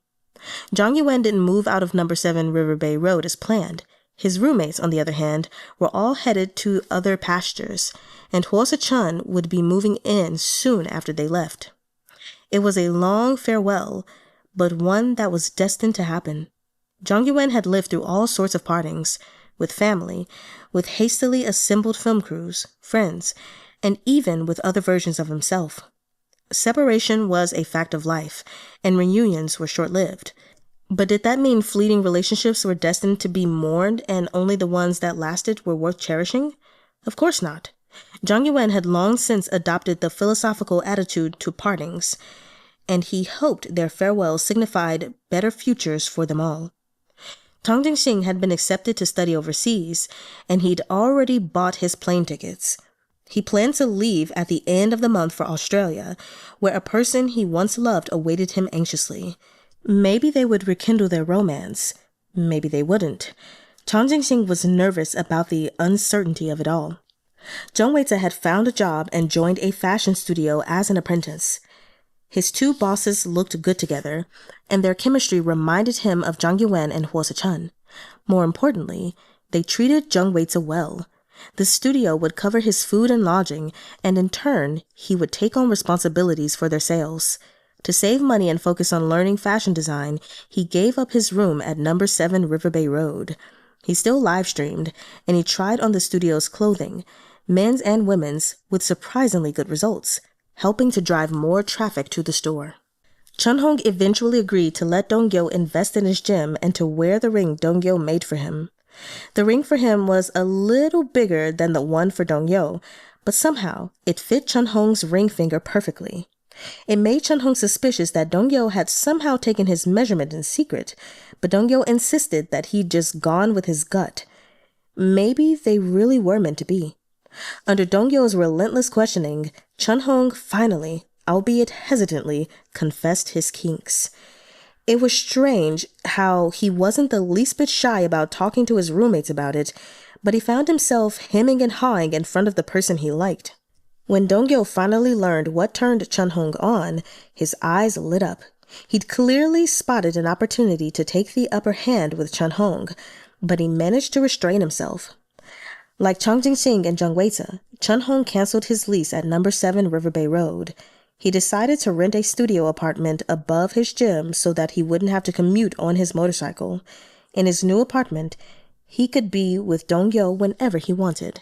Yue Wen didn't move out of No. 7 Riverbay Road as planned. His roommates, on the other hand, were all headed to other pastures, and Suh-chun would be moving in soon after they left. It was a long farewell, but one that was destined to happen. Zhang Yuwen had lived through all sorts of partings, with family, with hastily assembled film crews, friends, and even with other versions of himself. Separation was a fact of life, and reunions were short-lived. But did that mean fleeting relationships were destined to be mourned and only the ones that lasted were worth cherishing? Of course not. Zhang Yuwen had long since adopted the philosophical attitude to partings, and he hoped their farewells signified better futures for them all. Jinxing had been accepted to study overseas, and he'd already bought his plane tickets. He planned to leave at the end of the month for Australia, where a person he once loved awaited him anxiously. Maybe they would rekindle their romance. Maybe they wouldn't. Jinxing was nervous about the uncertainty of it all. Weize had found a job and joined a fashion studio as an apprentice. His two bosses looked good together, and their chemistry reminded him of Zhang Yuwen and Suh-chun. More importantly, they treated Weize well. The studio would cover his food and lodging, and in turn, he would take on responsibilities for their sales. To save money and focus on learning fashion design, he gave up his room at number 7 Riverbay Road. He still live-streamed, and he tried on the studio's clothing, men's and women's, with surprisingly good results, helping to drive more traffic to the store. Chahng eventually agreed to let Donggyo invest in his gym and to wear the ring Donggyo made for him. The ring for him was a little bigger than the one for Donggyo, but somehow it fit Changhong's ring finger perfectly. It made Chahng suspicious that Donggyo had somehow taken his measurement in secret, but Donggyo insisted that he'd just gone with his gut. Maybe they really were meant to be. Under Donggyo's relentless questioning, Chahng finally, albeit hesitantly, confessed his kinks. It was strange how he wasn't the least bit shy about talking to his roommates about it, but he found himself hemming and hawing in front of the person he liked. When Donggyo finally learned what turned Chahng on, his eyes lit up. He'd clearly spotted an opportunity to take the upper hand with Chahng, but he managed to restrain himself. Like Jinxing and Weize, Chahng canceled his lease at number 7 Riverbay Road. He decided to rent a studio apartment above his gym so that he wouldn't have to commute on his motorcycle. In his new apartment, he could be with Donggyo whenever he wanted.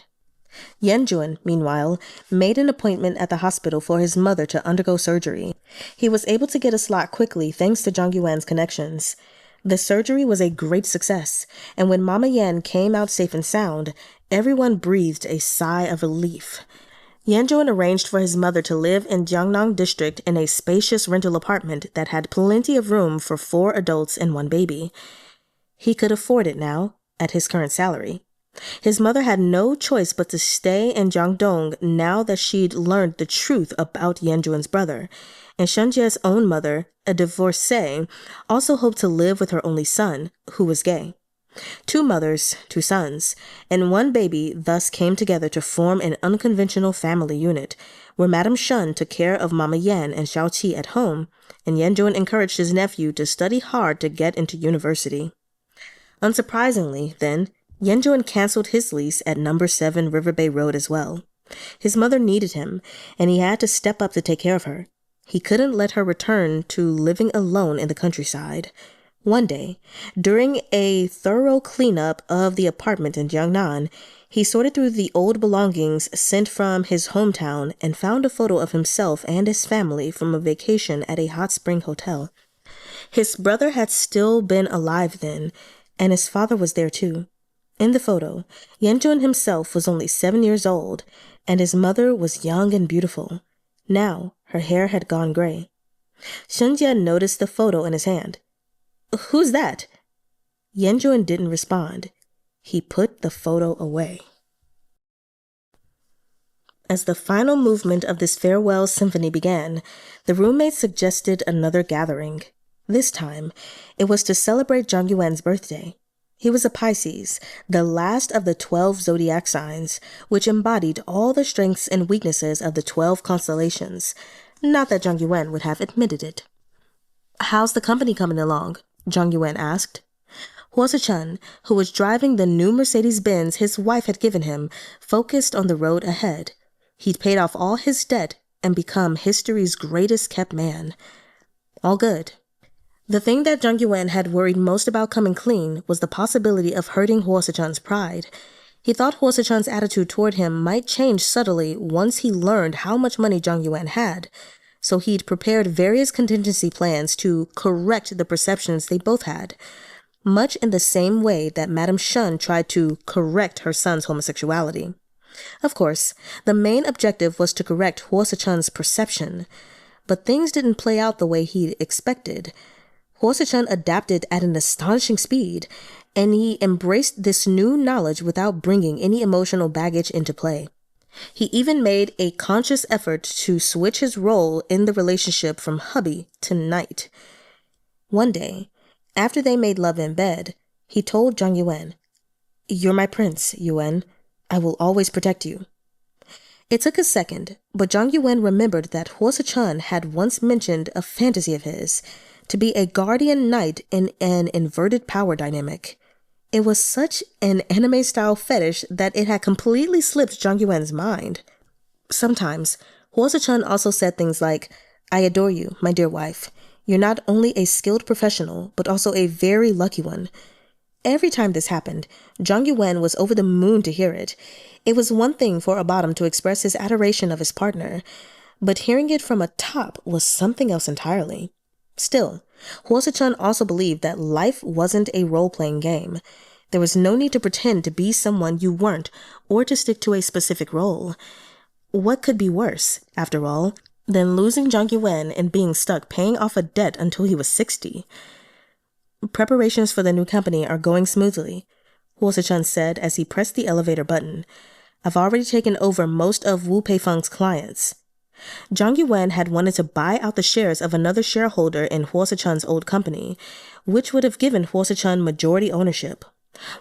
Yuwen, meanwhile, made an appointment at the hospital for his mother to undergo surgery. He was able to get a slot quickly thanks to Zhang Yuwen's connections. The surgery was a great success, and when Mama Yan came out safe and sound, everyone breathed a sigh of relief. Yuwen arranged for his mother to live in Jiangnan district in a spacious rental apartment that had plenty of room for 4 adults and 1 baby. He could afford it now, at his current salary. His mother had no choice but to stay in Jiangdong now that she'd learned the truth about Yuwen's brother, and Shenjie's own mother, a divorcee, also hoped to live with her only son, who was gay. 2 mothers, 2 sons, and 1 baby thus came together to form an unconventional family unit, where Madame Shen took care of Mama Yan and Xiaoqi at home, and Yuwen encouraged his nephew to study hard to get into university. Unsurprisingly, then, Yuwen canceled his lease at number 7 Riverbay Road as well. His mother needed him, and he had to step up to take care of her. He couldn't let her return to living alone in the countryside. One day, during a thorough cleanup of the apartment in Jiangnan, he sorted through the old belongings sent from his hometown and found a photo of himself and his family from a vacation at a hot spring hotel. His brother had still been alive then, and his father was there too. In the photo, Yuwen himself was only 7 years old, and his mother was young and beautiful. Now, her hair had gone gray. Shenjie noticed the photo in his hand. "Who's that?" Yuwen didn't respond. He put the photo away. As the final movement of this farewell symphony began, the roommates suggested another gathering. This time, it was to celebrate Zhang Yuwen's birthday. He was a Pisces, the last of the 12 zodiac signs, which embodied all the strengths and weaknesses of the 12 constellations. Not that Zhang Yuwen would have admitted it. "How's the company coming along?" Zhang Yuwen asked. Suh-chun, who was driving the new Mercedes-Benz his wife had given him, focused on the road ahead. He'd paid off all his debt and become history's greatest kept man. All good. The thing that Zhang Yuwen had worried most about coming clean was the possibility of hurting Suh-chun's pride. He thought Suh-chun's attitude toward him might change subtly once he learned how much money Zhang Yuwen had, so he'd prepared various contingency plans to correct the perceptions they both had, much in the same way that Madame Shen tried to correct her son's homosexuality. Of course, the main objective was to correct Suh-chun's perception, but things didn't play out the way he'd expected. Suh-chun adapted at an astonishing speed, and he embraced this new knowledge without bringing any emotional baggage into play. He even made a conscious effort to switch his role in the relationship from hubby to knight. One day, after they made love in bed, he told Zhang Yuwen, "You're my prince, Yuwen. I will always protect you." It took a second, but Zhang Yuwen remembered that Suh-chun had once mentioned a fantasy of his, to be a guardian knight in an inverted power dynamic. It was such an anime-style fetish that it had completely slipped Zhang Yuwen's mind. Sometimes, Suh-chun also said things like, "I adore you, my dear wife. You're not only a skilled professional, but also a very lucky one." Every time this happened, Zhang Yuwen was over the moon to hear it. It was one thing for a bottom to express his adoration of his partner, but hearing it from a top was something else entirely. Still, Suh-chun also believed that life wasn't a role-playing game. There was no need to pretend to be someone you weren't or to stick to a specific role. What could be worse, after all, than losing Zhang Yuwen and being stuck paying off a debt until he was 60? "Preparations for the new company are going smoothly," Suh-chun said as he pressed the elevator button. "I've already taken over most of Wu Peifeng's clients." Zhang Yuwen had wanted to buy out the shares of another shareholder in Suh-chun's old company, which would have given Suh-chun majority ownership.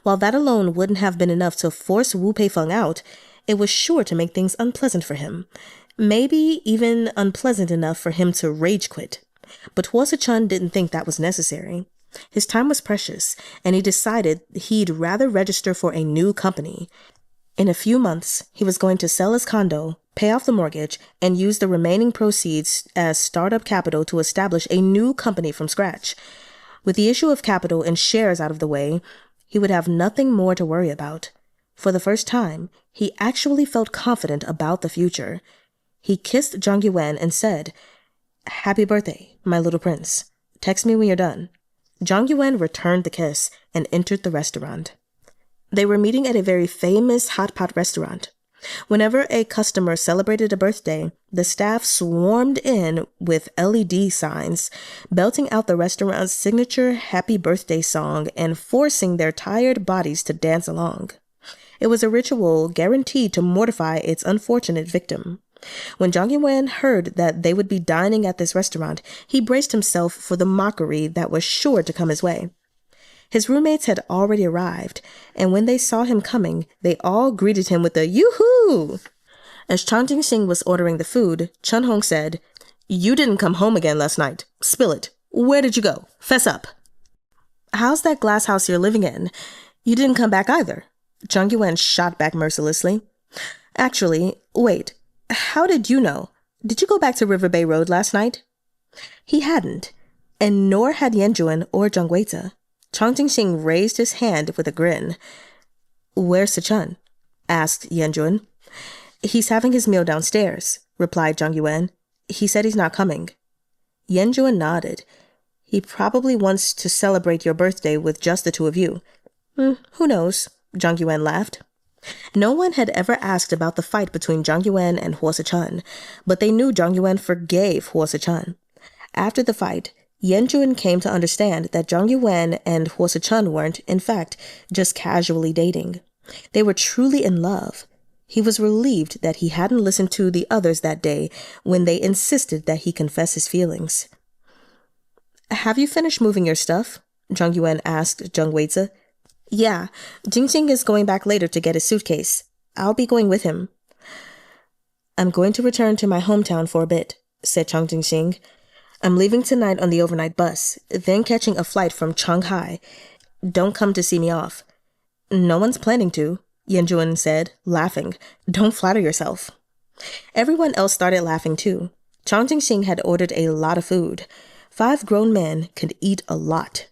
While that alone wouldn't have been enough to force Wu Peifeng out, it was sure to make things unpleasant for him. Maybe even unpleasant enough for him to rage quit. But Suh-chun didn't think that was necessary. His time was precious, and he decided he'd rather register for a new company. In a few months, he was going to sell his condo, pay off the mortgage, and use the remaining proceeds as startup capital to establish a new company from scratch. With the issue of capital and shares out of the way, he would have nothing more to worry about. For the first time, he actually felt confident about the future. He kissed Zhang Yuwen and said, "Happy birthday, my little prince. Text me when you're done." Zhang Yuwen returned the kiss and entered the restaurant. They were meeting at a very famous hot pot restaurant. Whenever a customer celebrated a birthday, the staff swarmed in with LED signs, belting out the restaurant's signature happy birthday song and forcing their tired bodies to dance along. It was a ritual guaranteed to mortify its unfortunate victim. When Zhang Yuwen heard that they would be dining at this restaurant, he braced himself for the mockery that was sure to come his way. His roommates had already arrived, and when they saw him coming, they all greeted him with a "Yoo-hoo!" As Jinxing was ordering the food, Chen said, "You didn't come home again last night. Spill it. Where did you go? Fess up." "How's that glass house you're living in? You didn't come back either." Zhang Yuwen shot back mercilessly. "Actually, wait. How did you know? Did you go back to Riverbay Road last night?" He hadn't, and nor had Yanjuan or Zhang WAY-dzuh. Jinxing raised his hand with a grin. "Where's Sichen?" asked Yanjuan. "He's having his meal downstairs," replied Zhang Yuwen. "He said he's not coming." Yanjuan nodded. "He probably wants to celebrate your birthday with just the two of you." Who knows?" Zhang Yuwen laughed. No one had ever asked about the fight between Zhang Yuwen and Suh-chun, but they knew Zhang Yuwen forgave Suh-chun. After the fight, Yanjuan came to understand that Zhang Yuwen and Suh-chun weren't, in fact, just casually dating. They were truly in love. He was relieved that he hadn't listened to the others that day when they insisted that he confess his feelings. "Have you finished moving your stuff?" Zhang Yuwen asked Zheng Weize. "Yeah, Jinxing is going back later to get his suitcase. I'll be going with him." "I'm going to return to my hometown for a bit," said Jinxing. "I'm leaving tonight on the overnight bus, then catching a flight from Shanghai. Don't come to see me off." "No one's planning to," Yanjuan said, laughing. "Don't flatter yourself." Everyone else started laughing too. Jinxing had ordered a lot of food. 5 grown men could eat a lot.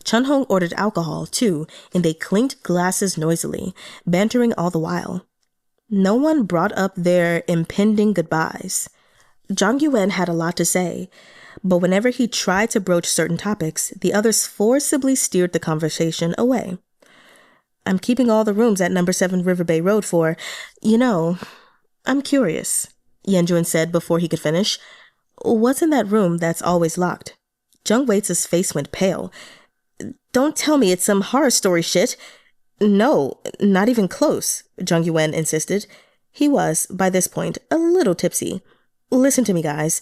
Chun-hong ordered alcohol, too, and they clinked glasses noisily, bantering all the while. No one brought up their impending goodbyes. Zhang Yuwen had a lot to say, but whenever he tried to broach certain topics, the others forcibly steered the conversation away. I'm keeping all the rooms at number 7 Riverbay Road for, I'm curious, Yuwen said before he could finish. What's in that room that's always locked? Jung Weize's face went pale. Don't tell me it's some horror story shit. No, not even close, Zhang Yuwen insisted. He was, by this point, a little tipsy. Listen to me, guys.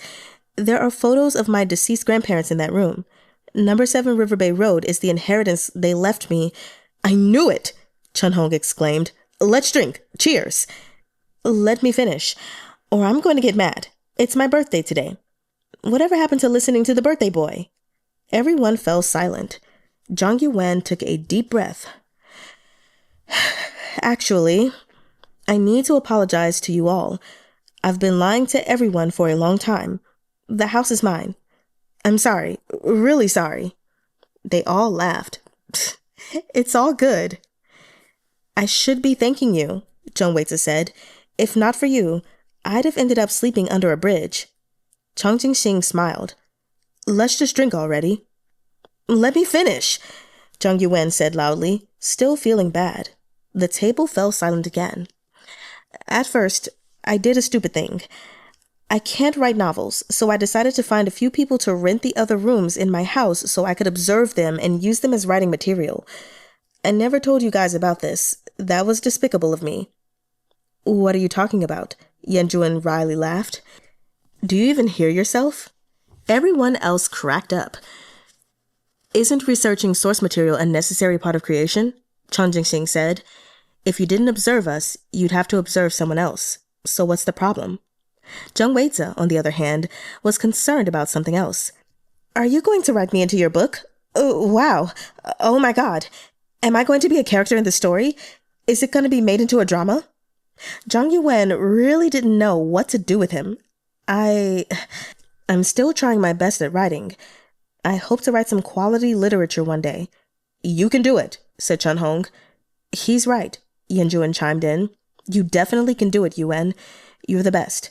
There are photos of my deceased grandparents in that room. Number 7 Riverbay Road is the inheritance they left me. I knew it, Chun-hong exclaimed. Let's drink. Cheers. Let me finish, or I'm going to get mad. It's my birthday today. Whatever happened to listening to the birthday boy? Everyone fell silent. Zhang Yuwen took a deep breath. Actually, I need to apologize to you all. I've been lying to everyone for a long time. The house is mine. I'm sorry. Really sorry. They all laughed. It's all good. I should be thanking you, Weize said. If not for you, I'd have ended up sleeping under a bridge. Jinxing smiled. Let's just drink already. Let me finish, Yue Wen said loudly, still feeling bad. The table fell silent again. At first, I did a stupid thing. I can't write novels, so I decided to find a few people to rent the other rooms in my house so I could observe them and use them as writing material. I never told you guys about this. That was despicable of me. What are you talking about? Yuwen wryly laughed. Do you even hear yourself? Everyone else cracked up. Isn't researching source material a necessary part of creation? Jinxing said. If you didn't observe us, you'd have to observe someone else. So what's the problem? WAY-dzuh, on the other hand, was concerned about something else. Are you going to write me into your book? Wow. Oh my god. Am I going to be a character in the story? Is it going to be made into a drama? Zhang Yuwen really didn't know what to do with him. I'm still trying my best at writing. I hope to write some quality literature one day. You can do it, said Chun-hong. He's right, Yuwen chimed in. You definitely can do it, Yuwen. You're the best.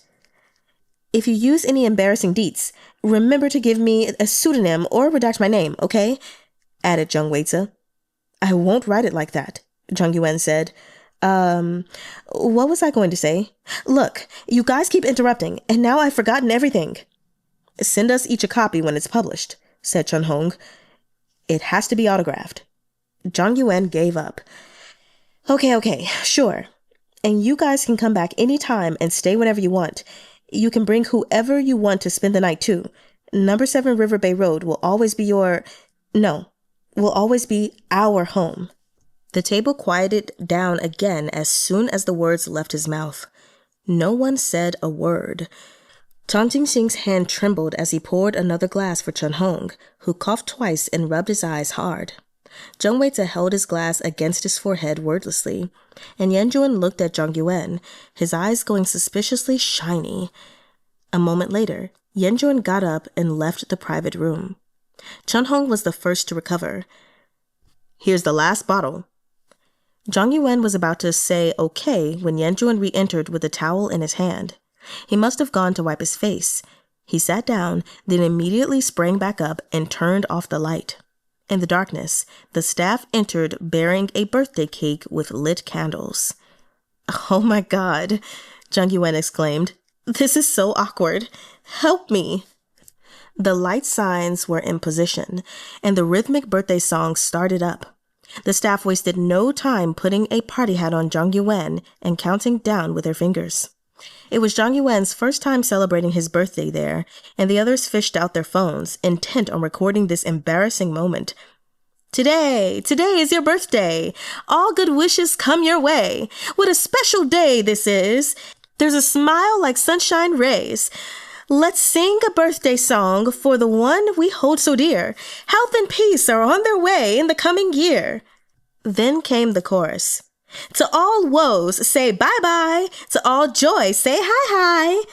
If you use any embarrassing deets, remember to give me a pseudonym or redact my name, okay? Added Weize. I won't write it like that, Zhang Yuwen said. What was I going to say? Look, you guys keep interrupting, and now I've forgotten everything. Send us each a copy when it's published, said Chun-hong. It has to be autographed. Zhang Yuwen gave up. Okay, sure. And you guys can come back any time and stay whenever you want. You can bring whoever you want to spend the night too. Number 7 Riverbay Road will always be will always be our home. The table quieted down again as soon as the words left his mouth. No one said a word. Jinxing's hand trembled as he poured another glass for Chun-hong, who coughed twice and rubbed his eyes hard. Weize held his glass against his forehead wordlessly, and Yuwen looked at Zhang Yuwen, his eyes going suspiciously shiny. A moment later, Yuwen got up and left the private room. Chun-hong was the first to recover. Here's the last bottle. Zhang Yuwen was about to say okay when Yuwen re-entered with a towel in his hand. He must have gone to wipe his face. He sat down, then immediately sprang back up and turned off the light. In the darkness, the staff entered bearing a birthday cake with lit candles. Oh my god, Zhang Yuwen exclaimed. This is so awkward. Help me. The light signs were in position, and the rhythmic birthday song started up. The staff wasted no time putting a party hat on Zhang Yuwen and counting down with their fingers. It was Zhang Yuwen's first time celebrating his birthday there, and the others fished out their phones, intent on recording this embarrassing moment. Today is your birthday. All good wishes come your way. What a special day this is. There's a smile like sunshine rays. Let's sing a birthday song for the one we hold so dear. Health and peace are on their way in the coming year. Then came the chorus. To all woes, say bye-bye. To all joy, say hi-hi.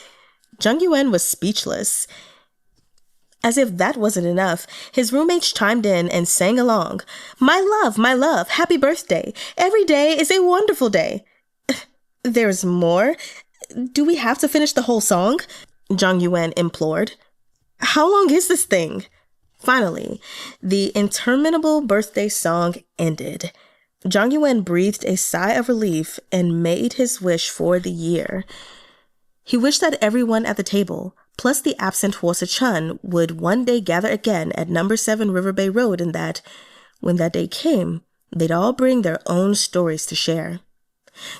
Zhang Yuwen was speechless. As if that wasn't enough, his roommates chimed in and sang along. My love, happy birthday. Every day is a wonderful day. There's more? Do we have to finish the whole song? Zhang Yuwen implored. How long is this thing? Finally, the interminable birthday song ended. Zhang Yuwen breathed a sigh of relief and made his wish for the year. He wished that everyone at the table, plus the absent Suh-chun, would one day gather again at number 7 Riverbay Road, and that, when that day came, they'd all bring their own stories to share.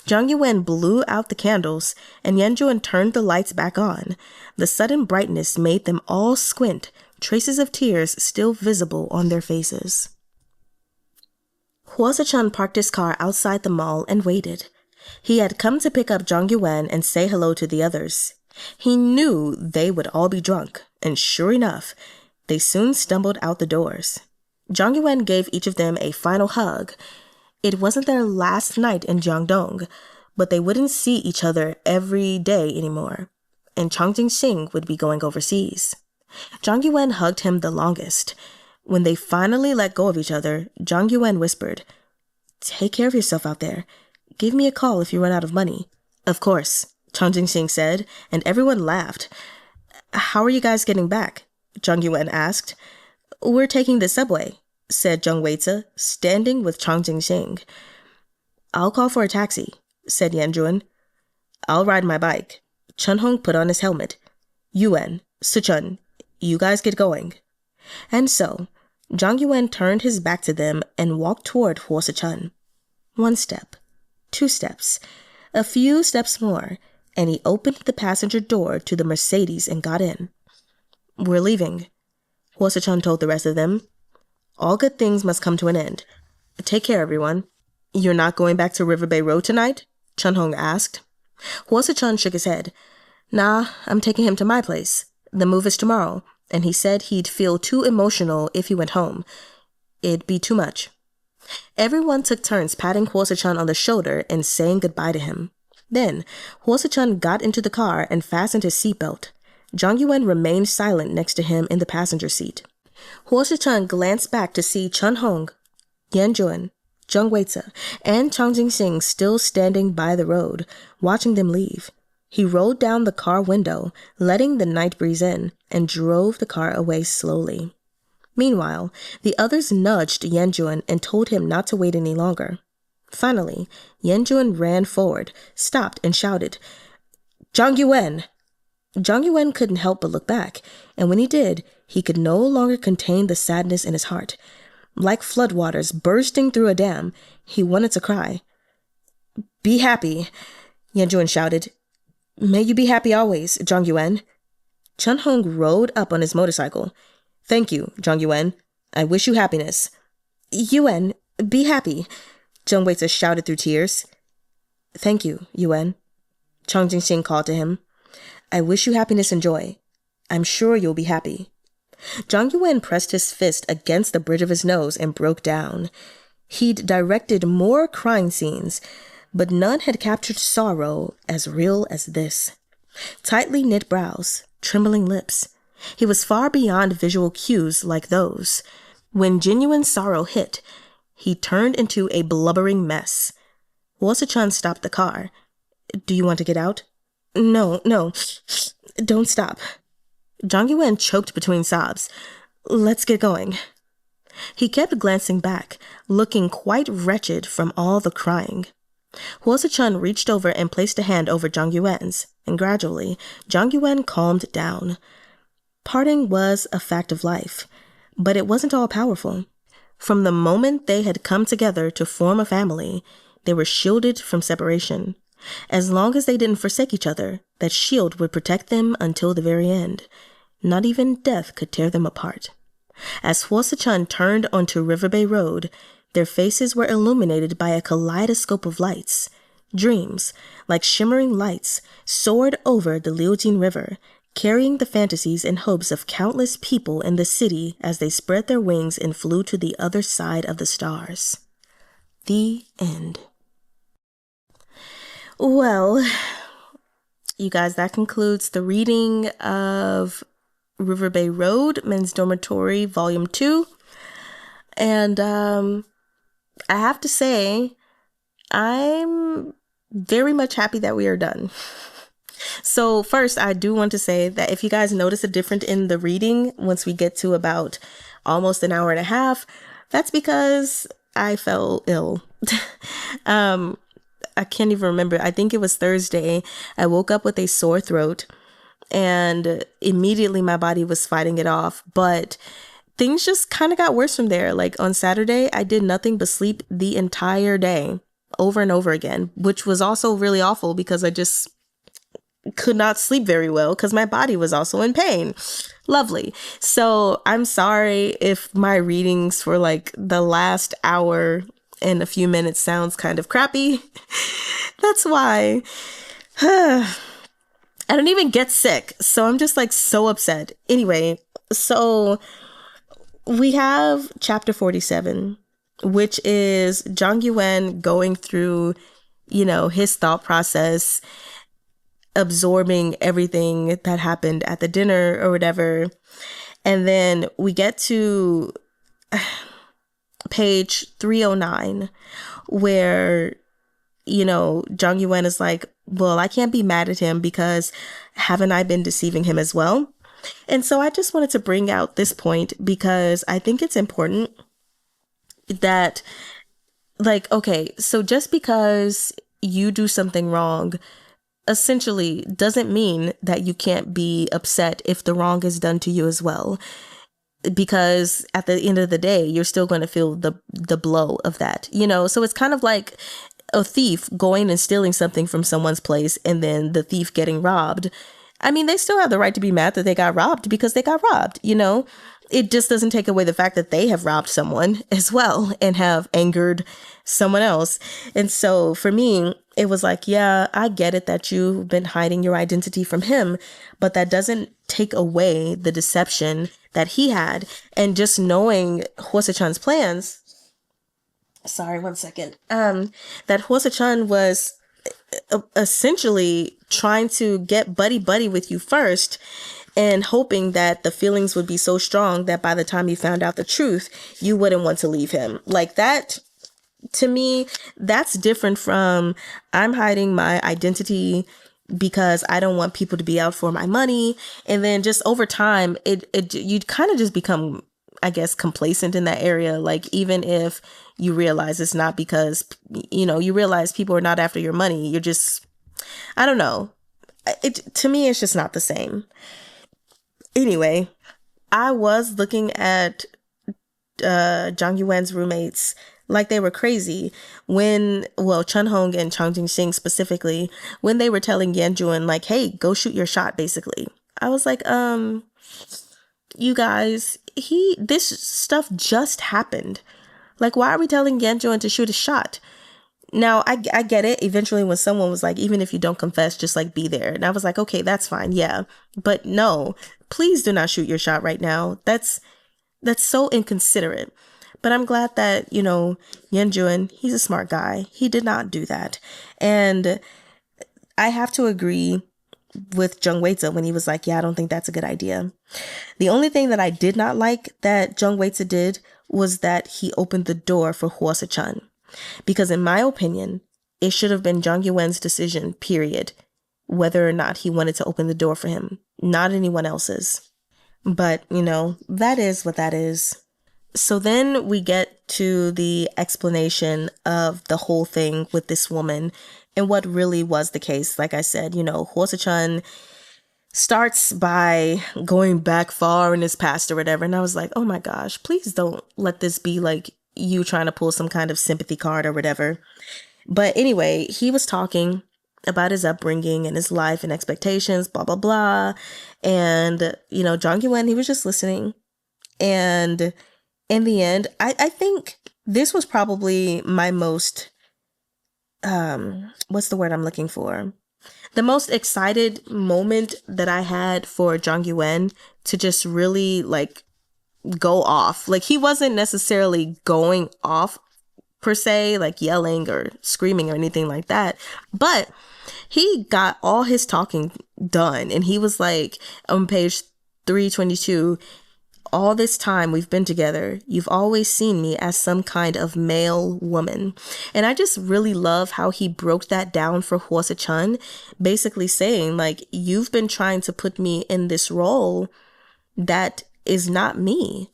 Zhang Yuwen blew out the candles, and Yanjuan turned the lights back on. The sudden brightness made them all squint, traces of tears still visible on their faces. Suh-chun parked his car outside the mall and waited. He had come to pick up Zhang Yuwen and say hello to the others. He knew they would all be drunk, and sure enough, they soon stumbled out the doors. Zhang Yuwen gave each of them a final hug. It wasn't their last night in Jiangdong, but they wouldn't see each other every day anymore, and Jinxing would be going overseas. Zhang Yuwen hugged him the longest. When they finally let go of each other, Zhang Yuwen whispered, "Take care of yourself out there. Give me a call if you run out of money." "Of course," Jinxing said, and everyone laughed. "How are you guys getting back?" Zhang Yuwen asked. "We're taking the subway," said Weize, standing with Jinxing. "I'll call for a taxi," said Yanjuan. "I'll ride my bike." Chahng put on his helmet. "Yuwen, Suh-chun, you guys get going." And so, Zhang Yuwen turned his back to them and walked toward Suh-chun. 1 step, 2 steps, a few steps more, and he opened the passenger door to the Mercedes and got in. "We're leaving," Suh-chun told the rest of them. "All good things must come to an end. Take care, everyone." "You're not going back to Riverbay Road tonight?" Chahng asked. Suh-chun shook his head. "Nah, I'm taking him to my place. The move is tomorrow, and he said he'd feel too emotional if he went home. It'd be too much." Everyone took turns patting Suh-chun on the shoulder and saying goodbye to him. Then, Suh-chun got into the car and fastened his seatbelt. Zhang Yuwen remained silent next to him in the passenger seat. Suh-chun glanced back to see Chahng, Yanjuan, Weize, and Jinxing still standing by the road, watching them leave. He rolled down the car window, letting the night breeze in, and drove the car away slowly. Meanwhile, the others nudged Yanjuan and told him not to wait any longer. Finally, Yanjuan ran forward, stopped, and shouted, "Zhang Yuwen!" Zhang Yuwen couldn't help but look back, and when he did, he could no longer contain the sadness in his heart. Like floodwaters bursting through a dam, he wanted to cry. "Be happy," Yanjuan shouted. "May you be happy always, Zhang Yuwen." Chahng rode up on his motorcycle. "Thank you, Zhang Yuwen. I wish you happiness." "Yuwen, be happy," Weize shouted through tears. "Thank you, Yuwen," Jinxing called to him. "I wish you happiness and joy. I'm sure you'll be happy." Zhang Yuwen pressed his fist against the bridge of his nose and broke down. He'd directed more crying scenes, but none had captured sorrow as real as this. Tightly knit brows, trembling lips. He was far beyond visual cues like those. When genuine sorrow hit, he turned into a blubbering mess. Suh-chun stopped the car. "Do you want to get out?" No, don't stop." Zhang Yuwen choked between sobs. "Let's get going." He kept glancing back, looking quite wretched from all the crying. Suh-chun reached over and placed a hand over Zhang Yuwen's, and gradually, Zhang Yuwen calmed down. Parting was a fact of life, but it wasn't all powerful. From the moment they had come together to form a family, they were shielded from separation. As long as they didn't forsake each other, that shield would protect them until the very end. Not even death could tear them apart. As Suh-chun turned onto Riverbay Road, their faces were illuminated by a kaleidoscope of lights. Dreams, like shimmering lights, soared over the Liujin River, carrying the fantasies and hopes of countless people in the city as they spread their wings and flew to the other side of the stars. The end. Well, you guys, that concludes the reading of Riverbay Road, Men's Dormitory, Volume 2. And I have to say, I'm very much happy that we are done. So first, I do want to say that if you guys notice a difference in the reading once we get to about almost an hour and a half, that's because I fell ill. I can't even remember. I think it was Thursday. I woke up with a sore throat and immediately my body was fighting it off. But things just kind of got worse from there. Like on Saturday, I did nothing but sleep the entire day over and over again, which was also really awful because I just could not sleep very well because my body was also in pain. Lovely. So I'm sorry if my readings for like the last hour and a few minutes sounds kind of crappy. That's why. I don't even get sick. So I'm just like so upset. Anyway, so we have chapter 47, which is Yue Wen going through, his thought process, absorbing everything that happened at the dinner or whatever. And then we get to page 309 where, Yue Wen is like, well, I can't be mad at him because haven't I been deceiving him as well? And so I just wanted to bring out this point because I think it's important that, like, okay, so just because you do something wrong essentially doesn't mean that you can't be upset if the wrong is done to you as well. Because at the end of the day, you're still going to feel the blow of that, So it's kind of like a thief going and stealing something from someone's place and then the thief getting robbed. I mean, they still have the right to be mad that they got robbed because they got robbed, It just doesn't take away the fact that they have robbed someone as well and have angered someone else. And so for me, it was like, yeah, I get it that you've been hiding your identity from him, but that doesn't take away the deception that he had. And just knowing Suh-chun's plans, sorry, one second, that Suh-chun was essentially trying to get buddy with you first and hoping that the feelings would be so strong that by the time you found out the truth, you wouldn't want to leave him. Like that, to me, that's different from I'm hiding my identity because I don't want people to be out for my money. And then just over time, you kind of just become, I guess, complacent in that area. Like even if you realize it's not because, you realize people are not after your money. You're just, I don't know. To me, it's just not the same. Anyway, I was looking at Yue Wen's roommates like they were crazy when, Chahng and Jinxing specifically, when they were telling Yanjuan like, hey, go shoot your shot, basically. I was like, you guys, this stuff just happened. Like, why are we telling Yanjuan to shoot a shot? Now, I get it. Eventually, when someone was like, even if you don't confess, just like be there. And I was like, okay, that's fine. Yeah. But no, please do not shoot your shot right now. That's so inconsiderate. But I'm glad that, Yanjuan, he's a smart guy. He did not do that. And I have to agree with Jung WAY-dzuh when he was like, yeah, I don't think that's a good idea. The only thing that I did not like that Jung WAY-dzuh did was that he opened the door for Suh-chun. Because in my opinion, it should have been Yue Wen's decision, period, whether or not he wanted to open the door for him, not anyone else's. But, that is what that is. So then we get to the explanation of the whole thing with this woman and what really was the case. Like I said, Suh-chun starts by going back far in his past or whatever. And I was like, oh my gosh, please don't let this be like you trying to pull some kind of sympathy card or whatever. But anyway, he was talking about his upbringing and his life and expectations, blah, blah, blah. And, Yue Wen, he was just listening. And in the end, I think this was probably my most, what's the word I'm looking for? The most excited moment that I had for Yue Wen to just really like go off. Like he wasn't necessarily going off per se, like yelling or screaming or anything like that, but he got all his talking done. And he was like on page 322, all this time we've been together, you've always seen me as some kind of male woman. And I just really love how he broke that down for Suh-chun, basically saying, like, you've been trying to put me in this role that is not me.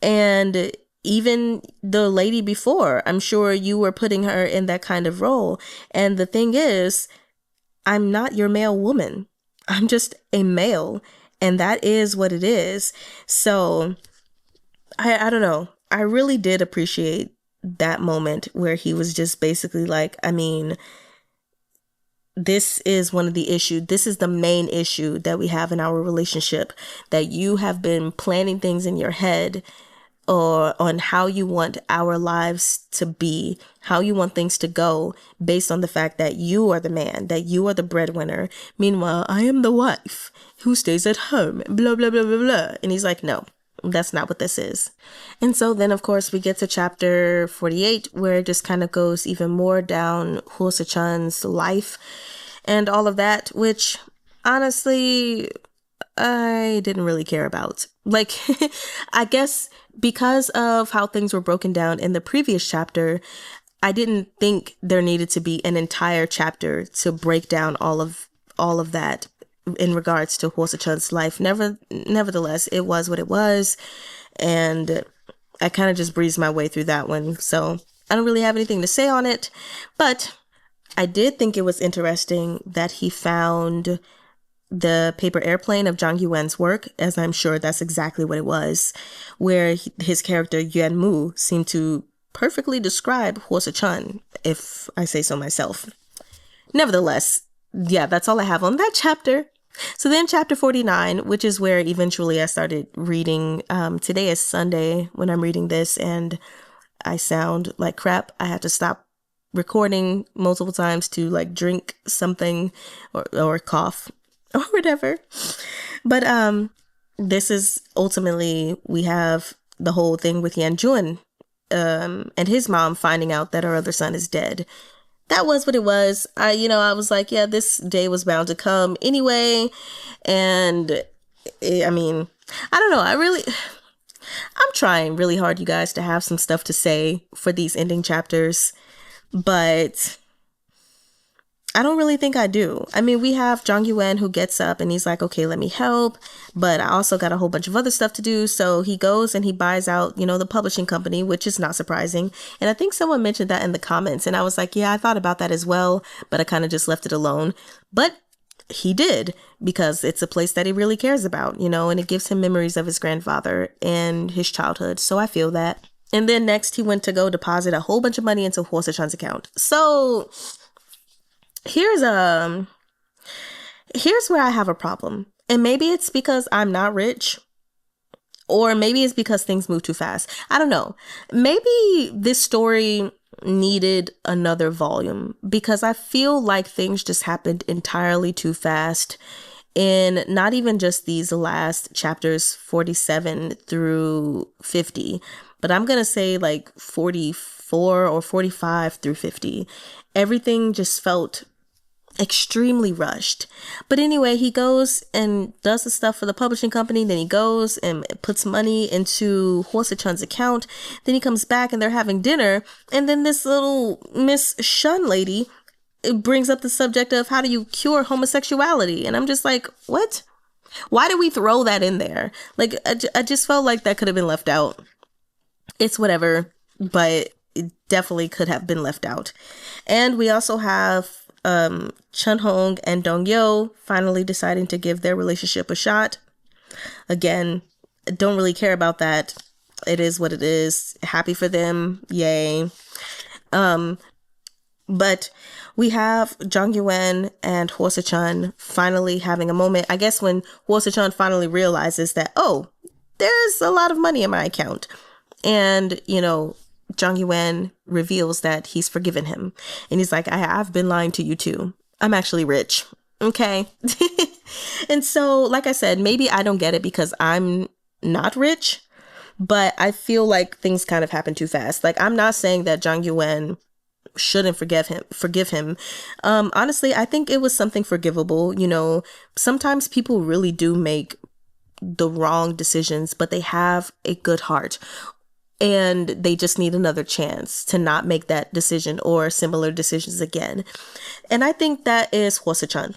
And even the lady before, I'm sure you were putting her in that kind of role. And the thing is, I'm not your male woman. I'm just a male. And that is what it is. So I don't know. I really did appreciate that moment where he was just basically like, I mean, this is one of the issues. This is the main issue that we have in our relationship, that you have been planning things in your head or on how you want our lives to be, how you want things to go based on the fact that you are the man, that you are the breadwinner. Meanwhile, I am the wife who stays at home, blah, blah, blah, blah, blah. And he's like, no, that's not what this is. And so then, of course, we get to chapter 48, where it just kind of goes even more down Suh-chun's life and all of that, which honestly, I didn't really care about. Like, I guess because of how things were broken down in the previous chapter, I didn't think there needed to be an entire chapter to break down all of that in regards to Suh-chun's life. Nevertheless, it was what it was, and I kind of just breezed my way through that one. So I don't really have anything to say on it, but I did think it was interesting that he found the paper airplane of Zhang Yuwen's work, as I'm sure that's exactly what it was, where his character Yuan seemed to perfectly describe Suh-chun, if I say so myself. Nevertheless, yeah, that's all I have on that chapter. So then chapter 49, which is where eventually I started reading. Today is Sunday when I'm reading this, and I sound like crap. I had to stop recording multiple times to like drink something or cough or whatever. But this is ultimately, we have the whole thing with Yan and his mom finding out that her other son is dead. That was what it was. I was like, yeah, this day was bound to come anyway. And I mean, I don't know. I'm trying really hard, you guys, to have some stuff to say for these ending chapters, but I don't really think I do. I mean, we have Zhang Yuwen who gets up and he's like, okay, let me help, but I also got a whole bunch of other stuff to do. So he goes and he buys out, the publishing company, which is not surprising. And I think someone mentioned that in the comments, and I was like, yeah, I thought about that as well, but I kind of just left it alone. But he did, because it's a place that he really cares about, and it gives him memories of his grandfather and his childhood. So I feel that. And then next he went to go deposit a whole bunch of money into Suh-chun's account. So here's where I have a problem. And maybe it's because I'm not rich, or maybe it's because things move too fast. I don't know. Maybe this story needed another volume, because I feel like things just happened entirely too fast in not even just these last chapters 47 through 50, but I'm going to say like 44 or 45 through 50. Everything just felt extremely rushed. But anyway, he goes and does the stuff for the publishing company. Then he goes and puts money into Suh-chun's account. Then he comes back and they're having dinner. And then this little Miss Shun lady brings up the subject of how do you cure homosexuality? And I'm just like, what? Why did we throw that in there? Like, I just felt like that could have been left out. It's whatever, but it definitely could have been left out. And we also have Chen and Dong-yo finally deciding to give their relationship a shot. Again, don't really care about that. It is what it is. Happy for them. Yay. But we have Zhang Yuwen and Suh-chun finally having a moment. I guess when Suh-chun finally realizes that, oh, there's a lot of money in my account. And, Zhang Yuwen reveals that he's forgiven him. And he's like, I've been lying to you too. I'm actually rich. Okay. And so, like I said, maybe I don't get it because I'm not rich, but I feel like things kind of happen too fast. Like, I'm not saying that Zhang Yuwen shouldn't forgive him. Honestly, I think it was something forgivable. Sometimes people really do make the wrong decisions, but they have a good heart. And they just need another chance to not make that decision or similar decisions again. And I think that is Suh-chun.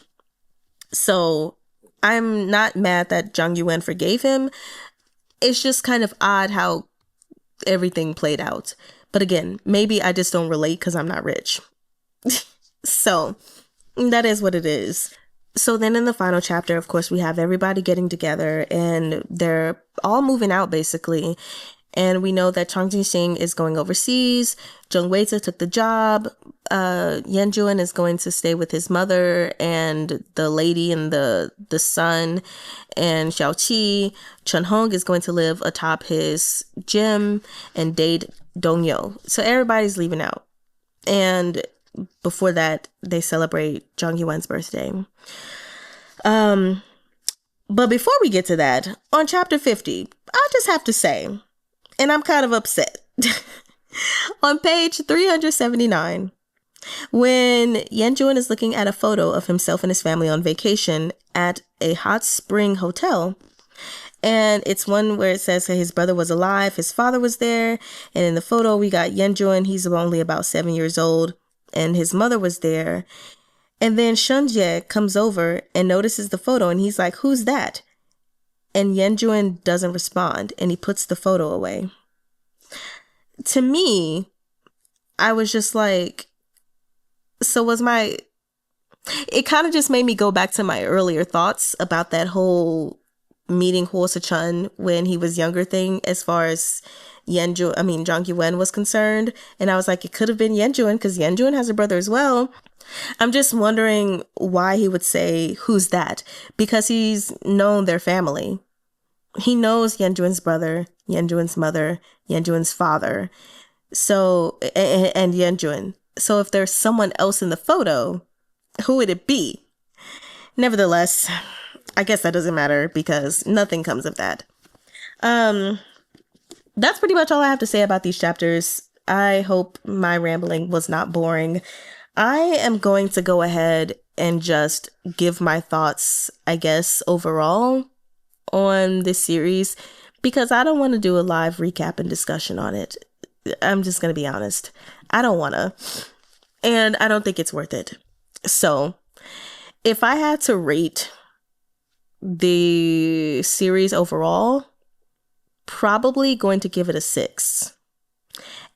So I'm not mad that Zhang Yuwen forgave him. It's just kind of odd how everything played out. But again, maybe I just don't relate because I'm not rich. So that is what it is. So then in the final chapter, of course, we have everybody getting together and they're all moving out basically. And we know that Jinxing is going overseas. Weize took the job. Yuwen is going to stay with his mother and the lady and the son. And Xiaoqi, Chahng is going to live atop his gym and date Dongyo. So everybody's leaving out. And before that, they celebrate Zhang Yuwen's birthday. But before we get to that, on chapter 50, I just have to say, and I'm kind of upset. On page 379, when Yuwen is looking at a photo of himself and his family on vacation at a hot spring hotel, and it's one where it says that his brother was alive, his father was there, and in the photo we got Yuwen, he's only about 7 years old, and his mother was there. And then Shunjie comes over and notices the photo, and he's like, "Who's that?" And Yuwen doesn't respond, and he puts the photo away. To me, I was just like, it kind of just made me go back to my earlier thoughts about that whole meeting Suh-chun when he was younger thing, as far as Zhang Yuwen was concerned. And I was like, it could have been Yuwen because Yuwen has a brother as well. I'm just wondering why he would say, "Who's that?" Because he's known their family. He knows Yuwen's brother, Yuwen's mother, Yuwen's father. So, and Yuwen. So if there's someone else in the photo, who would it be? Nevertheless, I guess that doesn't matter because nothing comes of that. That's pretty much all I have to say about these chapters. I hope my rambling was not boring. I am going to go ahead and just give my thoughts, I guess, overall on this series because I don't want to do a live recap and discussion on it. I'm just going to be honest. I don't want to. And I don't think it's worth it. So if I had to rate the series overall, probably going to give it a 6.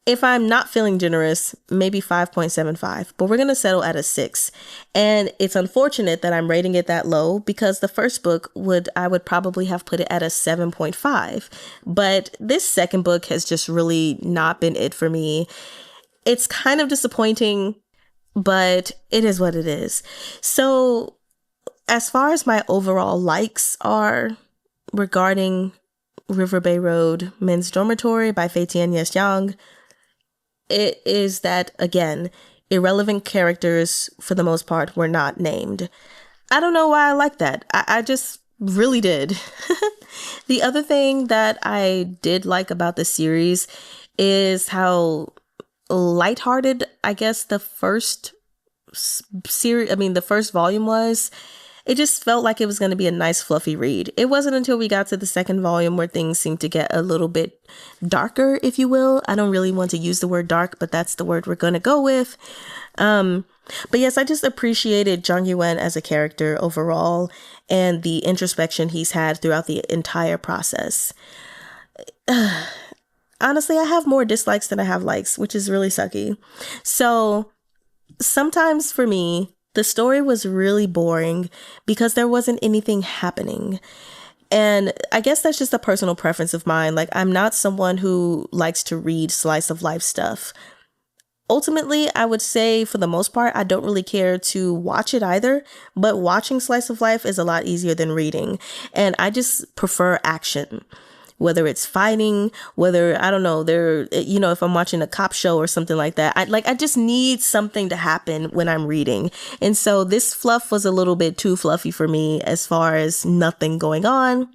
If I'm not feeling generous, maybe 5.75, but we're going to settle at a 6. And it's unfortunate that I'm rating it that low because the first book I would probably have put it at a 7.5. But this second book has just really not been it for me. It's kind of disappointing, but it is what it is. So as far as my overall likes are regarding Riverbay Road, Men's Dormitory by Fei Tian, Xiang, it is that, again, irrelevant characters, for the most part, were not named. I don't know why I like that. I just really did. The other thing that I did like about the series is how lighthearted, I guess, the first volume was. It just felt like it was going to be a nice fluffy read. It wasn't until we got to the second volume where things seemed to get a little bit darker, if you will. I don't really want to use the word dark, but that's the word we're going to go with. But yes, I just appreciated Zhang Yuwen as a character overall and the introspection he's had throughout the entire process. Honestly, I have more dislikes than I have likes, which is really sucky. So sometimes for me, the story was really boring because there wasn't anything happening. And I guess that's just a personal preference of mine. Like, I'm not someone who likes to read slice of life stuff. Ultimately, I would say for the most part, I don't really care to watch it either, but watching slice of life is a lot easier than reading. And I just prefer action. Whether it's fighting, whether, I don't know, if I'm watching a cop show or something like that, I just need something to happen when I'm reading. And so this fluff was a little bit too fluffy for me as far as nothing going on.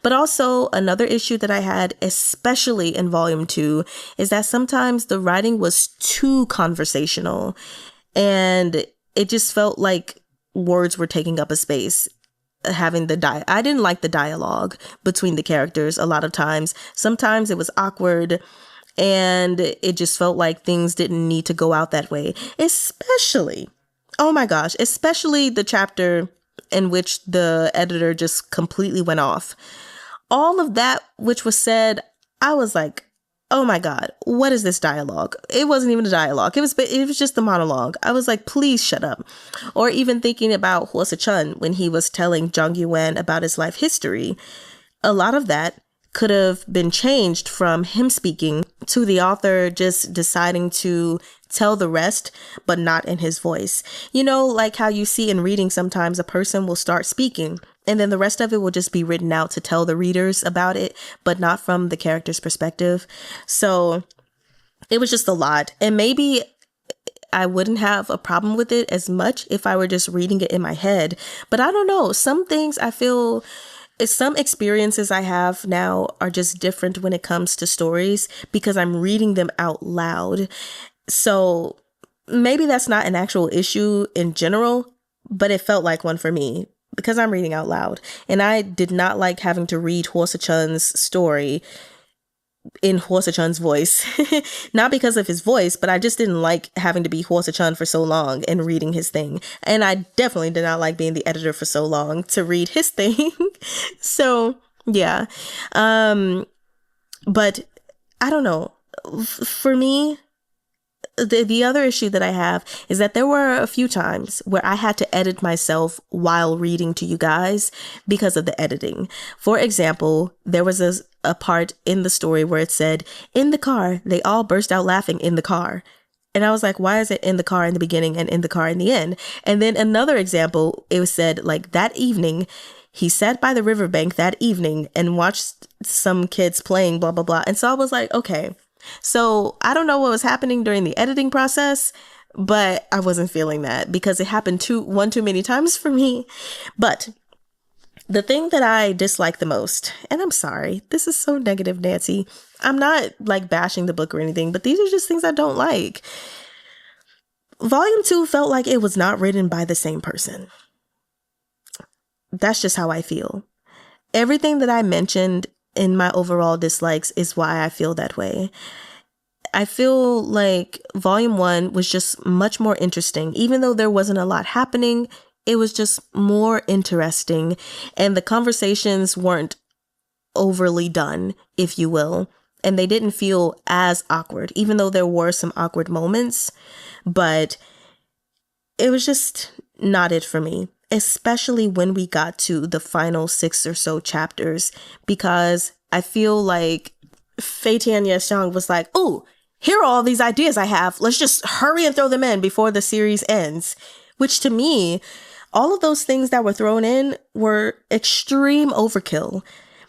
But also another issue that I had, especially in volume 2, is that sometimes the writing was too conversational and it just felt like words were taking up a space. having I didn't like the dialogue between the characters a lot of times. Sometimes it was awkward and it just felt like things didn't need to go out that way. Especially, oh my gosh, especially the chapter in which the editor just completely went off. All of that which was said, I was like, oh my God, what is this dialogue? It wasn't even a dialogue. It was just a monologue. I was like, please shut up. Or even thinking about Suh-chun when he was telling Yue Wen about his life history. A lot of that could have been changed from him speaking to the author just deciding to tell the rest, but not in his voice. You know, like how you see in reading sometimes a person will start speaking and then the rest of it will just be written out to tell the readers about it, but not from the character's perspective. So it was just a lot. And maybe I wouldn't have a problem with it as much if I were just reading it in my head. But I don't know. Some things I feel, some experiences I have now are just different when it comes to stories because I'm reading them out loud. So maybe that's not an actual issue in general, but it felt like one for me because I'm reading out loud. And I did not like having to read Suh-chun's story in Suh-chun's voice. Not because of his voice, but I just didn't like having to be Suh-chun for so long and reading his thing. And I definitely did not like being the editor for so long to read his thing. So, yeah. But I don't know. For me, the other issue that I have is that there were a few times where I had to edit myself while reading to you guys because of the editing. For example, there was a part in the story where it said, in the car, they all burst out laughing in the car. And I was like, why is it in the car in the beginning and in the car in the end? And then another example, it was said like that evening, he sat by the riverbank that evening and watched some kids playing, blah, blah, blah. And so I was like, okay. So I don't know what was happening during the editing process, but I wasn't feeling that because it happened one too many times for me. But the thing that I dislike the most, and I'm sorry, this is so negative, Nancy. I'm not like bashing the book or anything, but these are just things I don't like. Volume 2 felt like it was not written by the same person. That's just how I feel. Everything that I mentioned in my overall dislikes is why I feel that way. I feel like Volume 1 was just much more interesting. Even though there wasn't a lot happening, it was just more interesting. And the conversations weren't overly done, if you will. And they didn't feel as awkward, even though there were some awkward moments. But it was just not it for me. Especially when we got to the final 6 or so chapters, because I feel like Fei Tian Xiang was like, oh, here are all these ideas I have. Let's just hurry and throw them in before the series ends. Which to me, all of those things that were thrown in were extreme overkill.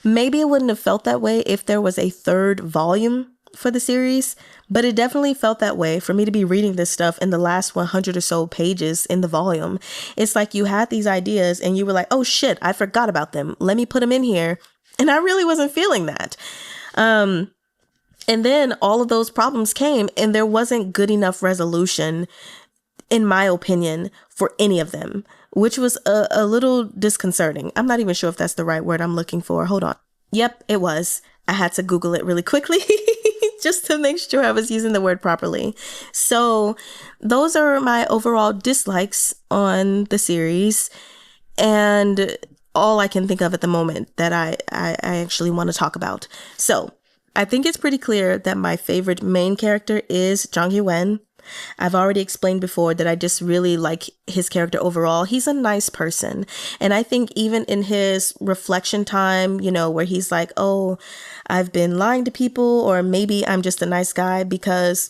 Maybe it wouldn't have felt that way if there was a 3rd volume for the series, but it definitely felt that way for me to be reading this stuff in the last 100 or so pages in the volume. It's like you had these ideas and you were like, oh shit, I forgot about them. Let me put them in here. And I really wasn't feeling that. And then all of those problems came and there wasn't good enough resolution, in my opinion, for any of them, which was a little disconcerting. I'm not even sure if that's the right word I'm looking for. Hold on. Yep, it was. I had to Google it really quickly just to make sure I was using the word properly. So those are my overall dislikes on the series and all I can think of at the moment that I actually want to talk about. So I think it's pretty clear that my favorite main character is Yue Wen. I've already explained before that I just really like his character overall. He's a nice person. And I think even in his reflection time, you know, where he's like, oh, I've been lying to people, or maybe I'm just a nice guy because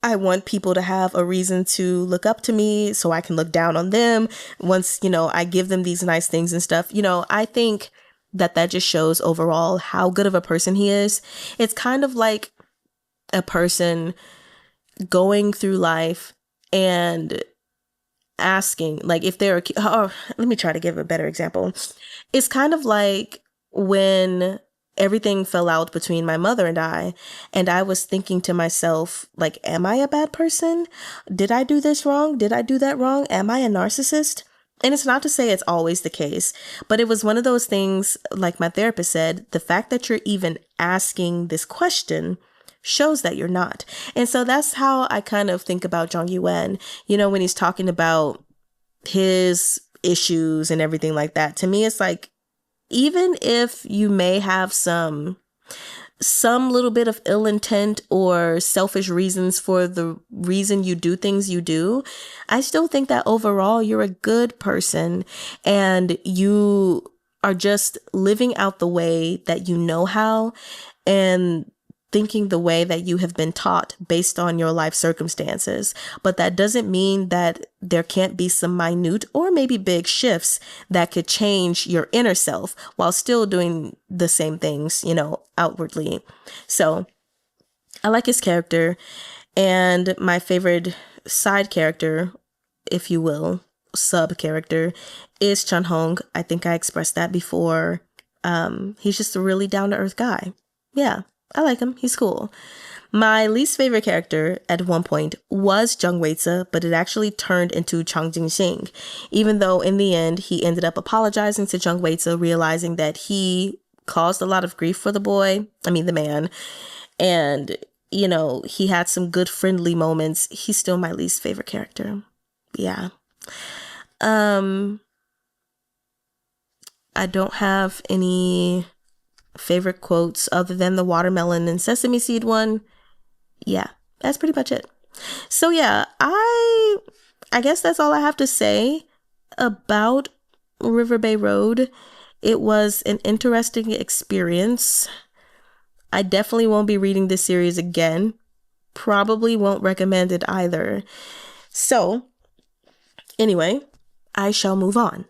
I want people to have a reason to look up to me so I can look down on them once, you know, I give them these nice things and stuff. You know, I think that just shows overall how good of a person he is. It's kind of like a person going through life and asking, like, if they're, let me try to give a better example. It's kind of like when everything fell out between my mother and I was thinking to myself, like, am I a bad person? Did I do this wrong? Did I do that wrong? Am I a narcissist? And it's not to say it's always the case, but it was one of those things, like my therapist said, the fact that you're even asking this question shows that you're not. And so that's how I kind of think about Zhang Yuwen, when he's talking about his issues and everything like that. To me, it's like, even if you may have some little bit of ill intent or selfish reasons for the reason you do things you do, I still think that overall you're a good person and you are just living out the way that you know how and thinking the way that you have been taught based on your life circumstances. But that doesn't mean that there can't be some minute or maybe big shifts that could change your inner self while still doing the same things, outwardly. So I like his character, and my favorite side character, if you will, sub character, is Chahng. I think I expressed that before. He's just a really down-to-earth guy. Yeah. I like him. He's cool. My least favorite character at one point was Jung Weize, but it actually turned into Chang Jinxing, even though in the end he ended up apologizing to Jung Weize, realizing that he caused a lot of grief for the man. And, he had some good friendly moments. He's still my least favorite character. Yeah. I don't have any favorite quotes other than the watermelon and sesame seed one. Yeah, that's pretty much it. So yeah, I guess that's all I have to say about Riverbay Road. It was an interesting experience. I definitely won't be reading this series again. Probably won't recommend it either. So anyway, I shall move on.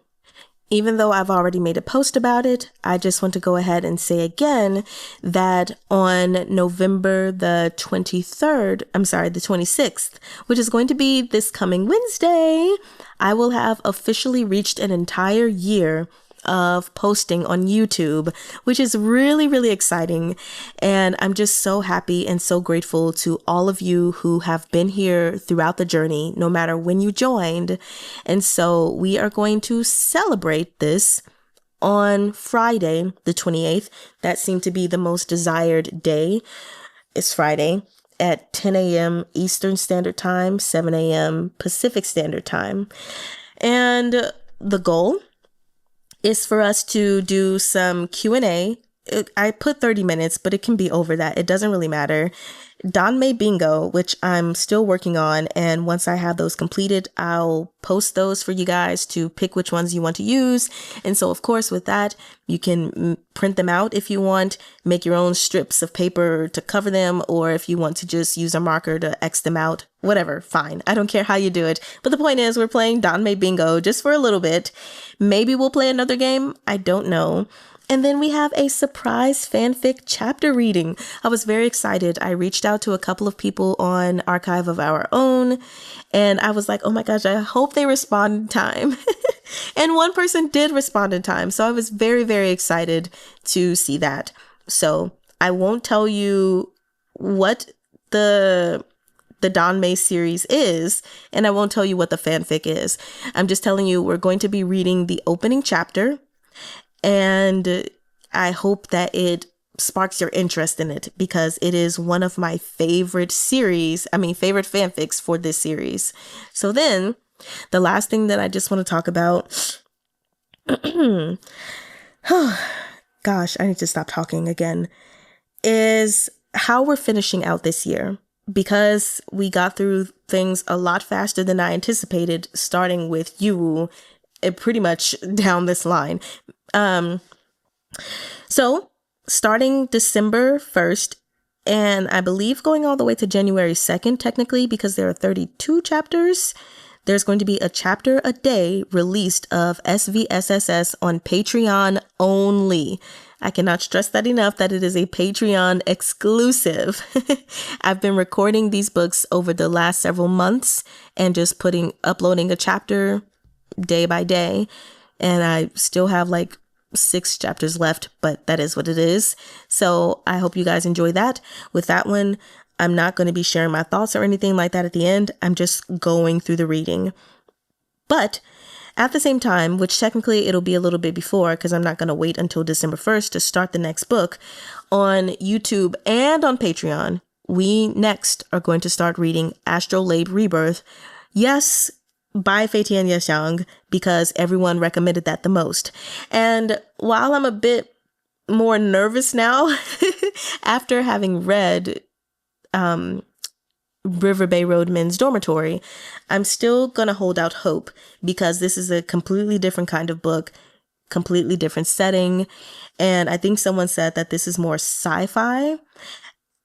Even though I've already made a post about it, I just want to go ahead and say again that on November the 26th, which is going to be this coming Wednesday, I will have officially reached an entire year of posting on YouTube, which is really, really exciting. And I'm just so happy and so grateful to all of you who have been here throughout the journey, no matter when you joined. And so we are going to celebrate this on Friday, the 28th. That seemed to be the most desired day. It's Friday at 10 a.m. Eastern Standard Time, 7 a.m. Pacific Standard Time. And the goal is for us to do some Q&A. I put 30 minutes, but it can be over that. It doesn't really matter. Danmei Bingo, which I'm still working on, and once I have those completed, I'll post those for you guys to pick which ones you want to use. And so, of course, with that, you can print them out if you want, make your own strips of paper to cover them, or if you want to just use a marker to X them out, whatever, fine. I don't care how you do it. But the point is, we're playing Danmei Bingo just for a little bit. Maybe we'll play another game. I don't know. And then we have a surprise fanfic chapter reading. I was very excited. I reached out to a couple of people on Archive of Our Own, and I was like, oh my gosh, I hope they respond in time. And one person did respond in time. So I was very, very excited to see that. So I won't tell you what the Danmei series is, and I won't tell you what the fanfic is. I'm just telling you we're going to be reading the opening chapter. And I hope that it sparks your interest in it, because it is one of my favorite fanfics for this series. So then the last thing that I just want to talk about, gosh, I need to stop talking again, is how we're finishing out this year. Because we got through things a lot faster than I anticipated, starting with you, pretty much down this line. So starting December 1st, and I believe going all the way to January 2nd, technically, because there are 32 chapters, there's going to be a chapter a day released of SVSSS on Patreon only. I cannot stress that enough, that it is a Patreon exclusive. I've been recording these books over the last several months and just uploading a chapter day by day. And I still have like 6 chapters left, but that is what it is. So I hope you guys enjoy that. With that one, I'm not going to be sharing my thoughts or anything like that at the end. I'm just going through the reading. But At the same time, which technically it'll be a little bit before because I'm not going to wait until December 1st to start the next book, on YouTube and on Patreon, we next are going to start reading Astrolabe Rebirth. Yes, by Fei Tian, Xiang, because everyone recommended that the most. And while I'm a bit more nervous now, after having read Riverbay Road Men's Dormitory, I'm still gonna hold out hope because this is a completely different kind of book, completely different setting, and I think someone said that this is more sci-fi,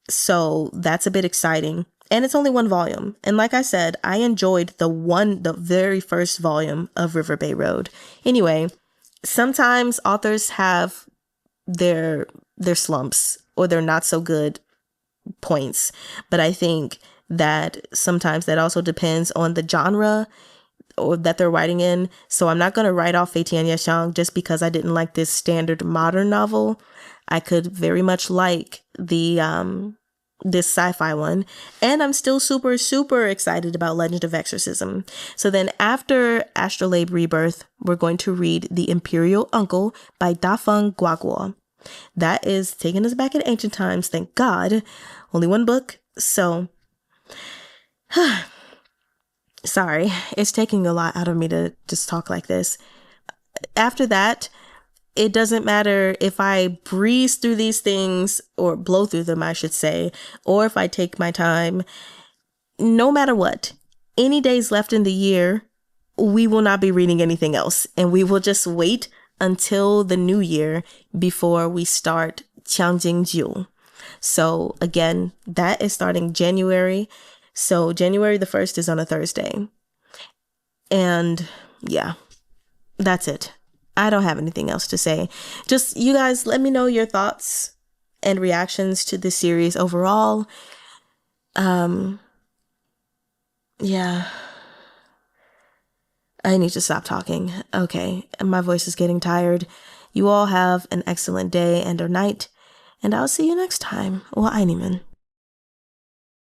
so that's a bit exciting. And it's only one volume, and like I said, I enjoyed the very first volume of Riverbay Road. Anyway, sometimes authors have their slumps or their not so good points, but I think that sometimes that also depends on the genre or that they're writing in. So I'm not going to write off Fei Tian Xiang just because I didn't like this standard modern novel. I could very much like the this sci-fi one, and I'm still super, super excited about Legend of Exorcism. So then after Astrolabe Rebirth, we're going to read The Imperial Uncle by Dafeng Guaguo. That is taking us back in ancient times, thank God. Only one book, so sorry, it's taking a lot out of me to just talk like this. After that, it doesn't matter if I breeze through these things, or blow through them, I should say, or if I take my time. No matter what, any days left in the year, we will not be reading anything else, and we will just wait until the new year before we start Chang. So again, that is starting January. So January the 1st is on a Thursday. And yeah, that's it. I don't have anything else to say. Just, you guys, let me know your thoughts and reactions to this series overall. Yeah. I need to stop talking. Okay, my voice is getting tired. You all have an excellent day and or night, and I'll see you next time. Well, Einiman.